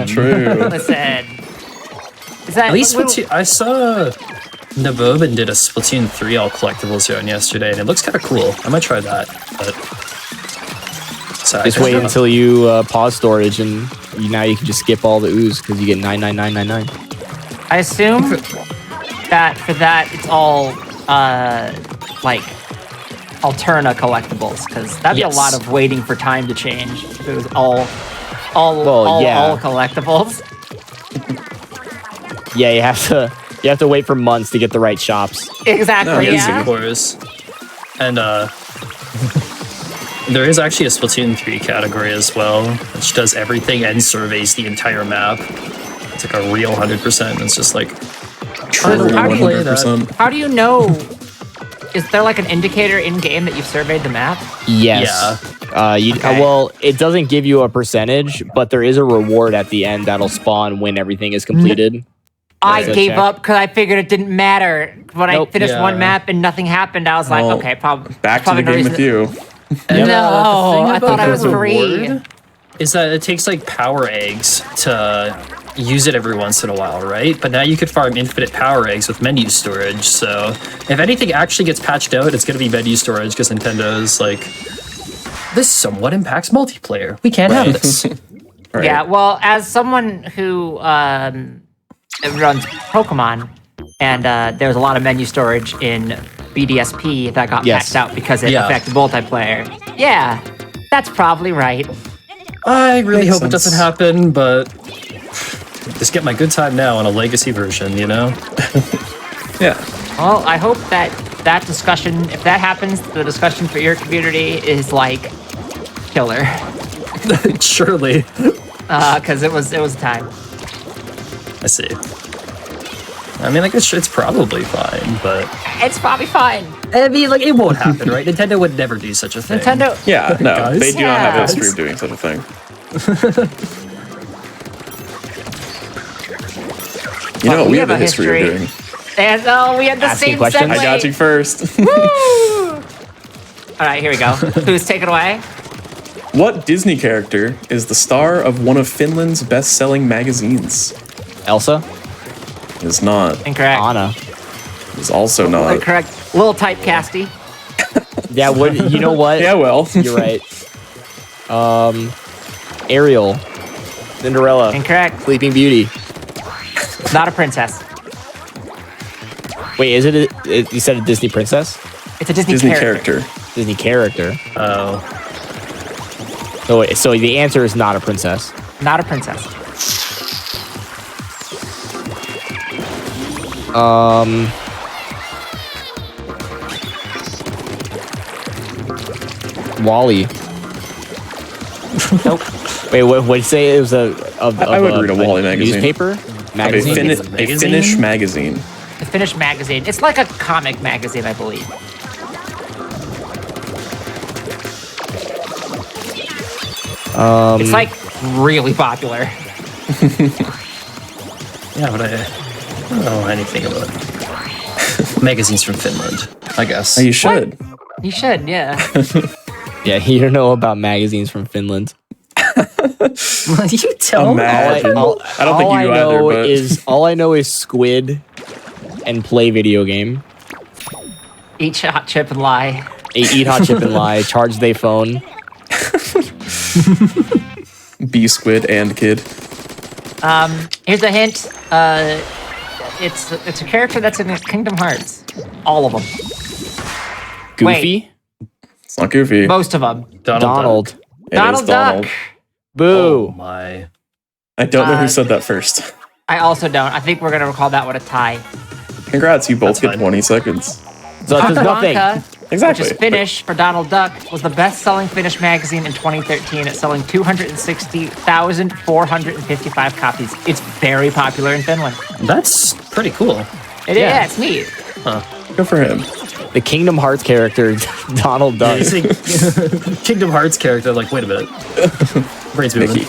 True. Listen. Is that At least what- Splatoon, I saw Nabobin did a Splatoon 3 all collectibles run yesterday, and it looks kind of cool. I might try that. But so Just wait until you pause storage, and now you can just skip all the ooze because you get 99999. I assume that for that it's all like Alterna collectibles because that'd be Yes. a lot of waiting for time to change if it was all collectibles. Yeah, you have to wait for months to get the right shops. Exactly. No, Yes, yeah. of course. And there is actually a Splatoon 3 category as well, which does everything and surveys the entire map. It's like a real 100%. And it's just like, True. How do you- 100%. How do you know? Is there like an indicator in game that you've surveyed the map? Yes. Okay. Well, it doesn't give you a percentage, but there is a reward at the end that'll spawn when everything is completed. I That's a gave check. up because I figured it didn't matter. When I Nope. finished Yeah. one map and nothing happened, I was like, Well, okay, probably Back to the game with you. and, No, I the thing thought I about was the free. reward is that it takes like power eggs to use it every once in a while, right? But now you could farm infinite power eggs with menu storage. So if anything actually gets patched out, it's going to be menu storage because Nintendo's like, this somewhat impacts multiplayer. We can't have this. Right. Yeah, well, as someone who runs Pokemon, and there's a lot of menu storage in BDSP that got Yes. patched out because it Yeah. affected multiplayer. Yeah, that's probably right. I really Makes hope it doesn't sense. happen, but just get my good time now on a legacy version, you know? Yeah. Well, I hope that discussion, if that happens, the discussion for your community is like killer, Surely. because it was time. I see. I mean, like, it's probably fine, but It's probably fine. I mean, like, it won't happen, right? Nintendo would never do such a thing. Nintendo. Yeah, no, Guys? they do not have a Yes. history of doing such a thing. You know, Well, we have a history of doing. And we had the Asking same questions? segue. I got you first. Woo! All right, here we go. Who's taking away? What Disney character is the star of one of Finland's best-selling magazines? Elsa? Is not. Incorrect. Anna. Is also not. Incorrect. Little typecasty. Yeah, you know what? Yeah, well. You're right. Ariel. Cinderella. Incorrect. Sleeping Beauty. Not a princess. Wait, is it you said a Disney princess? It's a Disney, Disney character. character. Disney character. Oh. So the answer is not a princess. Not a princess. Wally. Nope. Wait, what did you say? It was I would read a Wall-E magazine. Newspaper? A, Magazine? Finnish magazine. The Finnish magazine. It's like a comic magazine, I believe. It's like really popular. Yeah, but I don't know anything about magazines from Finland, I guess. You should. You should, yeah. Yeah, you don't know about magazines from Finland. You tell me. Imagine. I don't think you do either, but All I know is squid and play video game. Eat hot chip and lie. Eat hot chip and lie. Charge they phone. Bee Squid and Kid. Here's a hint. It's a character that's in Kingdom Hearts. All of them. Goofy. It's not Goofy. Most of them. Donald. It is Donald Duck. Boo. Oh my. I don't know who said that first. I also don't. I think we're gonna call that one a tie. Congrats, you both That's get fine. 20 seconds. So it does nothing. Wonka, Exactly. which is Finnish for Donald Duck, was the best-selling Finnish magazine in 2013 at selling 260,455 copies. It's very popular in Finland. That's pretty cool. Yeah, it's neat. Good for him. The Kingdom Hearts character, Donald Duck. You see Kingdom Hearts character, like, wait a minute. Brain's moving. Mickey.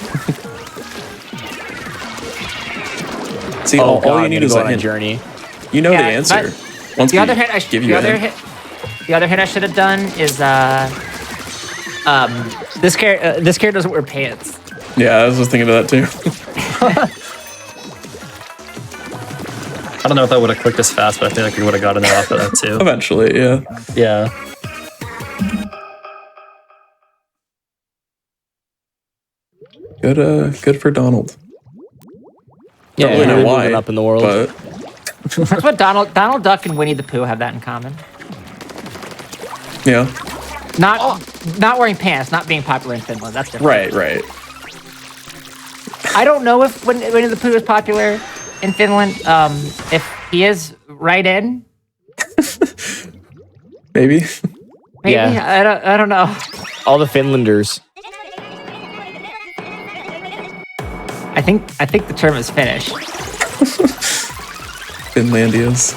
See, Oh, all God, you I'm need gonna is go a on a hint. journey. You know the Yeah, answer. but Once The we other hint give you a hint. the other hint I should have done is this character doesn't wear pants. Yeah, I was just thinking of that too. I don't know if I would have clicked as fast, but I feel like we would have gotten it off of that too. Eventually, yeah. Yeah. Good for Donald. Yeah, Don't really know really why. moving up in the world. But That's what Donald Duck and Winnie the Pooh have that in common. yeah, Not wearing pants, not being popular in Finland. That's different. right. I don't know if Winnie the Pooh is popular in Finland. If he is, right in. Maybe. Maybe. Yeah. I don't know. All the Finlanders. I think the term is Finnish. Finlandia's.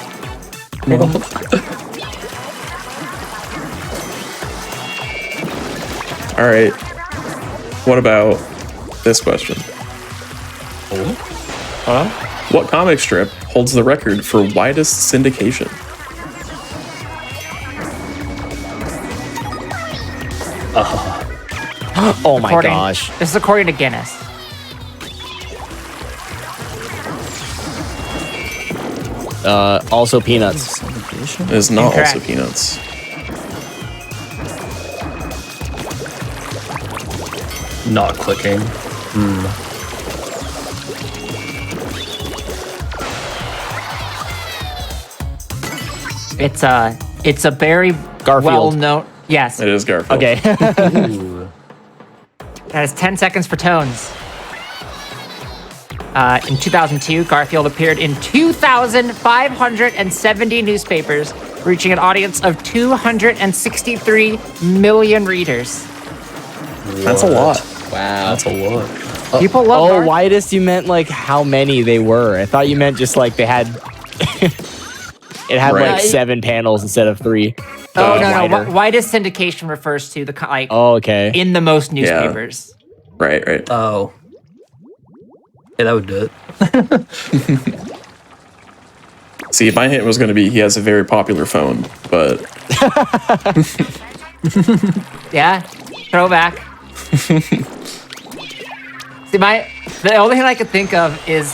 All right. What about this question? What comic strip holds the record for widest syndication? Oh my gosh. This is according to Guinness. Also Peanuts. It is not Incorrect. also Peanuts. Not clicking. It's a very Garfield. well-known. Yes. It is Garfield. Okay. Ooh. That is 10 seconds for tones. In 2002, Garfield appeared in 2,570 newspapers, reaching an audience of 263 million readers. That's a lot. Wow. That's a lot. People love Oh, Gar- widest you meant like how many they were. I thought you meant just like they had it had Right. like 7 panels instead of 3. Oh, no. wider. Widest syndication refers to the Oh, okay. in the most newspapers. Right. Oh. Yeah, that would do it. See, my hint was going to be he has a very popular phone, but Yeah. Throwback. See, the only thing I could think of is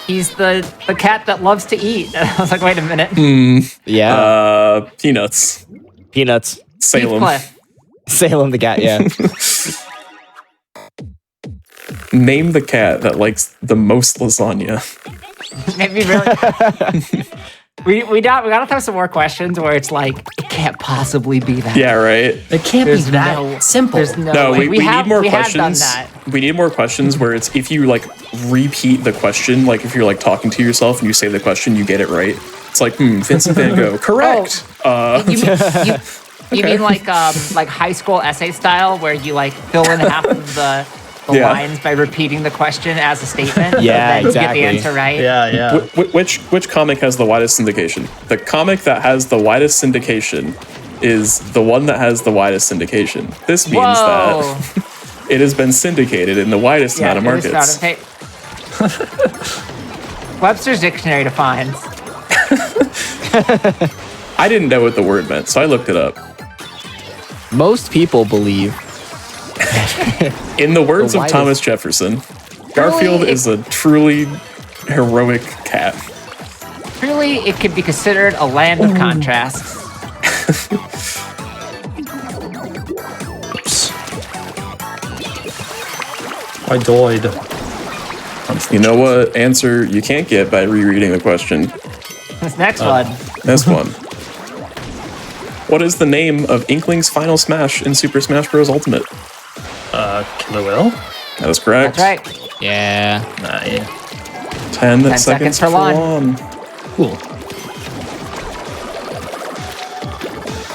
he's the cat that loves to eat. I was like, wait a minute. Yeah. Peanuts. Peanuts. Salem. Heathcliff. Salem the cat, yeah. Name the cat that likes the most lasagna. Maybe really. we gotta have some more questions where it's like it can't possibly be that. Yeah, right. It can't There's be that no- simple. There's no No, way. we need more we have done questions. that. We need more questions where it's if you like repeat the question, like if you're like talking to yourself and you say the question, you get it right. It's like, Vincent Van Gogh, correct. You mean like high school essay style where you like fill in half of the Yeah. lines by repeating the question as a statement? Yeah, and then exactly. You get the answer right. Yeah. Which comic has the widest syndication? The comic that has the widest syndication is the one that has the widest syndication. This means Whoa. that it has been syndicated in the widest amount of it is markets. Webster's Dictionary defines. I didn't know what the word meant, so I looked it up. Most people believe. In the words The of widest- Thomas Jefferson, Garfield Really? is a truly heroic cat. Truly, it could be considered a land of contrasts. I died. You know what answer you can't get by rereading the question? This next one. This one. What is the name of Inkling's final smash in Super Smash Bros. Ultimate? Killer Will? That is correct. That's right. Yeah. Nah, yeah. 10 seconds for Lon. Cool.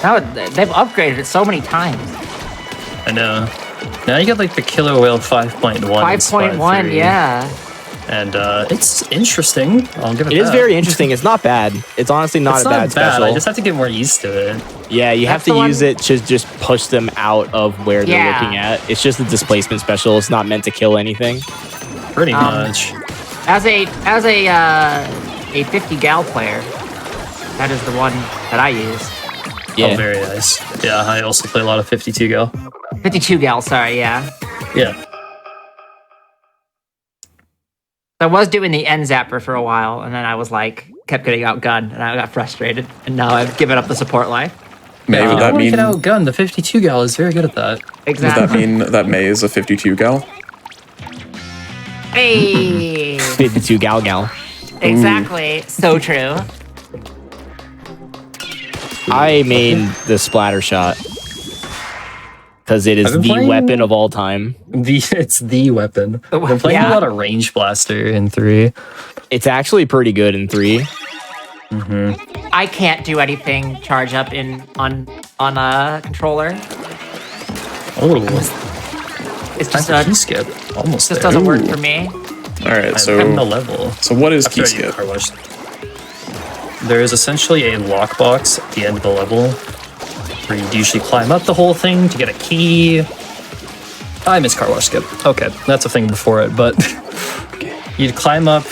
Now they've upgraded it so many times. I know. Now you get like the Killer Whale 5.1. 5.1, yeah. And it's interesting. I'll give it It that. is very interesting. It's not bad. It's honestly not It's a not bad special. I just have to get more used to it. Yeah, you have That's the to one- use it to just push them out of where they're Yeah. looking at. It's just a displacement special. It's not meant to kill anything. Pretty much. As a 50 gal player, that is the one that I use. Yeah. Oh, very nice. Yeah, I also play a lot of 52 gal. 52 gal, sorry, yeah. Yeah. I was doing the end zapper for a while, and then I was like, kept getting outgunned, and I got frustrated, and now I've given up the support life. May, would that mean Get outgunned. The 52 gal is very good at that. does Exactly. that mean that May is a 52 gal? Hey! 52 gal. Exactly. So true. I main the splatter shot because it is I've been the playing- weapon of all time. It's the weapon. I've been playing Yeah. a lot of range blaster in 3. It's actually pretty good in 3. I can't do anything charge up on a controller. Oh, It's time just for key skip. Almost just there. doesn't work Ooh. for me. All right, I'm the so level. what is After key I do skip? car wash. There is essentially a lockbox at the end of the level where you'd usually climb up the whole thing to get a key. I miss car wash skip. Okay, that's a thing before it, but you'd climb up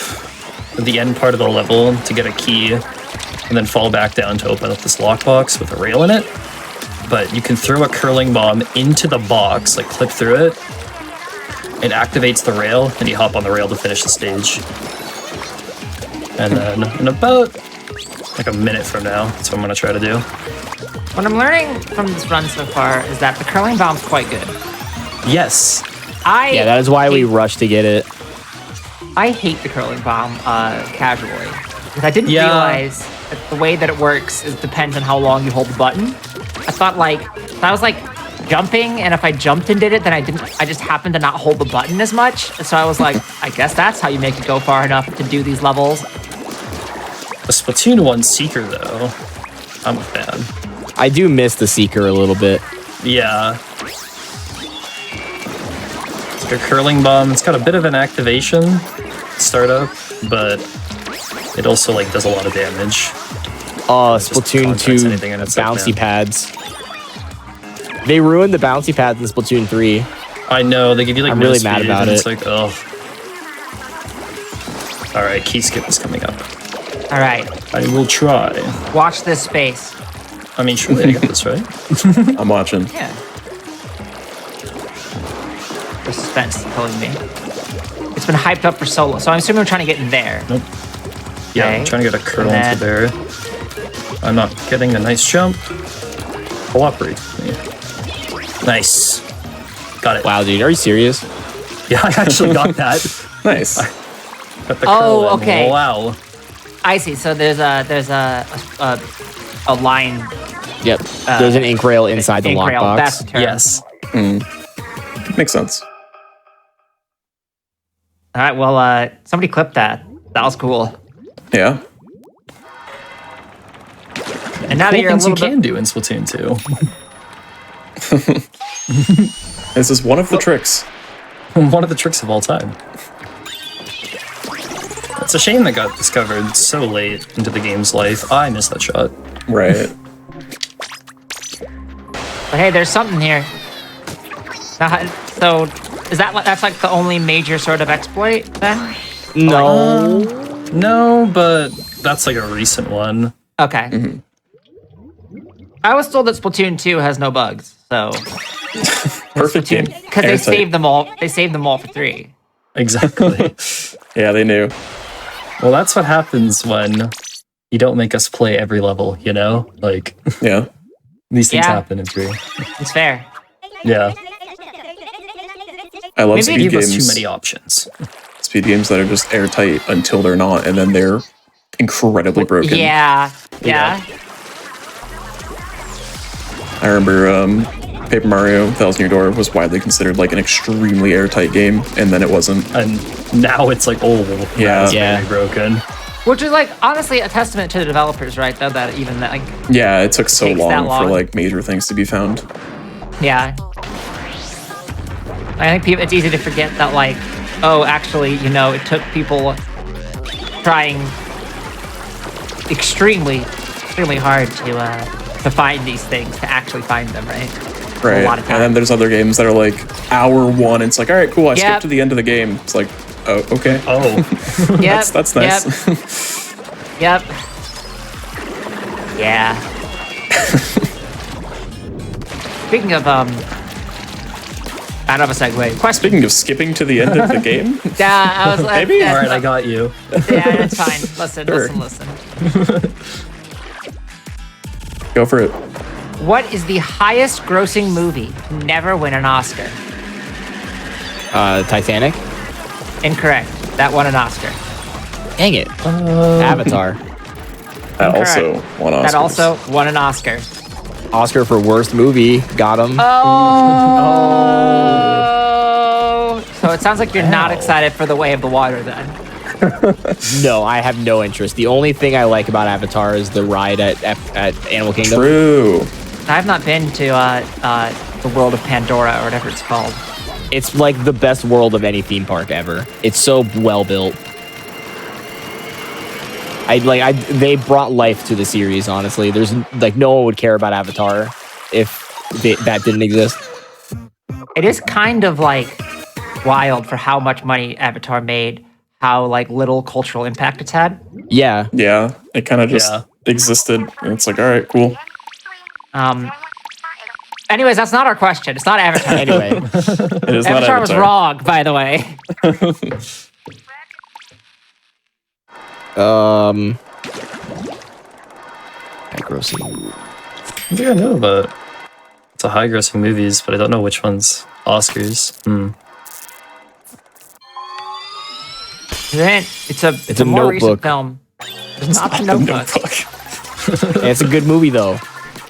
the end part of the level to get a key and then fall back down to open up this lockbox with a rail in it. But you can throw a curling bomb into the box, like clip through it. It activates the rail, and you hop on the rail to finish the stage. And then in about like a minute from now, that's what I'm gonna try to do. What I'm learning from this run so far is that the curling bomb's quite good. Yes. Yeah, that is why we hate- rushed to get it. I hate the curling bomb casually. Because I didn't Yeah. realize that the way that it works is depends on how long you hold the button. I thought I was like jumping, and if I jumped and did it, then I just happened to not hold the button as much. So I was like, I guess that's how you make it go far enough to do these levels. The Splatoon 1 Seeker, though, I'm a fan. I do miss the Seeker a little bit. Yeah. It's like a curling bomb. It's got a bit of an activation startup, but it also like does a lot of damage. Just Splatoon contacts 2 anything and it's like, bouncy man. pads. They ruined the bouncy pads in Splatoon 3. I know, they give you like I'm no really mad speed, about and It's it. like, oh. Alright, key skip is coming up. All right, I will try. watch this space. I mean, surely I got this right. I'm watching. Yeah. The suspense is killing me. It's been hyped up for so long, so I'm assuming I'm trying to get in there. Nope. Yeah, Okay. I'm trying to get a curl And into there. I'm not getting a nice jump. Cooperate with me. Nice. Got it. Wow, dude, are you serious? Yeah, I actually got that. Nice. Got the Oh, curl in. okay. Wow. I see. So there's a line. Yep. There's an ink rail inside the ink rail, that's the lockbox. term. Yes. Makes sense. All right. Well, somebody clipped that. That was cool. Yeah. And now that Cool you're a things you little can bit, do in Splatoon 2. This is one of the tricks. One of the tricks of all time. It's a shame that got discovered so late into the game's life. I missed that shot. Right. but hey, there's something here. So is that's like the only major sort of exploit then? No. No, but that's like a recent one. Okay. I was told that Splatoon 2 has no bugs, so Perfect game. because they Airtight. saved them all. They saved them all for 3. Exactly. Yeah, they knew. Well, that's what happens when you don't make us play every level, you know? Like, Yeah. these things Yeah. happen in 3. It's fair. Yeah. I love Maybe speed Give us games. too many options. Speed games that are just airtight until they're not, and then they're incredibly broken. Yeah. I remember Paper Mario Thousand Year Door was widely considered like an extremely airtight game, and then it wasn't. And now it's like, oh, Yeah. that's Yeah. very broken. Which is like honestly a testament to the developers, right? Though that even that like Yeah, it took so Takes that long for long. like major things to be found. yeah. I think it's easy to forget that like, oh, actually, you know, it took people trying extremely hard to find these things, to actually find them, right? Right. A lot of And then time. there's other games that are like hour one. It's like, all right, cool. I Yep. skipped to the end of the game. It's like, oh, okay. Oh, Yep, That's nice. Yep. Yeah. Speaking of out of a segue. Question. Speaking of skipping to the end of the game, Yeah, I was like, Maybe? all right, I got you. Yeah, it's fine. Listen, Sure. listen. go for it. What is the highest grossing movie to never win an Oscar? Titanic. Incorrect. That won an Oscar. Dang it. Avatar. That also Incorrect. won Oscars. That also won an Oscar. Oscar for worst movie. Got him. Oh. So it sounds like you're not excited for The Way of the Water then. No, I have no interest. The only thing I like about Avatar is the ride at Animal Kingdom. True. I've not been to the World of Pandora or whatever it's called. It's like the best world of any theme park ever. It's so well built. They brought life to the series. Honestly, there's like no one would care about Avatar if that didn't exist. It is kind of like wild for how much money Avatar made, how like little cultural impact it's had. Yeah, Yeah, it kind of just Yeah. existed. And it's like, all right, cool. Anyways, that's not our question. It's not Avatar. anyway. It is not Avatar was Avatar. wrong, by the way. High grossing. I think I know about it's a high grossing movies, but I don't know which ones. Oscars. It's a a more recent Notebook. film. It's not the Notebook. It's a good movie though.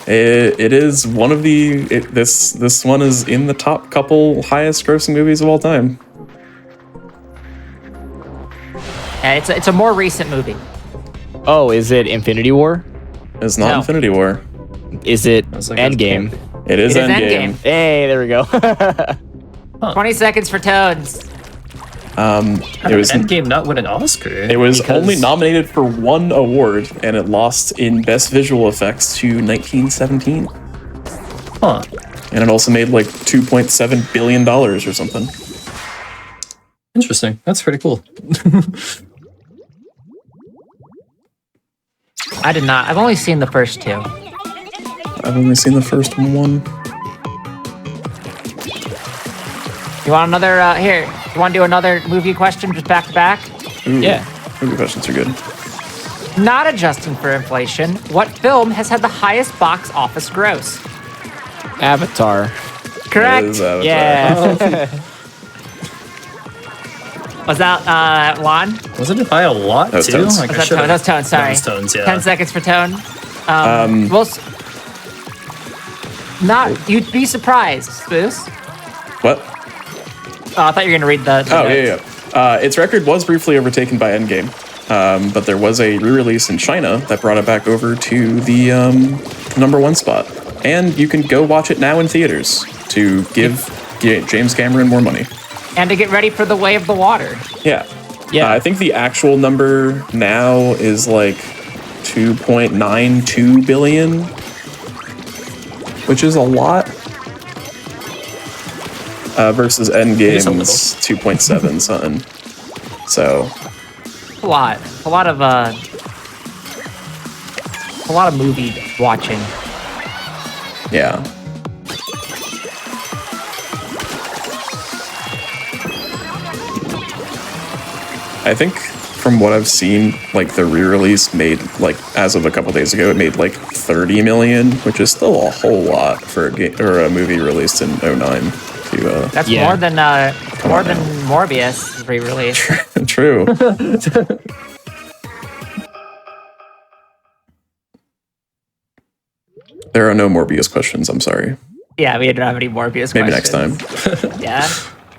It is one of this one is in the top couple highest grossing movies of all time. Yeah, it's a more recent movie. Oh, is it Infinity War? It's not No. Infinity War. Is it was like, Endgame? It is It is Endgame. Endgame. Hey, there we go. 20 seconds for Toads. It was Endgame not win an Oscar. It was Because- only nominated for one award, and it lost in Best Visual Effects to 1917. Huh. And it also made like $2.7 billion or something. Interesting. That's pretty cool. I did not. I've only seen the first two. I've only seen the first one. You want another? Here. You want to do another movie question just back to back? Ooh, Yeah. movie questions are good. Not adjusting for inflation, what film has had the highest box office gross? Avatar. Correct. It is Avatar. Yeah. Was that Lon? Wasn't it by a lot That was too? Tones. Like, I Was that should've- Tone? That was Tone. Sorry. That was Tones, yeah. 10 seconds for Tone. Not. You'd be surprised, Spoos. What? Oh, I thought you were gonna read the. Oh, yeah. Its record was briefly overtaken by Endgame, but there was a re-release in China that brought it back over to the #1 spot. And you can go watch it now in theaters to give James Cameron more money. And to get ready for The Way of the Water. Yeah. Yeah. I think the actual number now is like 2.92 billion, which is a lot. Versus is a Endgame's 2.7 something. So A lot. A lot of movie watching. yeah. I think from what I've seen, like the re-release made like as of a couple days ago, it made like 30 million, which is still a whole lot for a movie released in 09. That's Yeah. more than Morbius re-release. True. There are no Morbius questions. I'm sorry. Yeah, we didn't have any Morbius Maybe next questions. time. Yeah.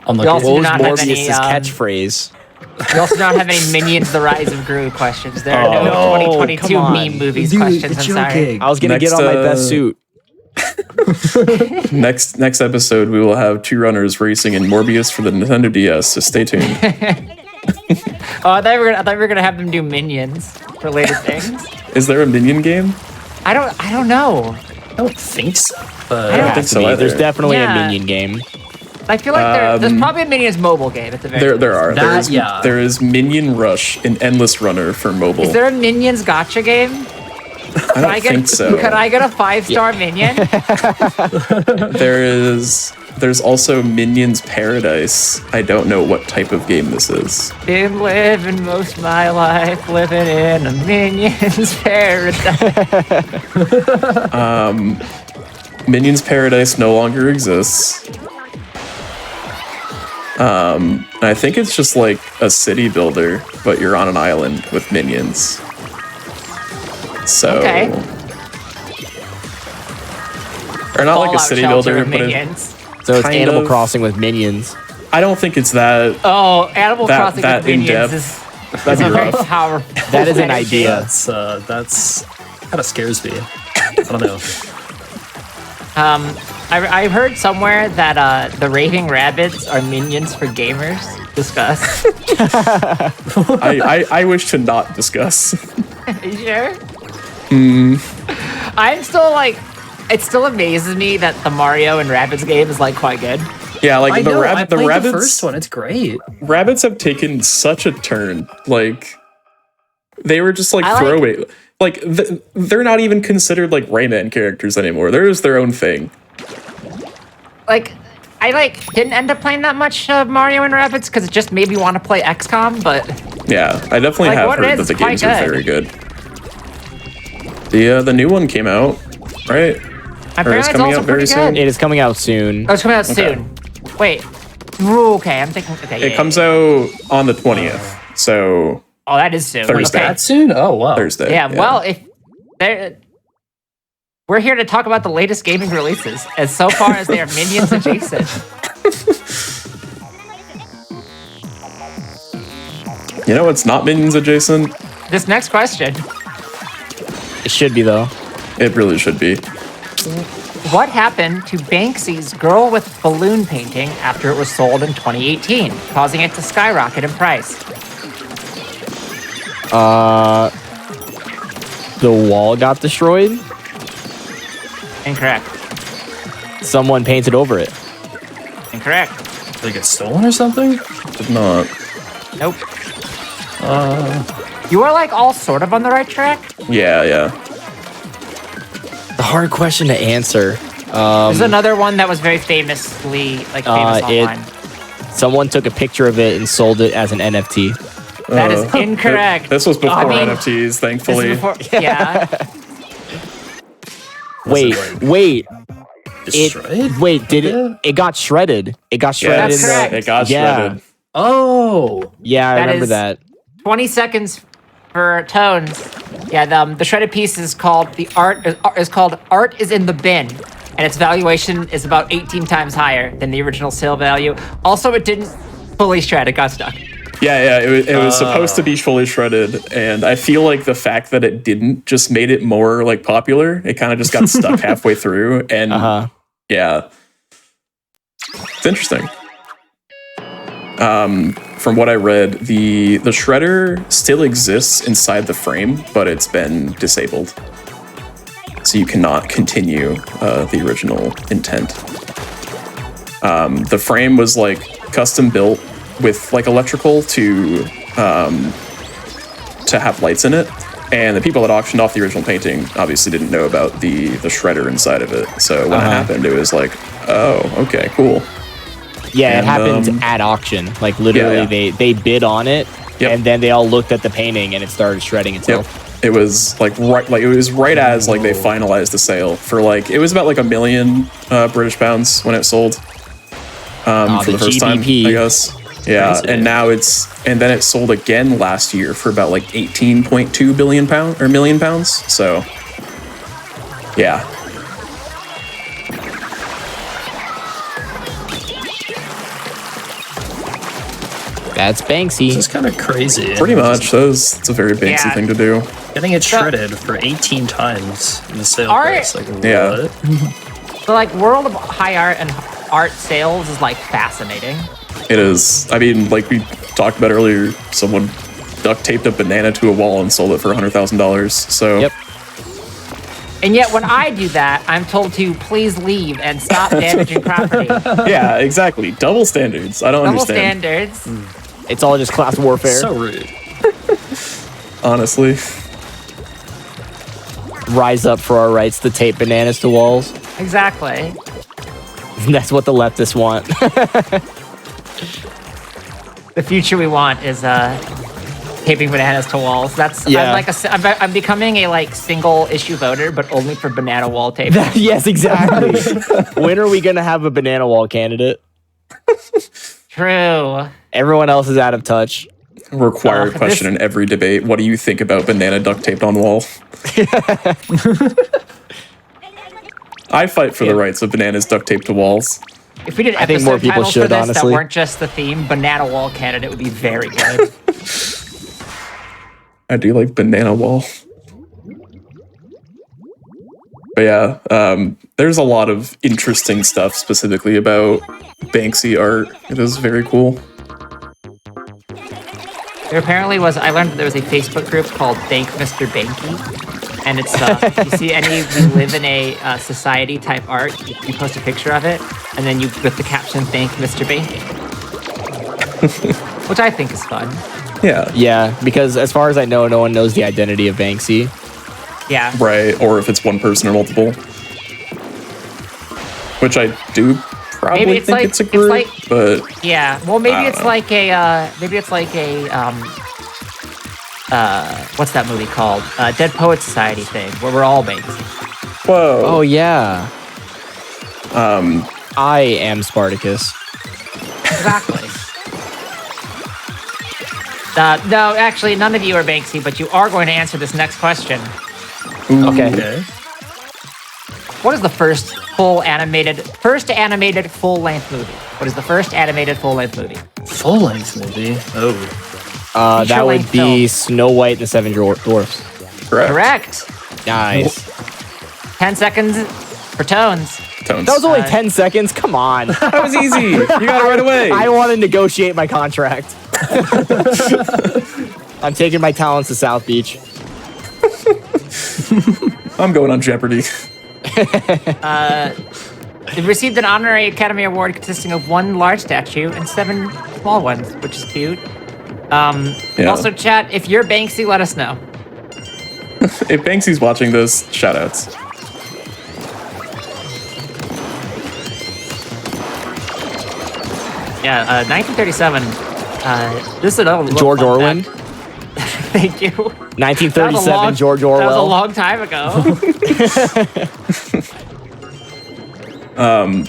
I'm We also looking. do not have any. Morbius' catchphrase. We also don't have any Minions: The Rise of Gru questions. There are no no, 2022 come on. meme movies Dude, questions. it's I'm sorry. joking. I was gonna Next, get on my best suit. Next episode, we will have two runners racing in Morbius for the Nintendo DS. So stay tuned. Oh, I thought we were gonna have them do Minions related things. Is there a Minion game? I don't know. I don't think so. But I don't think so either. There's definitely Yeah. a Minion game. I feel like there's probably a Minions mobile game at the very least. There are. That, yeah. There is Minion Rush, an endless runner for mobile. Is there a Minions gotcha game? I don't think so. Could I get a 5-star Minion? There's also Minions Paradise. I don't know what type of game this is. Been living most of my life living in a Minions paradise. Minions Paradise no longer exists. I think it's just like a city builder, but you're on an island with minions. So, Okay. or not like a Fallout city Shelter builder, of but Minions. So it's Kind Animal of. Crossing with minions. I don't think it's that. Oh, Animal That- Crossing that with Minions in-depth. is That'd be a very rough. powerful. That is an energy. idea. that's kind of scares me. I don't know. I heard somewhere that the raving rabbits are minions for gamers. Discuss. I wish to not discuss. You sure? I'm still like, it still amazes me that the Mario and Rabbids game is like quite good. Yeah, like I the know. I rabbit. The played rabbits. the first one. It's great. Rabbits have taken such a turn. Like they were just like I like- throwaway. Like they're not even considered like Rayman characters anymore. They're just their own thing. Like, I like didn't end up playing that much Mario and Rabbids because it just made me want to play XCOM. But Yeah, I definitely Like, have what it heard is, that the it's games quite are very good. The new one came out, right? apparently it's coming also out very pretty soon? good. It is coming out soon. Oh, it's coming out Okay. soon. Wait. Ooh, okay, I'm thinking. Okay, It comes out on the 20th, so Oh, that is soon. Thursday. Okay. That soon? Oh wow. Thursday. Yeah, well, if there, we're here to talk about the latest gaming releases, as so far as they are Minions adjacent. You know what's not Minions adjacent? This next question: It should be though. It really should be. what happened to Banksy's girl with balloon painting after it was sold in 2018, causing it to skyrocket in price? The wall got destroyed. Incorrect. Someone painted over it. Incorrect. Did it get stolen or something? Did not. Nope. You are like all sort of on the right track. Yeah. The hard question to answer. There's another one that was very famously like famous online. Someone took a picture of it and sold it as an NFT. That is incorrect. This was before I mean, NFTs, This thankfully. is before, yeah. Wait. Destroyed? Did it? It got shredded. It got shredded. That's in the- correct. It got Yeah. shredded. Oh. Yeah, I That remember is- that. 20 seconds for tones. Yeah, the shredded piece is called Art is in the Bin, and its valuation is about 18 times higher than the original sale value. Also, it didn't fully shred; it got stuck. Yeah. It was supposed to be fully shredded, and I feel like the fact that it didn't just made it more like popular. It kind of just got stuck halfway through, and yeah, it's interesting. From what I read, the shredder still exists inside the frame, but it's been disabled, so you cannot continue the original intent. The frame was like custom built with like electrical to have lights in it, and the people that auctioned off the original painting obviously didn't know about the shredder inside of it. So when it happened, it was like, oh, okay, cool. Yeah, And, it happened at auction. Like literally, they bid on it, Yep. and then they all looked at the painting, and it started shredding itself. It was like right as like they finalized the sale for like it was about like £1 million British pounds when it sold for the the first GBP. time, I guess. Yeah, Crazy. and now then it sold again last year for about like 18.2 billion pound or million pounds. So yeah. That's Banksy. This is kind of crazy. Pretty much. It's a very Banksy Yeah. thing to do. Getting it shredded for 18 times the sale Art- price. Like, Yeah. what? The like world of high art and art sales is like fascinating. It is. I mean, like we talked about earlier, someone duct taped a banana to a wall and sold it for $100,000. So Yep. And yet when I do that, I'm told to please leave and stop damaging property. yeah, exactly. Double standards. I don't Double understand. standards. It's all just class warfare. So rude. Honestly. Rise up for our rights to tape bananas to walls. Exactly. That's what the leftists want. The future we want is taping bananas to walls. That's Yeah. I'm becoming a like single issue voter, but only for banana wallpaper. Yes, exactly. When are we gonna have a banana wall candidate? True. Everyone else is out of touch. Required Oh, question in every debate. What do you think about banana duct taped on wall? I fight for the rights of bananas duct taped to walls. If we did I think episode more people titles should, for this honestly. that weren't just the theme, banana wall candidate would be very good. I do like banana wall. But yeah, there's a lot of interesting stuff specifically about Banksy art. It is very cool. There apparently was, I learned that there was a Facebook group called Thank Mr. Banky. And it's, if you see any of you live in a society type art, you post a picture of it, and then you with the caption, Thank Mr. Banky. Which I think is fun. Yeah. Yeah, because as far as I know, no one knows the identity of Banksy. Yeah. Right, or if it's one person or multiple. Which I do probably Maybe it's think like- it's a it's group, like- but Yeah. Well, maybe I it's don't know. like a, what's that movie called? Dead Poets Society thing, where we're all Banksy. whoa. Oh yeah. I am Spartacus. Exactly. No, actually, none of you are Banksy, but you are going to answer this next question. Okay. Okay. What is the first animated full-length movie? What is the first animated full-length movie? Full length movie. Oh. That would Feature-length be film. Snow White and the Seven Dwarfs. Correct. Correct. Nice. 10 seconds for tones. Tones. That was only Uh, 10 seconds. Come on. That was easy. You got it right away. I want to negotiate my contract. I'm taking my talents to South Beach. I'm going on Jeopardy. It received an honorary Academy Award consisting of 1 large statue and 7 small ones, which is cute. Yeah. Also, chat, if you're Banksy, let us know. If Banksy's watching this, shoutouts. Yeah, 1937. This is another look George like Orwell. that. Thank you. 1937, George That was a Orwell. long time ago.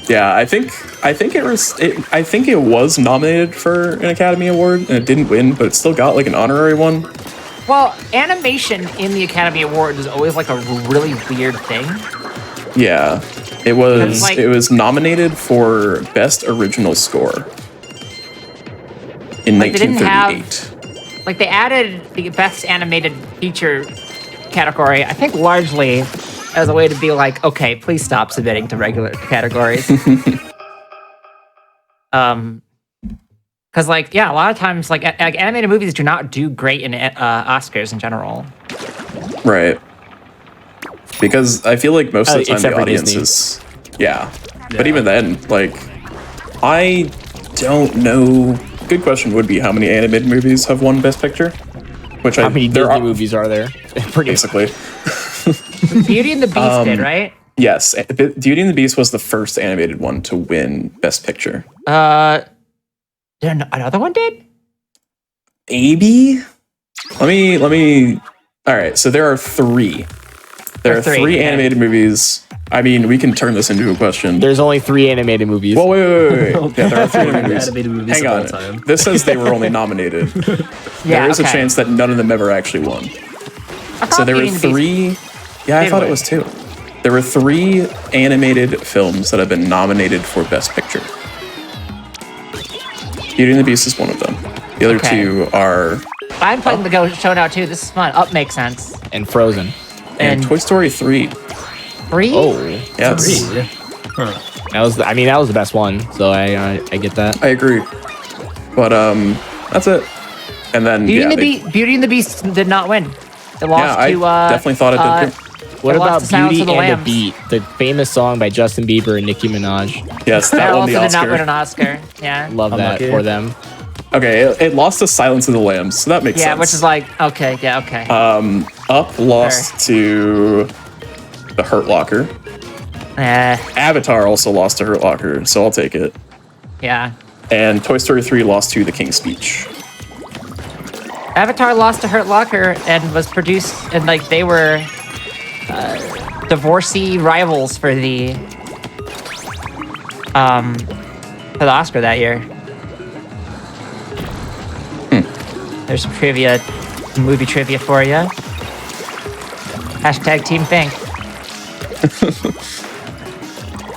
Yeah, I think it was nominated for an Academy Award and it didn't win, but it still got like an honorary one. Well, animation in the Academy Awards is always like a really weird thing. Yeah. It was like- it was nominated for Best Original Score in Like, they didn't 1938. Like they added the best animated feature category, I think largely as a way to be like, okay, please stop submitting to regular categories. Because like, yeah, a lot of times like animated movies do not do great in Oscars in general. Right. Because I feel like most of the time except the for audience Disney. is yeah. But even then, like I don't know. Good question would be how many animated movies have won Best Picture? Which How many there Disney are movies are there? Pretty basically. Beauty and the Beast did, right? Yes, Beauty and the Beast was the first animated one to win Best Picture. Another one did? Maybe. Let me. All right, so there are three. There are three okay. animated movies. I mean, we can turn this into a question. There's only 3 animated movies. Well, wait. Yeah, there are 3 movies. Animated movies Hang of all on. time. This says they were only nominated. There is a chance that none of them ever actually won. So there were Beauty and the Beast 3. Yeah, I did thought it win. was 2. There were 3 animated films that have been nominated for Best Picture. Beauty and the Beast is one of them. The other Okay. two are I'm playing the Go show now too. This is fun. Up makes sense. And Frozen. and Toy Story 3. 3? Oh, Yes, Three. Huh. that was the best one. So I get that. I agree. But that's it. And then Beauty and the Beast did not win. It lost I to definitely thought it did. What It lost about to Silence Beauty of the and Lambs. the Beat, the famous song by Justin Bieber and Nicki Minaj? Yes, That that won also the did not win Oscar. an Oscar. Yeah. Love that Unlucky. for them. Okay, it lost to Silence of the Lambs, so that makes Yeah, sense. which is like, okay, yeah, okay. Up lost to the Hurt Locker. Avatar also lost to Hurt Locker, so I'll take it. Yeah. And Toy Story 3 lost to The King's Speech. Avatar lost to Hurt Locker and was produced, and like they were divorcee rivals for the Oscar that year. There's some trivia, movie trivia for you. Hashtag Team Think.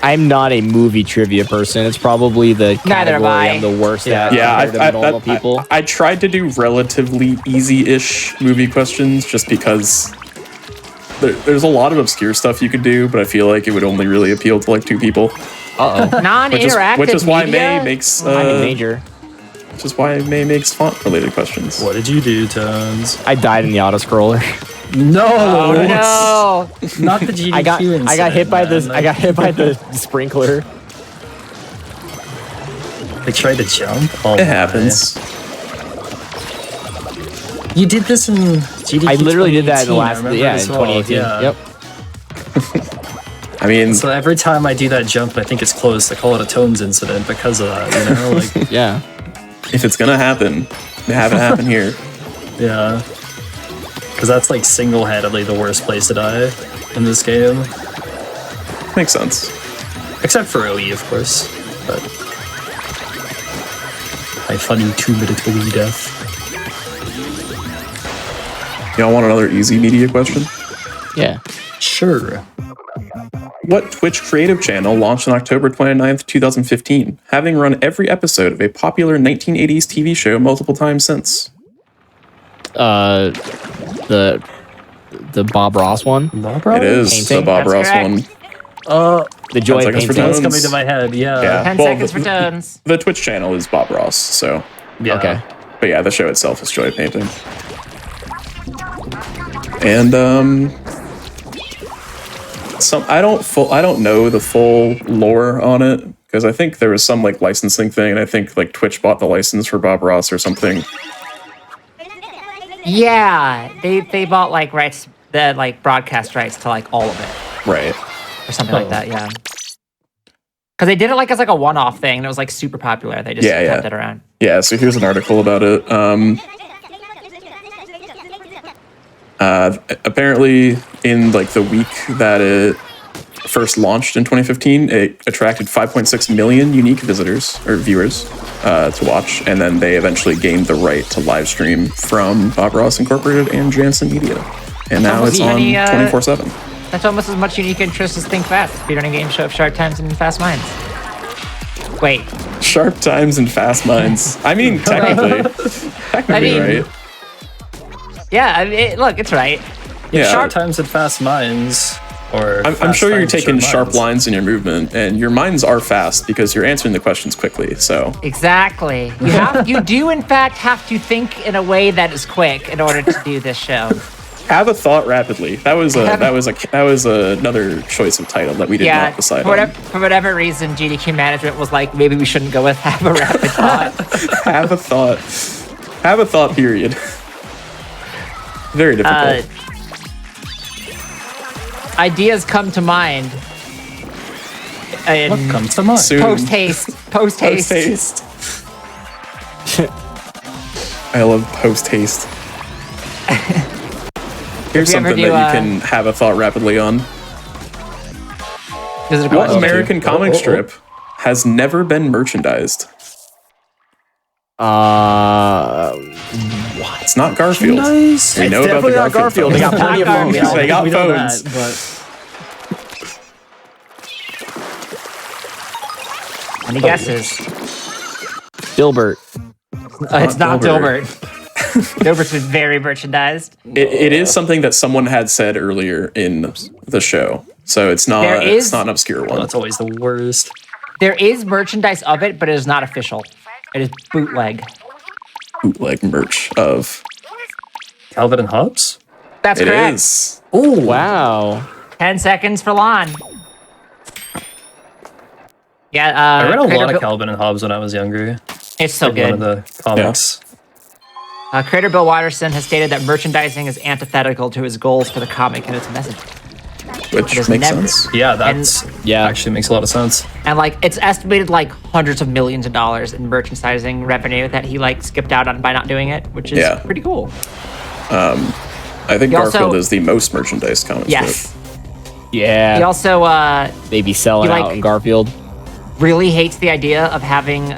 I'm not a movie trivia person. It's probably the Neither am category I. I'm the worst at Yeah, compared to normal people. I tried to do relatively easy-ish movie questions just because there's a lot of obscure stuff you could do, but I feel like it would only really appeal to like 2 people. Non-interactive Which is why media? May makes I'm in danger. which is why May makes font-related questions. What did you do, Tones? I died in the auto scroller. No, Oh no! not the GDQ I got hit by this. I got hit by the sprinkler. They tried to jump. Oh, It happens. You did this in GDQ. I literally did that in the 2018, I last, remember yeah, in as well, 2018. yeah. Yep. I mean, So every time I do that jump, I think it's close. I call it a Tones incident because of that. You know, like Yeah. if it's gonna happen, have it happen here. yeah, because that's like single-handedly the worst place to die in this game, Makes sense. except for OE, of course. But my funny 2-minute OE death. Y'all want another easy media question? Yeah. Sure. What Twitch creative channel launched on October 29th, 2015, having run every episode of a popular 1980s TV show multiple times since? The Bob Ross one. It is Painting? the Bob That's Ross correct. one. The Joy 10 seconds for Painting. Tones. It's coming to my head. Yeah. Yeah. 10 Well, seconds for Tones. The Twitch channel is Bob Ross, so. Yeah. Okay. But yeah, the show itself is Joy Painting. And I don't know the full lore on it because I think there was some like licensing thing, and I think like Twitch bought the license for Bob Ross or something. Yeah, they bought like rights, the like broadcast rights to like all of it Right. or something like that. Yeah, because they did it like as like a one-off thing, and it was like super popular. They just Yeah, yeah. kept it around. Yeah, so here's an article about it. Apparently, in like the week that it first launched in 2015, it attracted 5.6 million unique visitors or viewers to watch, and then they eventually gained the right to live stream from Bob Ross Incorporated and Jansen Media, and now Almost it's on any, 24/7. That's almost as much unique interest as Think Fast, Speedrunning Game Show of Sharp Times and Fast Minds. Wait, Sharp times and fast minds. I mean, technically, I mean, right? yeah, I mean, look, it's right. Yeah. Sharp times and fast minds, or I'm fast sure you're times, taking short sharp minds. lines in your movement, and your minds are fast because you're answering the questions quickly. So Exactly. You do in fact have to think in a way that is quick in order to do this show. have a thought rapidly. That was another choice of title that we did Yeah, not decide for whatever reason, GDQ management was like, maybe we shouldn't go with have a rapid thought. on. Have a thought. Period. Very difficult. Ideas come to mind. What comes to mind? Soon. Post haste. Post haste. Post-haste. I love post-haste. Here's If you ever something do, that you can have a thought rapidly on. Is it a What question? American comic strip has never been merchandised? It's not Garfield. Nice. We know about the Garfield. They got phone. plenty of Not phones. Garfield. They got We know phones. that, but Any guesses? Dilbert. It's not Dilbert. Dilbert's been very merchandised. It is something that someone had said earlier in the show, so it's not an obscure one. That's always the worst. There is merchandise of it, but it is not official. It is bootleg. Bootleg merch of Calvin and Hobbes? That's it correct. is. Oh, wow. 10 seconds for Lon. Yeah, I read a lot Bill- of Calvin and Hobbes when I was younger. It's so One good. of the comics. Creator Bill Watterson has stated that merchandising is antithetical to his goals for the comic and its message. Which It is makes never- sense. Yeah, that's Yeah. actually makes a lot of sense. And like it's estimated like hundreds of millions of dollars in merchandising revenue that he like skipped out on by not doing it, which is Yeah. pretty cool. I think He also- Garfield is the most merchandise comic Yes. He Yeah. also They be selling he, like- out in Garfield. really hates the idea of having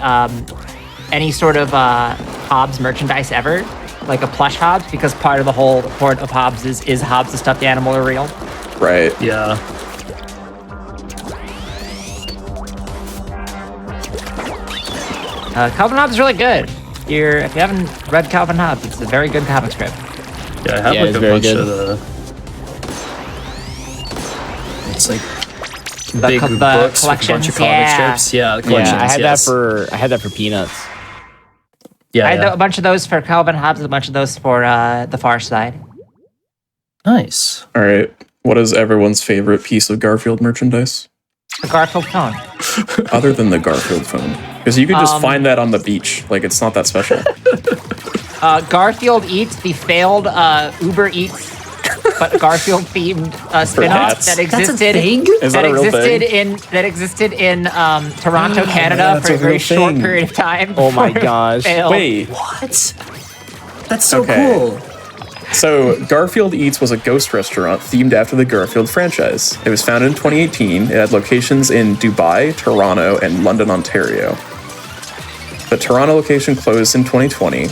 any sort of Hobbs merchandise ever, like a plush Hobbs, because part of the whole point of Hobbs is Hobbs the stuffed animal or real. Right. Yeah. Calvin Hobbs is really good. If you haven't read Calvin Hobbs, it's a very good comic strip. Yeah, I have Yeah, like it's a very bunch good. of the. It's like The big books with a bunch collections, of comic yeah. strips. Yeah, the Yeah, collections. I had yes. I had that for Peanuts. Yeah, I had yeah. a bunch of those for Calvin Hobbs, and a bunch of those for The Far Side. Nice. All right. What is everyone's favorite piece of Garfield merchandise? The Garfield phone. Other than the Garfield phone. Because you could just find that on the beach. Like, it's not that special. Garfield Eats, the failed Uber Eats, but Garfield themed spin-off hats. that existed. Is that a real thing? That existed in Toronto, Canada, that's for a a very real short thing. period of time. Oh my before it gosh. failed. Wait. What? That's so Okay. cool. So, Garfield Eats was a ghost restaurant themed after the Garfield franchise. It was founded in 2018. It had locations in Dubai, Toronto, and London, Ontario. The Toronto location closed in 2020.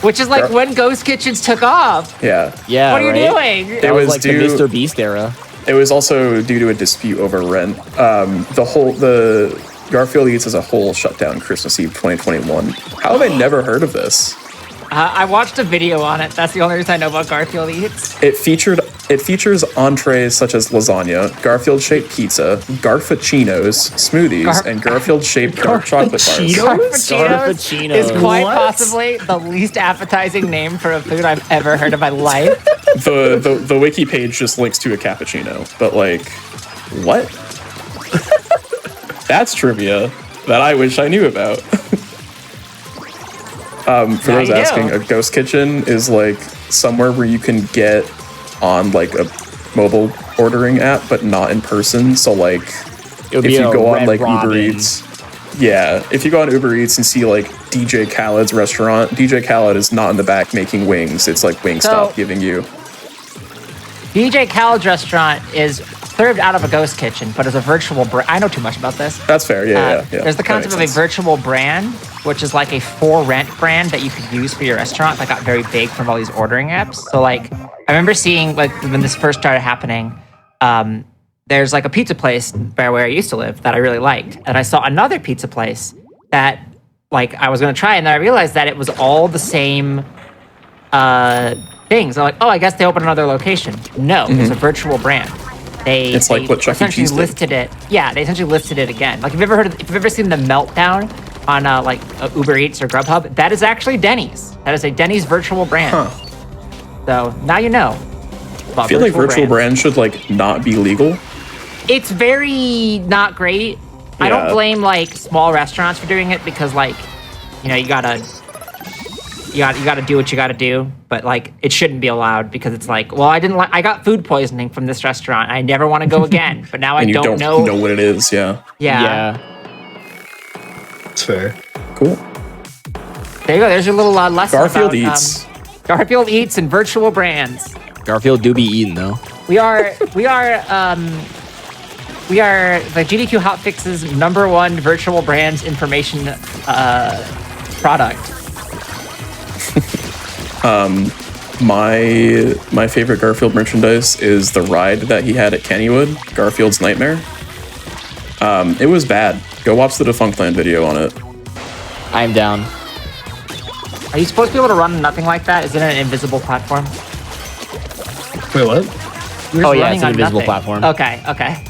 Which is like when Ghost Kitchens took off. Yeah. Yeah. What are you right? doing? It That was was like the due- Mr. Beast era. It was also due to a dispute over rent. The Garfield Eats as a whole shut down Christmas Eve 2021. How have I never heard of this? I watched a video on it. That's the only reason I know about Garfield Eats. It features entrees such as lasagna, Garfield-shaped pizza, Garfuccinos, smoothies, and Garfield-shaped dark chocolate bars. Garfuccinos is quite What? possibly the least appetizing name for a food I've ever heard in my life. The wiki page just links to a cappuccino, but like, what? That's trivia that I wish I knew about. For those you do. asking, a ghost kitchen is like somewhere where you can get on like a mobile ordering app, but not in person. So like, It would if be you a go on Red like Uber Robin. Eats, yeah, if you go on Uber Eats and see like DJ Khaled's restaurant, DJ Khaled is not in the back making wings. It's like Wingstop So- giving you. DJ Khaled's restaurant is served out of a ghost kitchen, but as a virtual brand. I know too much about this. That's fair. Yeah. There's the That concept of makes a sense. virtual brand, which is like a for rent brand that you could use for your restaurant that got very big from all these ordering apps. So like, I remember seeing like when this first started happening, there's like a pizza place by where I used to live that I really liked. And I saw another pizza place that like I was going to try, and then I realized that it was all the same things. I'm like, oh, I guess they opened another location. No, it's a virtual brand. It's like what Chuck E. essentially Cheese did. listed it. Yeah, they essentially listed it again. Like, if you've ever seen the meltdown on Uber Eats or Grubhub, that is actually Denny's. That is a Denny's virtual brand. So now you know. I feel like virtual brands should like not be legal. It's very not great. I don't Yeah. blame like small restaurants for doing it because like, you know, you gotta do what you gotta do, but like it shouldn't be allowed because it's like, well, I got food poisoning from this restaurant. I never want to go again, but now I And you don't don't know. what it is. Yeah. Yeah. It's fair. Cool. There you go. There's your little lesson. Garfield about, Eats. Garfield Eats and virtual brands. Garfield do be eaten though. We are the GDQ Hotfix's #1 virtual brands information product. My favorite Garfield merchandise is the ride that he had at Kennywood, Garfield's Nightmare. It was bad. Go watch the Defunctland video on it. I'm down. Are you supposed to be able to run nothing like that? Is it an invisible platform? Wait, what? You're just Oh, yeah, running it's an on invisible nothing. platform. Okay, okay.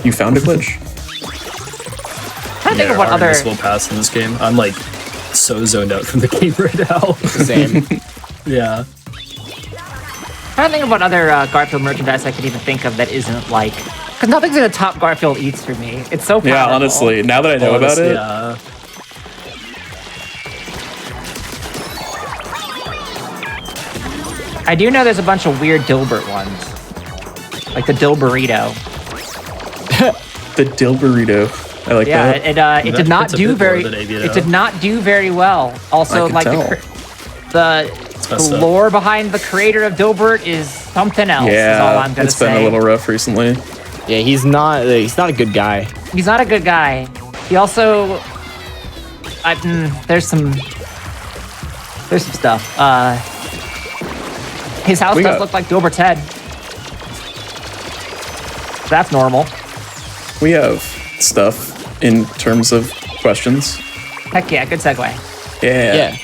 You found a glitch. I think Yeah, of what our other. invisible pass in this game. I'm like so zoned out from the game right now. Same. Yeah. I don't think of what other Garfield merchandise I could even think of that isn't like. Because nothing's in the top Garfield eats for me. It's so powerful. Yeah, honestly, now that I know about it, Yeah. I do know there's a bunch of weird Dilbert ones. Like the Dill Burrito. the dill burrito. I like Yeah, that. it did not That's a do bit very. more than ABO. It did not do very well. Also, I can like tell. the messed up. lore behind the creator of Dilbert is something else. Is all I'm gonna it's say. been a little rough recently. Yeah, he's not a good guy. He's not a good guy. He also, there's some stuff. His house We does got- look like Dilbert's head. That's normal. We have stuff in terms of questions. Heck yeah, good segue. Yeah. Yeah.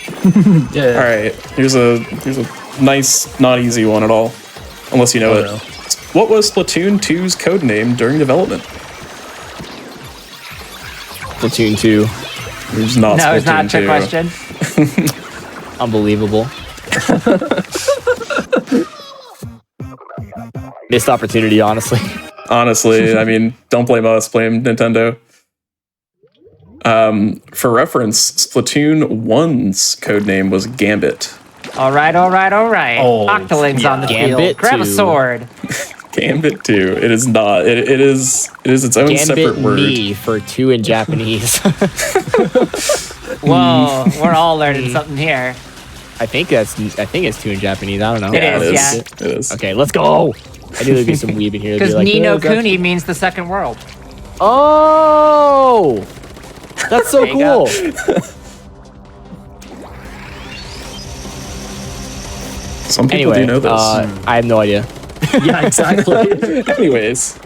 Yeah. All right. Here's a nice, not easy one at all, unless you know Oh, it. no. What was Splatoon 2's code name during development? Platoon 2. There's not. No, it's not a trick 2. question. Unbelievable. Missed opportunity, honestly. Honestly, I mean, don't blame us. Blame Nintendo. For reference, Splatoon 1's code name was Gambit. All right. Oh, Octolings on the Gambit field. Grab a 2. sword. Gambit 2. It is not. It is its own separate Gambit word. me for 2 in Japanese. Whoa, we're all learning something here. I think it's 2 in Japanese. I don't know. It is, it yeah. It is. Okay, let's go. I knew there'd be some weeb in here. that'd Because be like, Ni no "Yeah, that's- Kuni means the second world. Oh, that's so There you go. cool. Some people Anyway, do know this. I have no idea. Yeah, exactly. Anyways.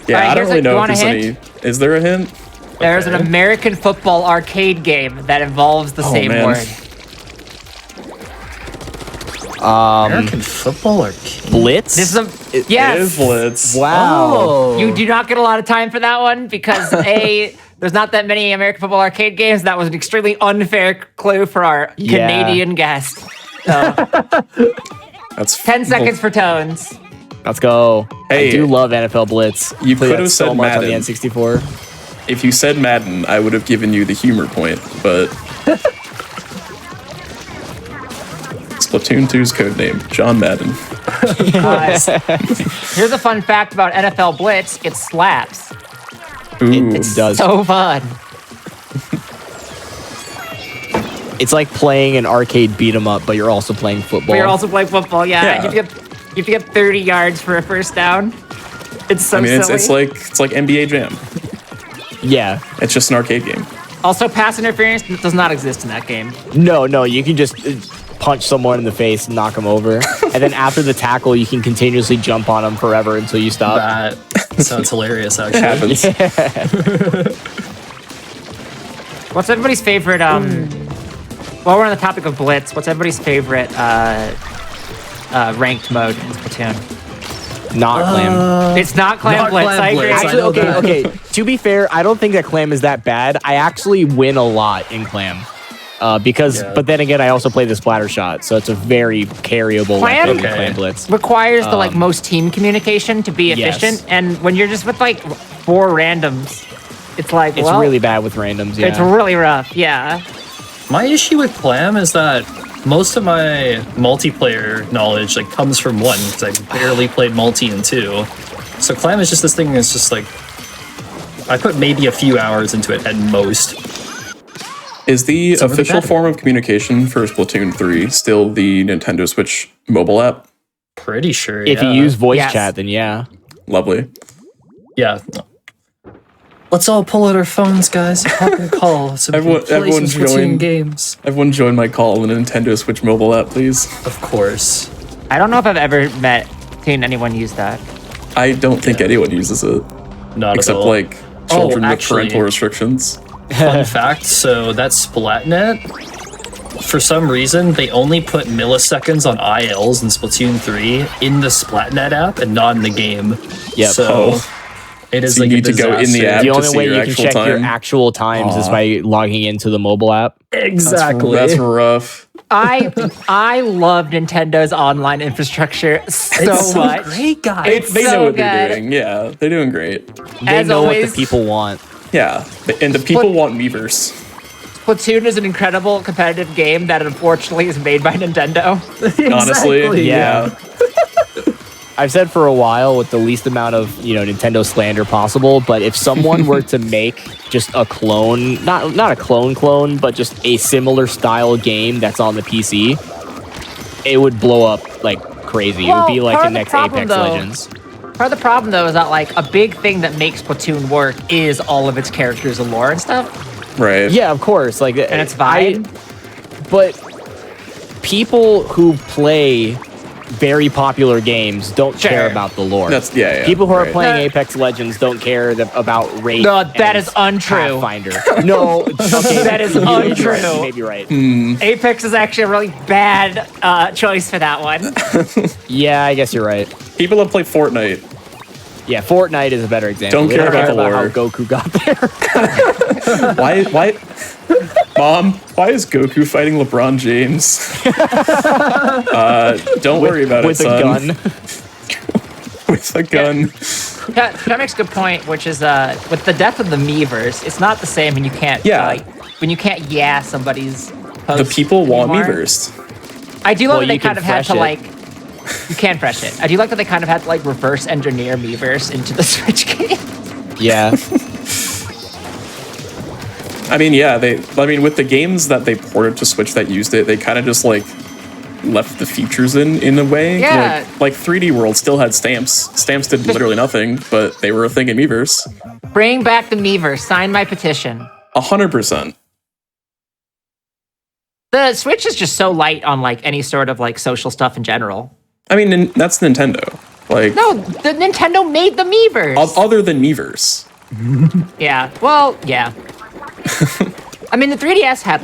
Yeah, Alright, I don't here's really you know if want a there's hint? any. Is there a hint? There's an American football arcade game that involves the same man. word. American football arcade. Blitz. This is a It yes. is Blitz. Wow. You do not get a lot of time for that one because there's not that many American football arcade games. That was an extremely unfair clue for our Yeah. Canadian guest. So That's 10 seconds for Tones. Let's go. Hey, I do love NFL Blitz. you Played could that have so said much on the Madden. N64. If you said Madden, I would have given you the humor point, but Splatoon 2's code name, John Madden. Here's a fun fact about NFL Blitz. It slaps. Ooh. It does. So fun. It's like playing an arcade beat 'em up, but you're also playing football. But you're also playing football, yeah. Yeah. You have to get 30 yards for a first down. It's so I mean, it's silly. like NBA Jam. Yeah. It's just an arcade game. Also, pass interference does not exist in that game. No, you can just punch someone in the face, knock them over, and then after the tackle, you can continuously jump on them forever until you stop. That sounds hilarious, actually. It happens. What's everybody's favorite? While we're on the topic of Blitz, what's everybody's favorite ranked mode in Splatoon? Not Clam. It's not Clam Not Blitz. Clam I agree. Blitz, I Actually, know okay. that. To be fair, I don't think that Clam is that bad. I actually win a lot in Clam. Because, Yeah. but then again, I also play the splatter shot, so it's a very carryable Clam- weapon in Okay. Clam Blitz. Requires the most team communication to be Yes. efficient, and when you're just with like 4 randoms, it's like It's well, really bad with randoms. Yeah. It's really rough. Yeah. My issue with Clam is that most of my multiplayer knowledge like comes from 1 because I barely played multi in 2. So Clam is just this thing that's just like I put maybe a few hours into it at most. Is the So really official bad. form of communication for Splatoon 3 still the Nintendo Switch mobile app? Pretty sure. If yeah. you use voice Yes. chat, then yeah. Lovely. Yeah. Let's all pull out our phones, guys. Hop and call so we can play some Everyone Splatoon join. games. Everyone join my call on the Nintendo Switch mobile app, please. Of course. I don't know if I've ever seen anyone use that. I don't think anyone uses it, Not except at all. like children with actually- parental restrictions. Fun fact, so that Splatnet, for some reason, they only put milliseconds on ILs in Splatoon 3 in the Splatnet app and not in the game. Yep. So it is So you like need a to go in the disaster. app The to only see way your you can actual check your time. actual times is by logging into the mobile app. Exactly. That's rough. I love Nintendo's online infrastructure so much. great, guys. It's They so know what they're good. doing. Yeah, they're doing great. They As know what always- the people want. Yeah, and the people want Miiverse. Splatoon is an incredible competitive game that unfortunately is made by Nintendo. Honestly, Exactly. Yeah. I've said for a while with the least amount of Nintendo slander possible, but if someone were to make just a clone, not a clone, but just a similar style game that's on the PC, it would blow up like crazy. It Well, would be like part the of the next problem, Apex though- Legends. Part of the problem, though, is that like a big thing that makes Splatoon work is all of its characters and lore and stuff, right. Yeah, of course. Like, and its vibe. But people who play very popular games don't Sure. care about the lore. Yeah. People who are right. playing No. Apex Legends don't care about rate. No, that and is untrue. Pathfinder. No, okay, That is you may be right, untrue. You may be right. Apex is actually a really bad choice for that one. Yeah, I guess you're right. People that play Fortnite. Yeah, Fortnite is a better example. Don't They care about the how lore. Goku got there. Why? Mom, why is Goku fighting LeBron James? Don't worry about with it, a son. gun. With a gun. That makes a good point, which is with the death of the Miiverse, it's not the same when you can't when you can't somebody's post The people want anymore. Miiverse. I do love Well, that they you can kind of had fresh to it. you can fresh it. I do like that they kind of had to like reverse engineer Miiverse into the Switch game. Yeah. I mean, with the games that they ported to Switch that used it, they kind of just like left the features in a way. Yeah. Like 3D World still had stamps. Stamps did literally nothing, but they were a thing in Miiverse. Bring back the Miiverse. Sign my petition. 100%. The Switch is just so light on like any sort of like social stuff in general. I mean, that's Nintendo. Like, No, the Nintendo made the Miiverse. other than Miiverse. Yeah. Well, yeah. I mean, the 3DS had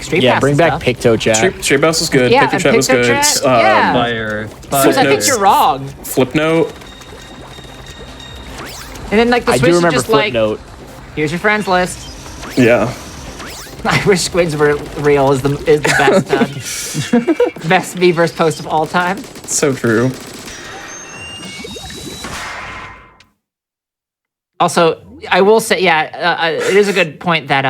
Street Yeah, Pass bring and back stuff. Picto Chat. Shape Mouse was good. Yeah, Picture and Chat was Picto good. Chat, yeah. Fire. Because I think Footnotes. you're wrong. Flipnote. And then like the I Switch do is remember just like, Flipnote. here's your friends list. Yeah. I wish Squids Were Real is the best best Miiverse post of all time. So true. Also, I will say, it is a good point that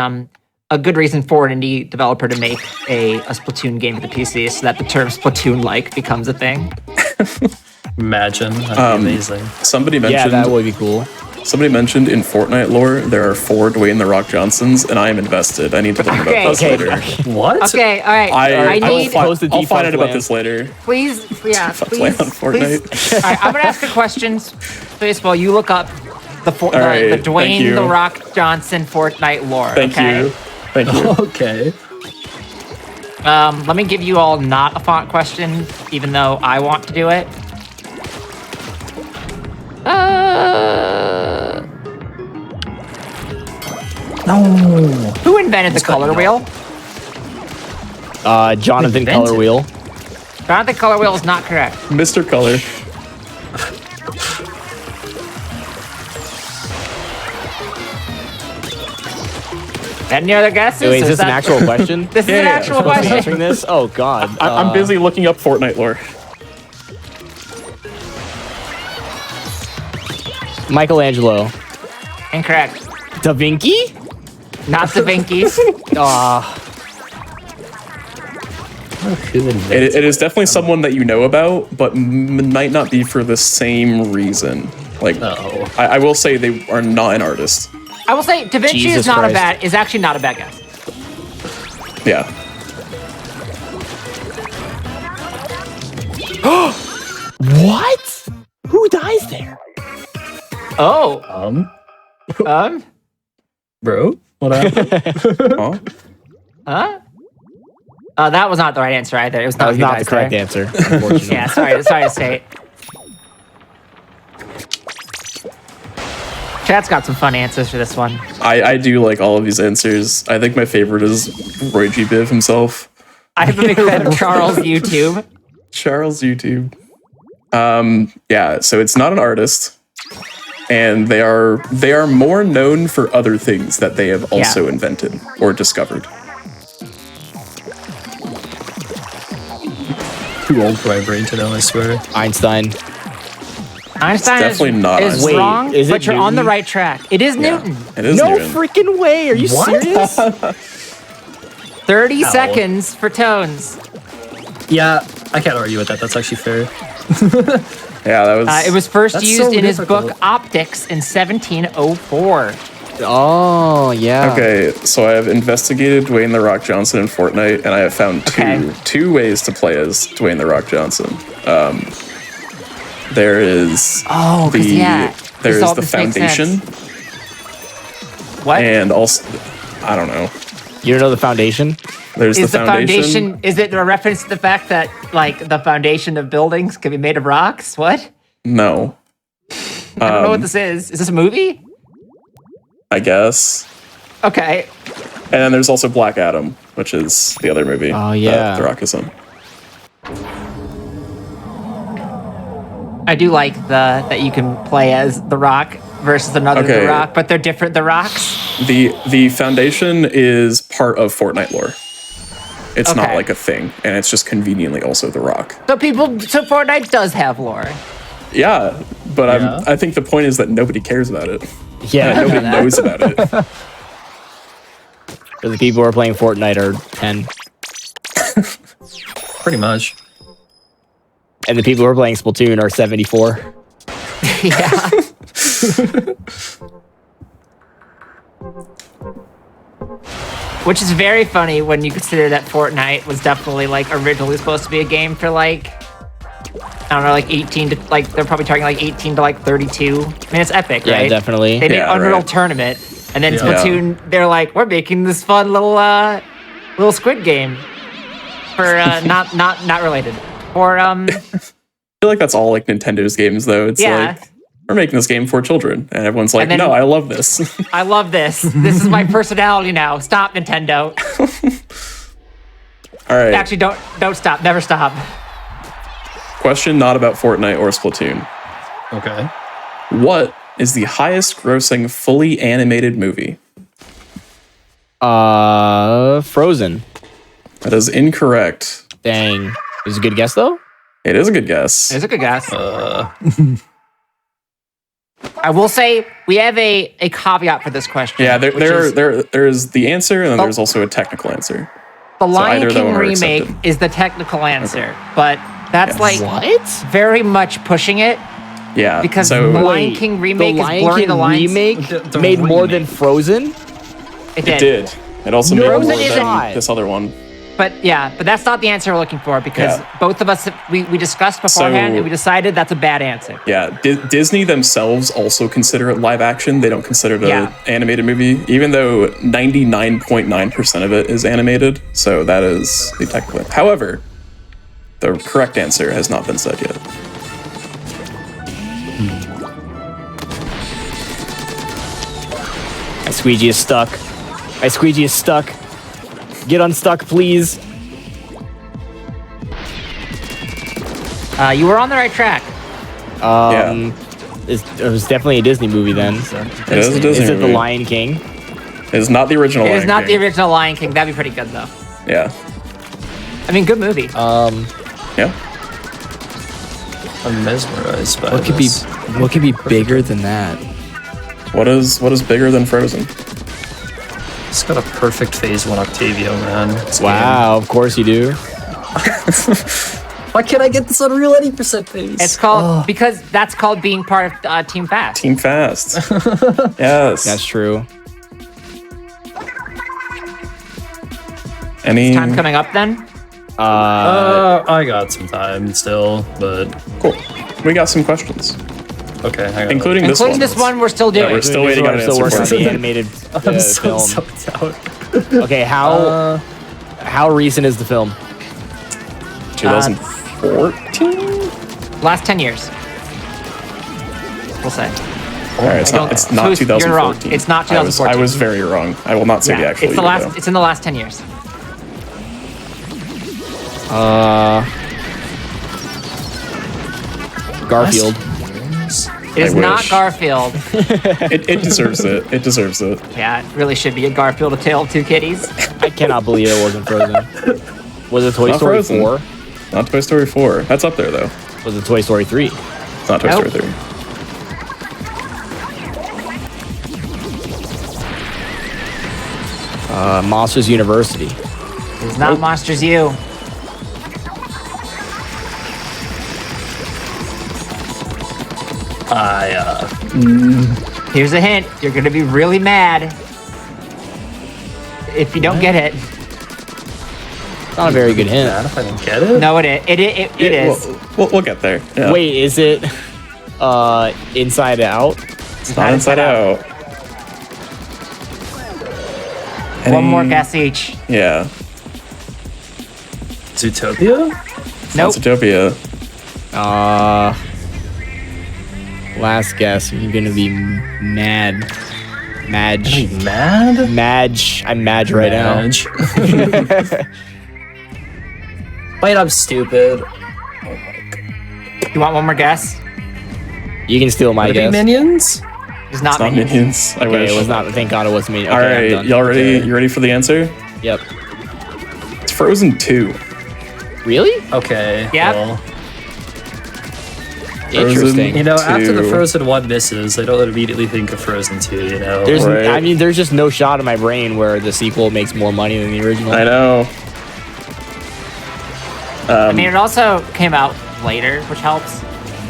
a good reason for an indie developer to make a Splatoon game for the PC is so that the term Splatoon-like becomes a thing. Imagine. That'd be amazing. Somebody Yeah, mentioned that would be cool. Somebody mentioned in Fortnite lore there are 4 Dwayne The Rock Johnsons, and I am invested. I need to learn about this Okay. later. What? Okay, all right. I need. Post the I'll find default out about plan. this later. Please, yeah, Play please. on Fortnite. Please. All right, I'm gonna ask you questions. First of all, you look up the right, the thank Dwayne you. The Rock Johnson Fortnite lore. Thank okay? you. Thank you. Okay. Let me give you all not a font question, even though I want to do it. No. Who invented the color wheel? Jonathan Invented. Color Wheel. Jonathan Color Wheel is not correct. Mr. Color. Any other guesses? Wait, is Or this an that- actual question? This is an Yeah, actual Supposed to be question. answering this? Oh God. I'm busy looking up Fortnite lore. Michelangelo. Incorrect. Da Vinci? Not Da Vinci. It is definitely someone that you know about, but might not be for the same reason. Like, Oh. I will say they are not an artist. I will say Da Vinci Jesus is not Christ. is actually not a bad guess. Yeah. What? Who dies there? Oh. Bro, what happened? Huh? That was not the right answer either. It was That not, was who not the dies correct there. answer, unfortunately. Yeah, sorry to say it. Chat's got some fun answers for this one. I do like all of these answers. I think my favorite is Roy G. Biv himself. I'm a big fan of Charles YouTube. Charles YouTube. Yeah, so it's not an artist, and they are more known for other things that they have also invented or discovered. Too old for my brain to know, I swear. Einstein. Einstein definitely not is Einstein. wrong, Wait, is it but you're on the Newton? right track. It is Newton. It is No Newton. freaking way. Are you serious? 30 seconds for Tones. Yeah, I can't argue with that. That's actually fair. Yeah, that was. It was first That's used so in his difficult. book Optics in 1704. Oh, yeah. Okay, so I have investigated Dwayne The Rock Johnson in Fortnite, and I have found two ways to play as Dwayne The Rock Johnson. There is Oh, 'cause, yeah. there This is all- the this makes foundation, What and also I don't know. You don't know the foundation? There's is the foundation. Is it a reference to the fact that like the foundation of buildings can be made of rocks? What? No, I don't know what this is. Is this a movie? I guess. Okay. And then there's also Black Adam, which is the other movie. Oh, yeah. that The Rock is in. I do like that you can play as The Rock versus another The Okay. Rock, but they're different The Rocks. The foundation is part of Fortnite lore. It's not Okay. like a thing, and it's just conveniently also The Rock. So Fortnite does have lore. Yeah, but Yeah. I think the point is that nobody cares about it. Yeah. Nobody knows about it. For the people who are playing Fortnite are 10. Pretty much. And the people who are playing Splatoon are 74. Yeah. Which is very funny when you consider that Fortnite was definitely like originally supposed to be a game for like, I don't know, like 18 to like, they're probably targeting like 18 to like 32. I mean, it's epic, Yeah, right? definitely. They did Yeah, Unreal right. Tournament, and then Yeah. Splatoon, they're like, we're making this fun little squid game for not related. For I feel like that's all like Nintendo's games, though. It's Yeah. like, we're making this game for children. And everyone's like, And then- no, I love this. I love this. This is my personality now. Stop, Nintendo. All right. Actually, don't stop. Never stop. Question not about Fortnite or Splatoon. Okay. What is the highest grossing fully animated movie? Frozen. That is incorrect. Dang. Is it a good guess, though? It is a good guess. It's a good guess. I will say we have a caveat for this question. Yeah, which is there's the answer, and then Oh. there's also a technical answer. the Lion either of them King are remake accepted. is the technical answer, but that's like What? very much pushing it Yeah, because so the Lion King remake the is Lion blurring King the lines. remake The made more remake. than Frozen? It it did. It also made Frozen more isn't- than this other one. But that's not the answer we're looking for because Yeah. both of us we discussed beforehand So- and we decided that's a bad answer. Yeah, Disney themselves also consider it live action. They don't consider it Yeah. an animated movie, even though 99.9% of it is animated. So that is the technical. However, the correct answer has not been said yet. My squeegee is stuck. My squeegee is stuck. Get unstuck, please. You were on the right track. It was definitely a Disney movie then. It is a Disney Is it The movie. Lion King? It is not the original. It is Lion not King. the original Lion King. That'd be pretty good though. Yeah, I mean, good movie. yeah. I'm mesmerized by What could be this. bigger than that? What is bigger than Frozen? It's got a perfect Phase 1 Octavio, man. This Wow, of course you do. game. Why can't I get this Unreal 80% phase? It's called because that's called being part of Team Fast. Team Fast. Yes. That's true. Any Time coming up then. I got some time still, but Cool. We got some questions, okay. Hang on. including this Including one. this one, we're still doing. we're still waiting on an Still answer working on for the it. animated I'm so film. sucked out. Okay, how recent is the film? 2014. Last 10 years. We'll say. All right, it's not So 2014. you're wrong. It's not 2014. I was very wrong. I will not say the Yeah, actual it's the year, last. though. It's in the last 10 years. Garfield. It is I not wish. Garfield. It deserves it. It deserves it. Yeah, it really should be a Garfield, A Tale of Two Kitties. I cannot believe it wasn't Frozen. Was it Toy Not Story Frozen. 4? Not Toy Story 4. That's up there, though. Was it Toy Story 3? It's not Toy Nope. Story 3. Monsters University. It's not Monsters U. Here's a hint. You're gonna be really mad if you don't get it. Not a very good hint. Mad if I don't get it? No, it is. We'll get there. Yeah. Wait, is it Inside Out? it's not Inside Out. One more guess each. Yeah. Zootopia? Nope. Zootopia. Last guess. I'm gonna be mad. Madge. Mad? Madge. I'm Madge right now. Madge. Wait, I'm stupid. You want one more guess? You can steal my Would it be guess. Minions? It's not It's not Minions. Minions. I Okay, wish. it was not. Thank God it wasn't me. Okay, All I'm right, done. y'all ready? Okay. You ready for the answer? Yep. It's Frozen 2. Really? Okay. Yep. Well, Interesting. you know, after the 2. Frozen 1 misses, I don't immediately think of Frozen 2, you know? There's, Right. I mean, there's just no shot in my brain where the sequel makes more money than the original. I know. I mean, it also came out later, which helps,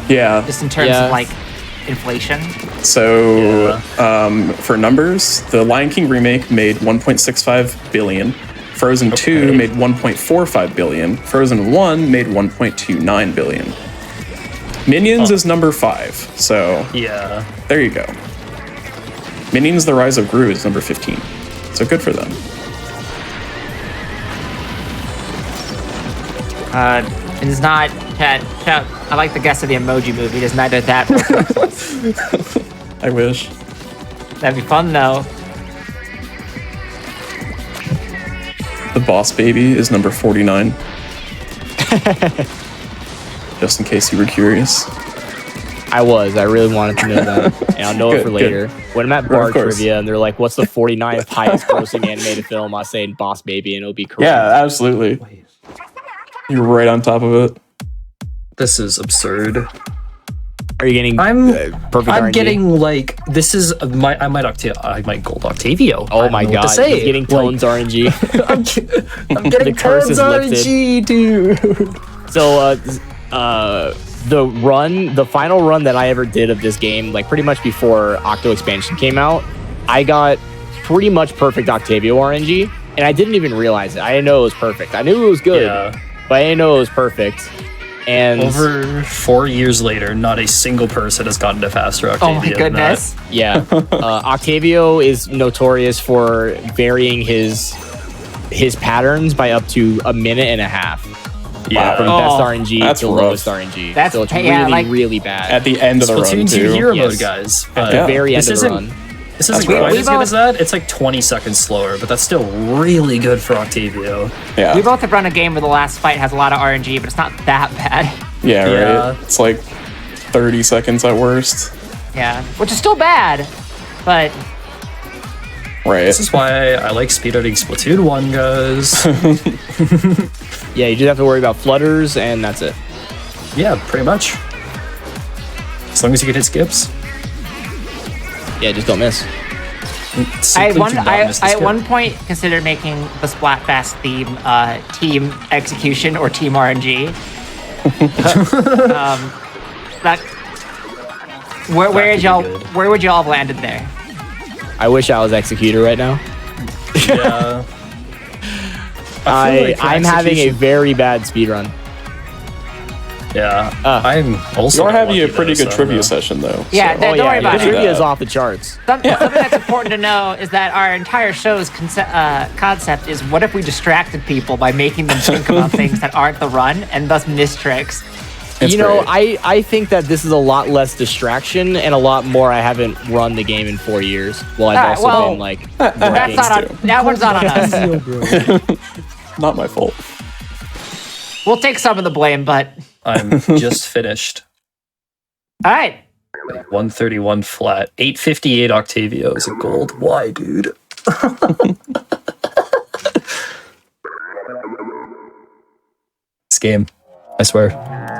Yeah. just in terms Yeah. of like inflation. So, for numbers, the Lion King remake made 1.65 billion. Frozen 2 made 1.45 billion. Frozen 1 made 1.29 billion. Minions is number 5. So, Yeah. there you go. Minions: The Rise of Gru is number 15. So good for them. It is not. Chat. I like the guess of the Emoji Movie. It is neither that or Pixels. I wish. That'd be fun though. The Boss Baby is number 49. Just in case you were curious. I really wanted to know that. And I'll know it Good, for good. later. When I'm at Of bar course. trivia and they're like, what's the 49th highest grossing animated film? I say Boss Baby and it'll be correct. Yeah, absolutely. You're right on top of it. This is absurd. Are you getting perfect I'm RNG? getting like this is I might gold Octavio. Oh I don't my know what god, to say. he's getting Tones RNG. I'm getting The curse is Tones lifted. RNG, dude. So, the final run that I ever did of this game, like pretty much before Octo Expansion came out, I got pretty much perfect Octavio RNG, and I didn't even realize it. I didn't know it was perfect. I knew it was good, Yeah. but I didn't know it was perfect. And Over 4 years later, not a single person has gotten to faster Octavio. Oh my than that. goodness. yeah, Octavio is notorious for varying his patterns by up to a minute and a half. Yeah. From best RNG that's to rough. lowest RNG. That's- so it's yeah, really, like- really bad. At the end of the run, Splatoon 2 too. hero Yes. mode, guys. At But the very end this of the isn't run. this isn't rough. quite We as good both- as that. It's like 20 seconds slower, but that's still really good for Octavio. Yeah. We both have run a game where the last fight has a lot of RNG, but it's not that bad. Yeah, Yeah. right. It's like 30 seconds at worst. Yeah, which is still bad, but Right. This is why I like speedrunning Splatoon 1, guys. Yeah, you just have to worry about flutters, and that's it. Yeah, pretty much. As long as you can hit skips. Yeah, just don't miss. I Simply do not miss the at skip. one point considered making the Splatfast theme team execution or team RNG. That where would y'all have landed there? I wish I was Executor right now. Yeah. I'm having a very bad speedrun. Yeah. I'm also. You're having a lucky, pretty though, good so, trivia yeah. session, though. Yeah, so- don't worry about your it. trivia is off the charts. Something that's important to know is that our entire show's concept is what if we distracted people by making them think about things that aren't the run and thus miss tricks. It's you know, great. I think that this is a lot less distraction and a lot more. I haven't run the game in 4 years. Well, I've All right, also well, been like, That's working. not on, that one's not on us. Zero, bro. Not my fault. We'll take some of the blame, but I'm just finished. all right. 131 flat. 858 Octavio is a gold. Why, dude? This game. I swear.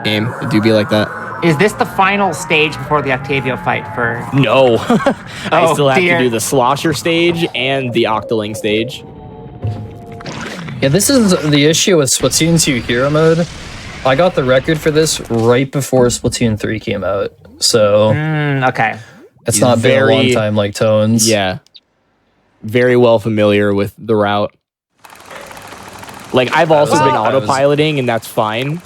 Game. It do be like that. Is this the final stage before the Octavio fight for? No. I Oh, still have dear. to do the Slosher stage and the Octoling stage. Yeah, this is the issue with Splatoon 2 Hero Mode. I got the record for this right before Splatoon 3 came out. So Okay. it's not been a long time like Tones. Yeah. Very well familiar with the route. Like, I've also was- been I was- autopiloting, and that's fine.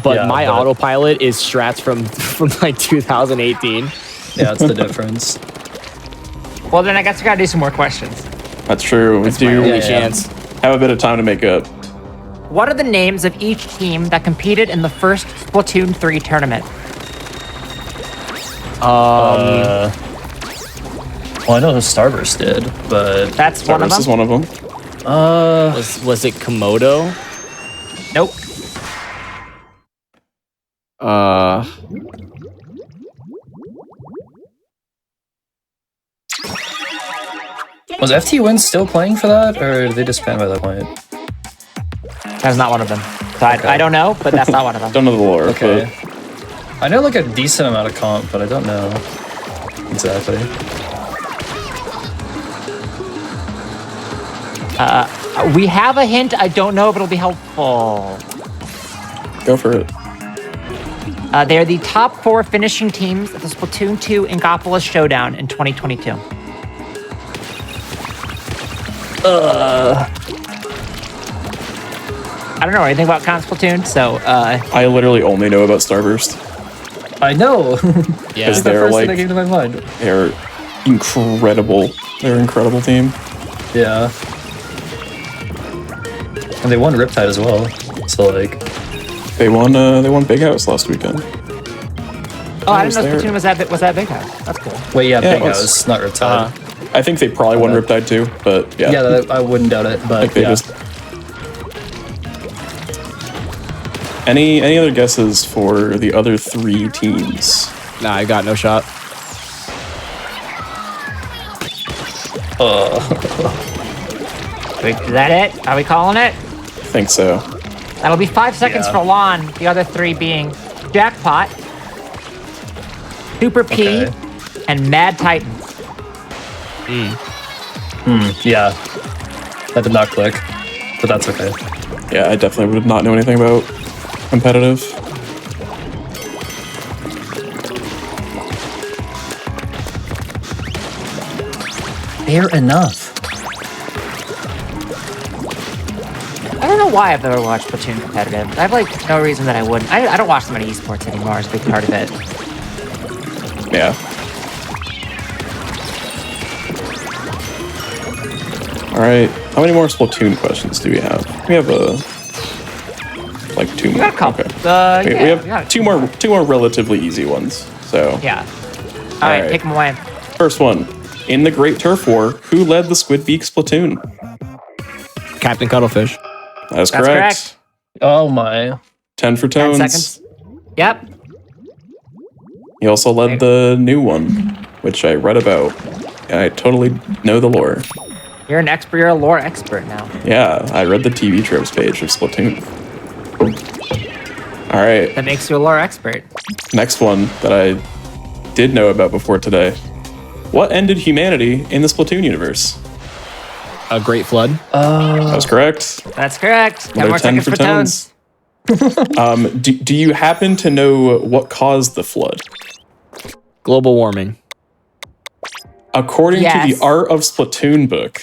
But Yeah, my but- autopilot is strats from like 2018. Yeah, that's the difference. Well, then I guess we gotta do some more questions. That's true. We My do only yeah. chance. have a bit of time to make up. What are the names of each team that competed in the first Splatoon 3 tournament? Well, I know who Starburst did, but That's one of This them. is one of them. Was it Komodo? Nope. was FT Win still playing for that, or did they disband by that point? That's not one of them. So I don't know, but that's not one of them. Don't know the lore. Okay. I know like a decent amount of comp, but I don't know exactly. We have a hint. I don't know if it'll be helpful. But go for it. They are the top 4 finishing teams at the Splatoon 2 Ingopolis Showdown in 2022. I don't know anything about Con Splatoon, so I literally only know about Starburst. I know. Yeah. the They're first like- thing that came to my mind. They're incredible. They're an incredible team. Yeah. And they won Riptide as well. So like, They won Big House last weekend. I was didn't know there. Splatoon was that big house. That's cool. wait, yeah, Yeah, Big it was. House, not Riptide. I think they probably won Riptide too, but yeah. yeah, I wouldn't doubt it. But Like they yeah. just. Any other guesses for the other 3 teams? Nah, I got no shot. Is that it? Are we calling it? I think so. That'll be 5 seconds Yeah. for Lon. The other 3 being Jackpot, Super P, Okay. and Mad Titans. Yeah. That did not click, but that's okay. Yeah, I definitely would not know anything about competitive. Fair enough. I don't know why I've never watched Splatoon competitive. I have like no reason that I wouldn't. I don't watch so many esports anymore. It's a big part of it. Yeah. All right. How many more Splatoon questions do we have? We have like 2 more. got a couple. Okay. Yeah, we have got two more relatively easy ones. So Yeah. All right, right. take them away. first one. In the Great Turf War, who led the Squidbeak Splatoon? Captain Cuttlefish. That is That's correct. Oh my. 10 for 10 Tones. seconds. Yep. He also led the new one, which I read about. And I totally know the lore. You're an expert. You're a lore expert now. Yeah, I read the TV tropes page of Splatoon. All right, That makes you a lore expert. next one that I did know about before today. What ended humanity in the Splatoon universe? A Great Flood. That was correct. That's correct. 10 Another more 10 seconds for for Tones. Do you happen to know what caused the flood? Global warming. According to Yes. the Art of Splatoon book,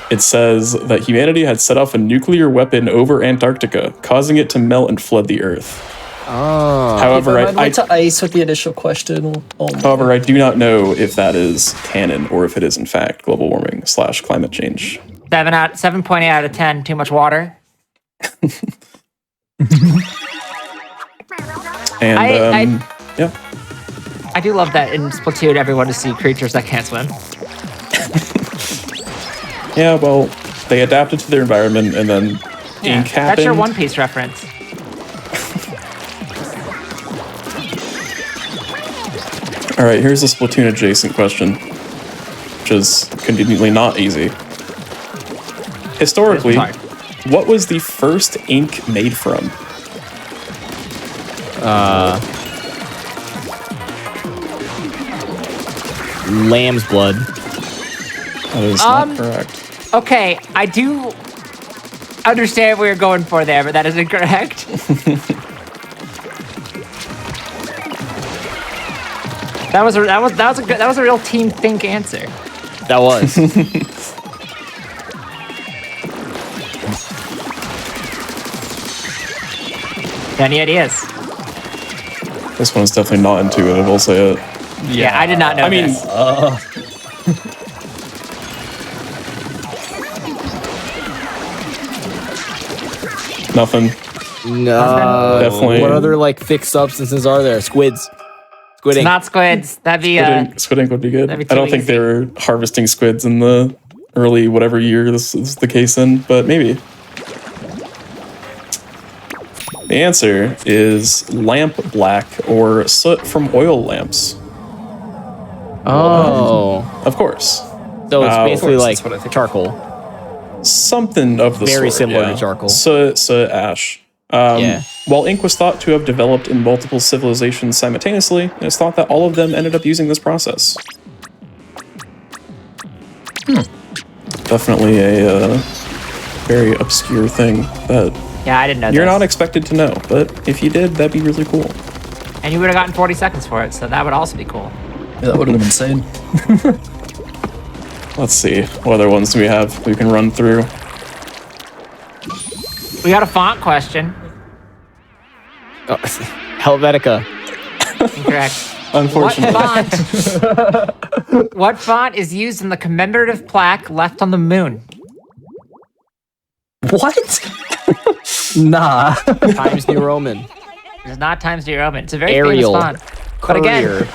it says that humanity had set off a nuclear weapon over Antarctica, causing it to melt and flood the Earth. Oh. However, I I went to ice with the initial question. Oh my. However, I do not know if that is canon or if it is in fact global warming / climate change. 7.8 out of 10. Too much water. And yeah. I do love that in Splatoon, everyone to see creatures that can't swim. Yeah, well, they adapted to their environment, and then ink happened. That's your One Piece reference. All right, here's a Splatoon adjacent question, which is conveniently not easy. Historically, what was the first ink made from? Lamb's blood. That is not correct. Okay, I do understand what you're going for there, but that is incorrect. That was a real team think answer. That was. Any ideas? This one's definitely not intuitive, I'll say it. Yeah, I did not know. I mean, this. Nothing. No. Definitely. What other like thick substances are there? Squids. Squid It's ink. not squids. That'd be Squid ink would be good. that'd be I don't too think easy. they were harvesting squids in the early whatever year this is the case in, but maybe. The answer is lamp black or soot from oil lamps. Oh. Of course. So it's basically Of course, like that's what I think. charcoal. Something of the Very sort, similar to yeah. charcoal. Soot, ash. Yeah. While ink was thought to have developed in multiple civilizations simultaneously, it's thought that all of them ended up using this process. Definitely a very obscure thing that Yeah, I didn't know you're this. not expected to know, but if you did, that'd be really cool. And you would have gotten 40 seconds for it, so that would also be cool. Yeah, that would have been insane. Let's see, what other ones do we have we can run through? We got a font question. Oh, Helvetica. Incorrect. Unfortunately. What font is used in the commemorative plaque left on the moon? What? Nah. Times New Roman. It's not Times New Roman. It's a very Arial. famous font. But again, Courier.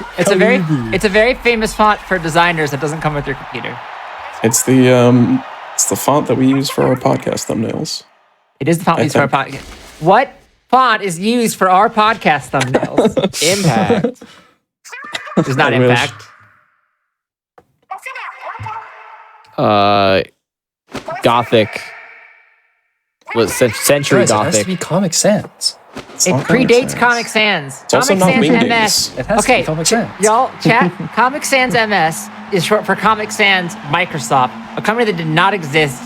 it's a very famous font for designers that doesn't come with your computer. It's the font that we use for our podcast thumbnails. It is the font we use for our podcast. What font is used for our podcast thumbnails? Impact. It's not I wish. Impact. Gothic. What, Century Guys, it has to Gothic. be Comic Sans. It predates Comic Sans. It's also Comic not Sans Wingdings. MS. It has to Okay, be Comic Sans. y'all, chat. Comic Sans MS is short for Comic Sans Microsoft, a company that did not exist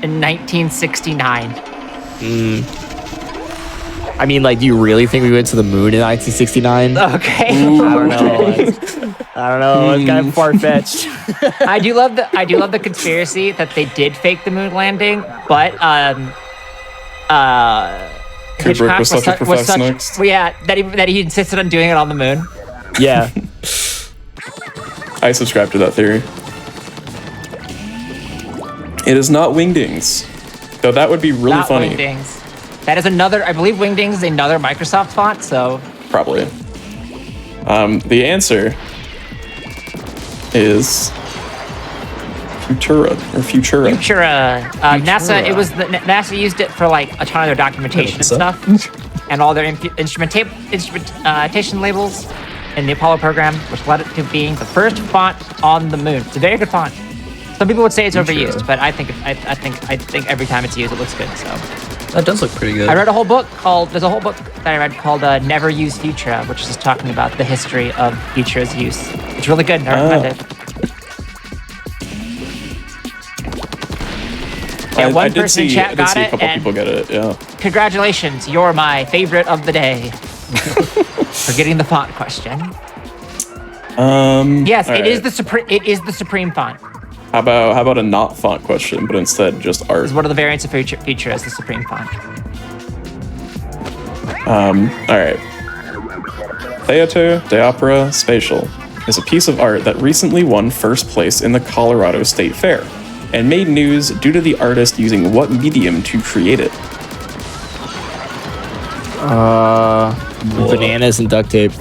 in 1969. I mean, like, do you really think we went to the moon in 1969? Okay. I don't know. I don't know. It's kind of far-fetched. I do love the conspiracy that they did fake the moon landing, but Kubrick was such a perfectionist. well, yeah, that he insisted on doing it on the moon. Yeah. I subscribe to that theory. It is not Wingdings, though that would be really Not funny. Wingdings. That is another. I believe Wingdings is another Microsoft font. So Probably. The answer is Futura or Futura. Futura. NASA. It was NASA used it for like a ton of their documentation and so. stuff, and all their instrumentation labels in the Apollo program, which led it to being the first font on the moon. It's a very good font. Some people would say it's overused, but I think every time it's used, it looks good. So That does look pretty good. I read a whole book there's a whole book that I read called Never Use Futura, which is just talking about the history of Futura's use. It's really good. I recommend it. Yeah, one person in chat got a it, couple and people get it, yeah. congratulations, you're my favorite of the day for getting the font question. Yes, all it is right. it is the supreme font. How about a not font question, but instead just art? It's one of the variants of Futura as the supreme font. All right. Theater de Opera Spatial is a piece of art that recently won first place in the Colorado State Fair and made news due to the artist using what medium to create it? Bananas and duct tape.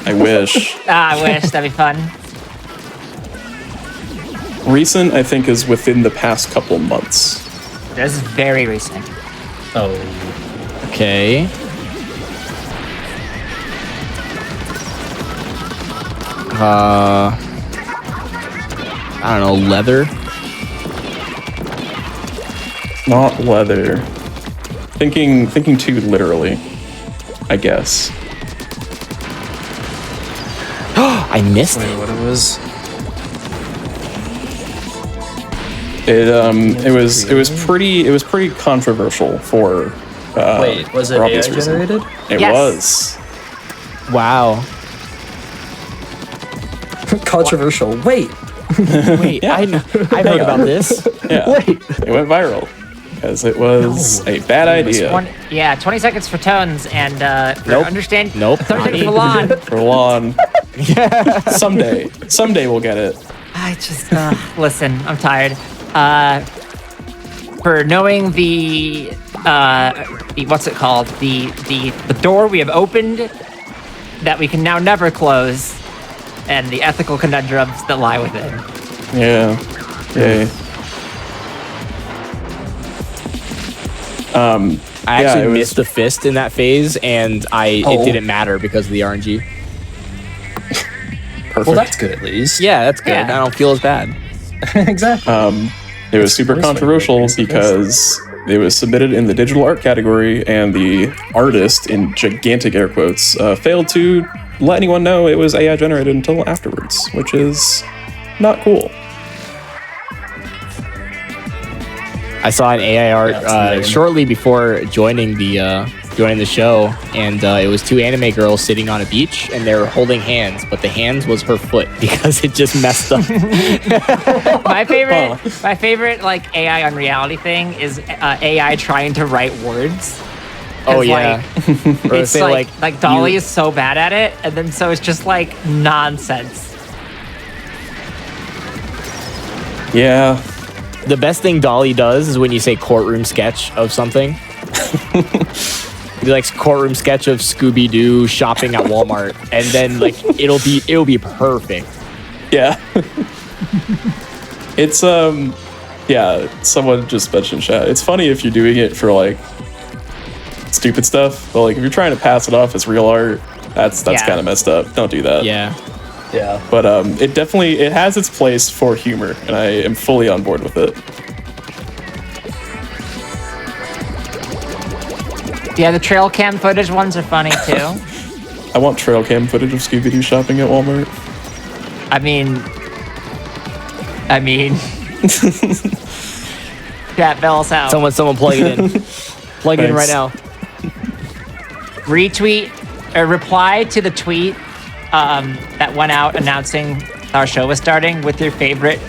I wish. I wish that'd be fun. Recent, I think, is within the past couple months. This is very recent. Oh. Okay. I don't know, leather. Not leather. Thinking too literally, I guess. I missed Wait, it. what it was? It was pretty controversial for Wait, was it for AI obvious reason. generated? It Yes. was. Wow. Controversial. Wait. Wait, I heard about this. Yeah. Wait. It went viral because it was a bad idea. 20 seconds for tones and for Nope. understand. Nope. 30 seconds for lawn. For lawn. Someday we'll get it. I just listen. I'm tired. For knowing the what's it called? The door we have opened that we can now never close, and the ethical conundrums that lie within. Yeah. Yay. I Yeah, actually it was- missed the fist in that phase, and it Oh. didn't matter because of the RNG. Perfect. Well, that's good at least. Yeah, that's good. Yeah. I don't feel as bad. exactly. It was super controversial because it was submitted in the digital art category, and the artist, in gigantic air quotes, failed to let anyone know it was AI generated until afterwards, which is not cool. I saw an AI art Yeah, it's lame. shortly before joining the show, and it was two anime girls sitting on a beach, and they were holding hands, but the hands was her foot because it just messed up. My favorite like AI unreality thing is AI trying to write words. Oh 'Cause, yeah, like, or it's say like Dolly you- is so bad at it, and then so it's just like nonsense. Yeah. The best thing Dolly does is when you say courtroom sketch of something. Be like courtroom sketch of Scooby-Doo shopping at Walmart, and then like it'll be perfect. Yeah. It's yeah, someone just mentioned chat. It's funny if you're doing it for like stupid stuff, but like if you're trying to pass it off as real art, that's Yeah. kind of messed up. Don't do that. Yeah. Yeah. But it has its place for humor, and I am fully on board with it. Yeah, the trail cam footage ones are funny too. I want trail cam footage of Scooby-Doo shopping at Walmart. I mean, Chat Bell's out. Someone plug it in. Plug it in right Thanks. now. Retweet or reply to the tweet that went out announcing our show was starting with your favorite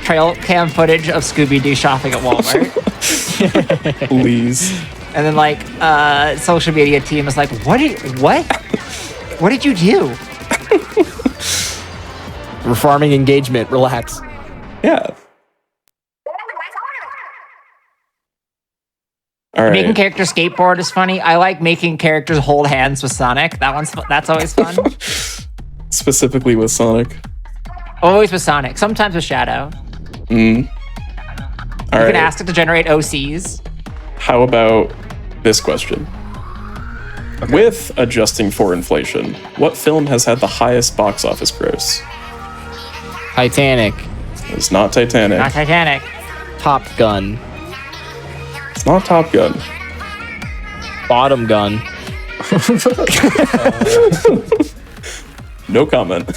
trail cam footage of Scooby-Doo shopping at Walmart. Please. And then like social media team was like, what did you do? We're farming engagement. Relax. Yeah. All right. Making characters skateboard is funny. I like making characters hold hands with Sonic. That's always fun. Specifically with Sonic. Always with Sonic. Sometimes with Shadow. All You right. can ask it to generate OCs. How about this question? With adjusting for inflation, what film has had the highest box office gross? Titanic. It's not Titanic. Not Titanic. Top Gun. It's not Top Gun. Bottom Gun. No comment.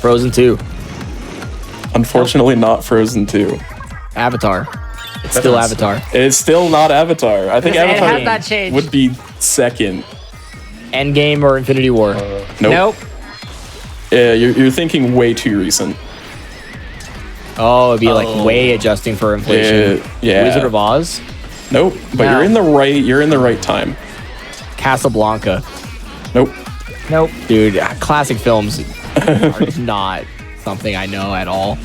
Frozen 2. Unfortunately, not Frozen 2. Avatar. It's still That's- Avatar. It's still not Avatar. I think It Avatar has not changed. would be second. Endgame or Infinity War. Nope. Yeah, you're thinking way too recent. Oh, it'd be like way adjusting for inflation. Yeah. Wizard of Oz. Nope. But No. you're in the right time. Casablanca. Nope. Nope. Dude, classic films are not something I know at all.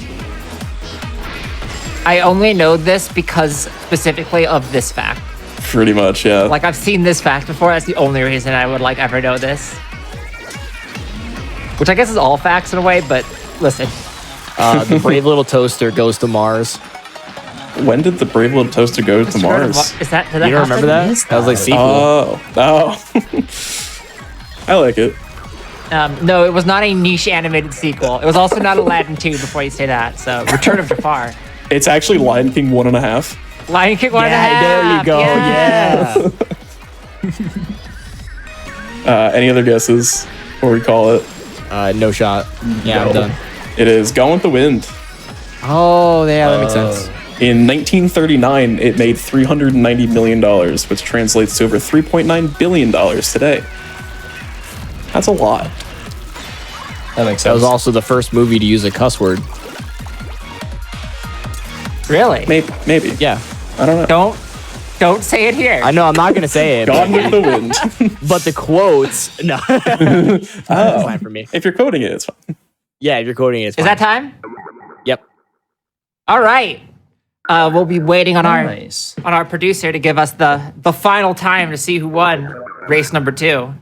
I only know this because specifically of this fact. Pretty much, yeah. Like, I've seen this fact before. That's the only reason I would, like, ever know this. Which I guess is all facts in a way, but listen. The brave little toaster goes to Mars. When did the brave little toaster go to Mars? Is that, did that You don't happen? remember that? That was like sequel. Oh. I like it. No, it was not a niche animated sequel. It was also not Aladdin 2 before you say that. So, Return of Jafar. It's actually Lion King 1.5. Lion King 1.5. There you go. Yeah. Any other guesses before we call it? No shot. Yeah, I'm done. It is Gone with the Wind. Oh, yeah, that makes sense. In 1939, it made $390 million, which translates to over $3.9 billion today. That's a lot. That makes sense. That was also the first movie to use a cuss word. Really? Maybe. Yeah. I don't know. Don't say it here. I know, I'm not going to say it. Gone with the Wind. But the quotes, no. That's fine for me. If you're coding it, it's fine. Yeah, if you're quoting it, it's fine. Is that time? Yep. All right. We'll be waiting on Nice. our producer to give us the final time to see who won race number 2.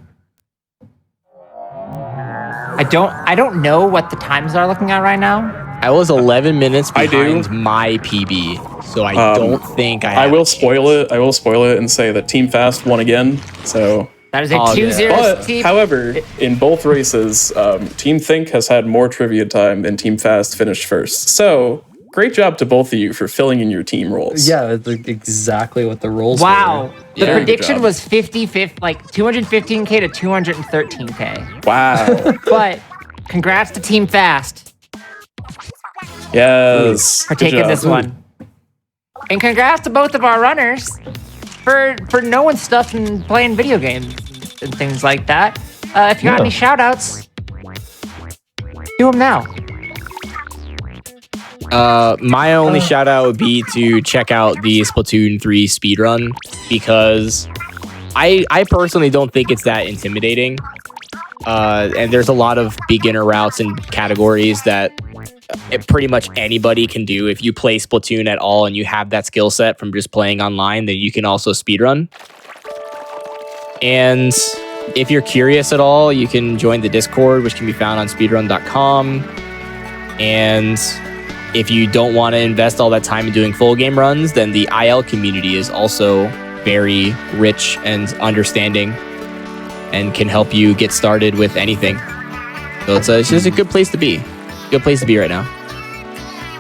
I don't know what the times are looking at right now. I was 11 minutes I do. behind my PB, so I don't think I I have will a spoil it. I will spoil it and say that Team Fast won again. So, That is a Oh, 2-0 but team. however, in both races, Team Think has had more trivia time and Team Fast finished first. So, great job to both of you for filling in your team roles. Yeah, it's like exactly what the rules Wow. were. The Yeah. prediction Good job. was 50-50, like 215K to 213K. Wow. But congrats to Team Fast Yes. for Good taking job. this one. And congrats to both of our runners for knowing stuff and playing video games and things like that. If you got Yeah. any shout outs, do them now. My only shout out would be to check out the Splatoon 3 speedrun because I personally don't think it's that intimidating. And there's a lot of beginner routes and categories that pretty much anybody can do. If you play Splatoon at all and you have that skill set from just playing online, then you can also speedrun. And if you're curious at all, you can join the Discord, which can be found on speedrun.com. And if you don't want to invest all that time in doing full game runs, then the IL community is also very rich and understanding and can help you get started with anything. So it's just a good place to be. Good place to be right now.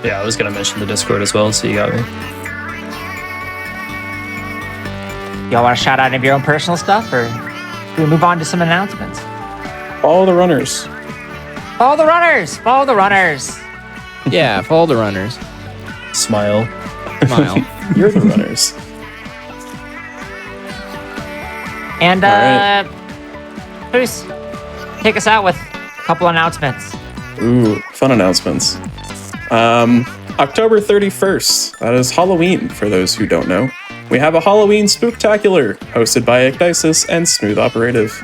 Yeah, I was gonna mention the Discord as well, so you got me. Y'all want to shout out any of your own personal stuff, or do we move on to some announcements? All the runners. Follow the runners! Follow the runners! Yeah, follow the runners. Smile. Smile. You're the runners. And, All Bruce, take us out with a couple announcements. Ooh, fun announcements. October 31st, that is Halloween for those who don't know. We have a Halloween Spooktacular hosted by Ecdysis and Smooth Operative.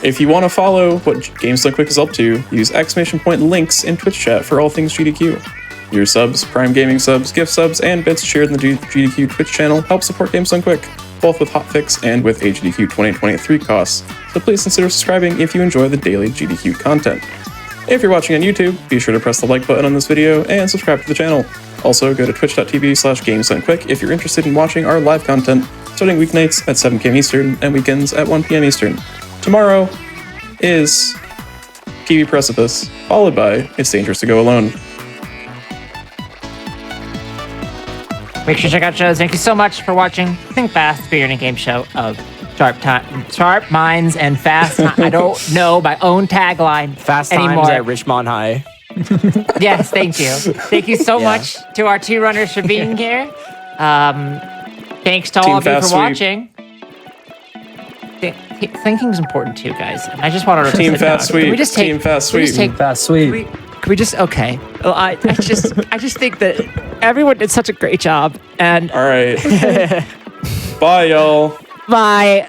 If you want to follow what Gameshow Quick is up to, use ! links in Twitch chat for all things GDQ. Your subs, Prime Gaming subs, gift subs, and bits shared in the GDQ Twitch channel help support Gameshow Quick, both with hotfix and with HDQ 2023 costs, so please consider subscribing if you enjoy the daily GDQ content. If you're watching on YouTube, be sure to press the like button on this video and subscribe to the channel. Also, go to twitch.tv/Gameshow Quick if you're interested in watching our live content, starting weeknights at 7 p.m. Eastern and weekends at 1 p.m. Eastern. Tomorrow is TV Precipice, followed by It's Dangerous to Go Alone. Make sure to check out shows. Thank you so much for watching Think Fast, Speedrunning game show of sharp minds and fast. I don't know my own tagline Fast anymore. times at Richmond High. Yes, thank you. Thank you so much to our two runners for being here. Thanks to all Team of you Fast for Sweep. watching. Thinking is important too, guys. I just wanted to Team sit down. Fast Can we Sweep. just take? Team Fast can we just Sweep. take- Fast, sweet. Can we just okay? Well, I just think that everyone did such a great job, and All right. Bye, y'all. bye.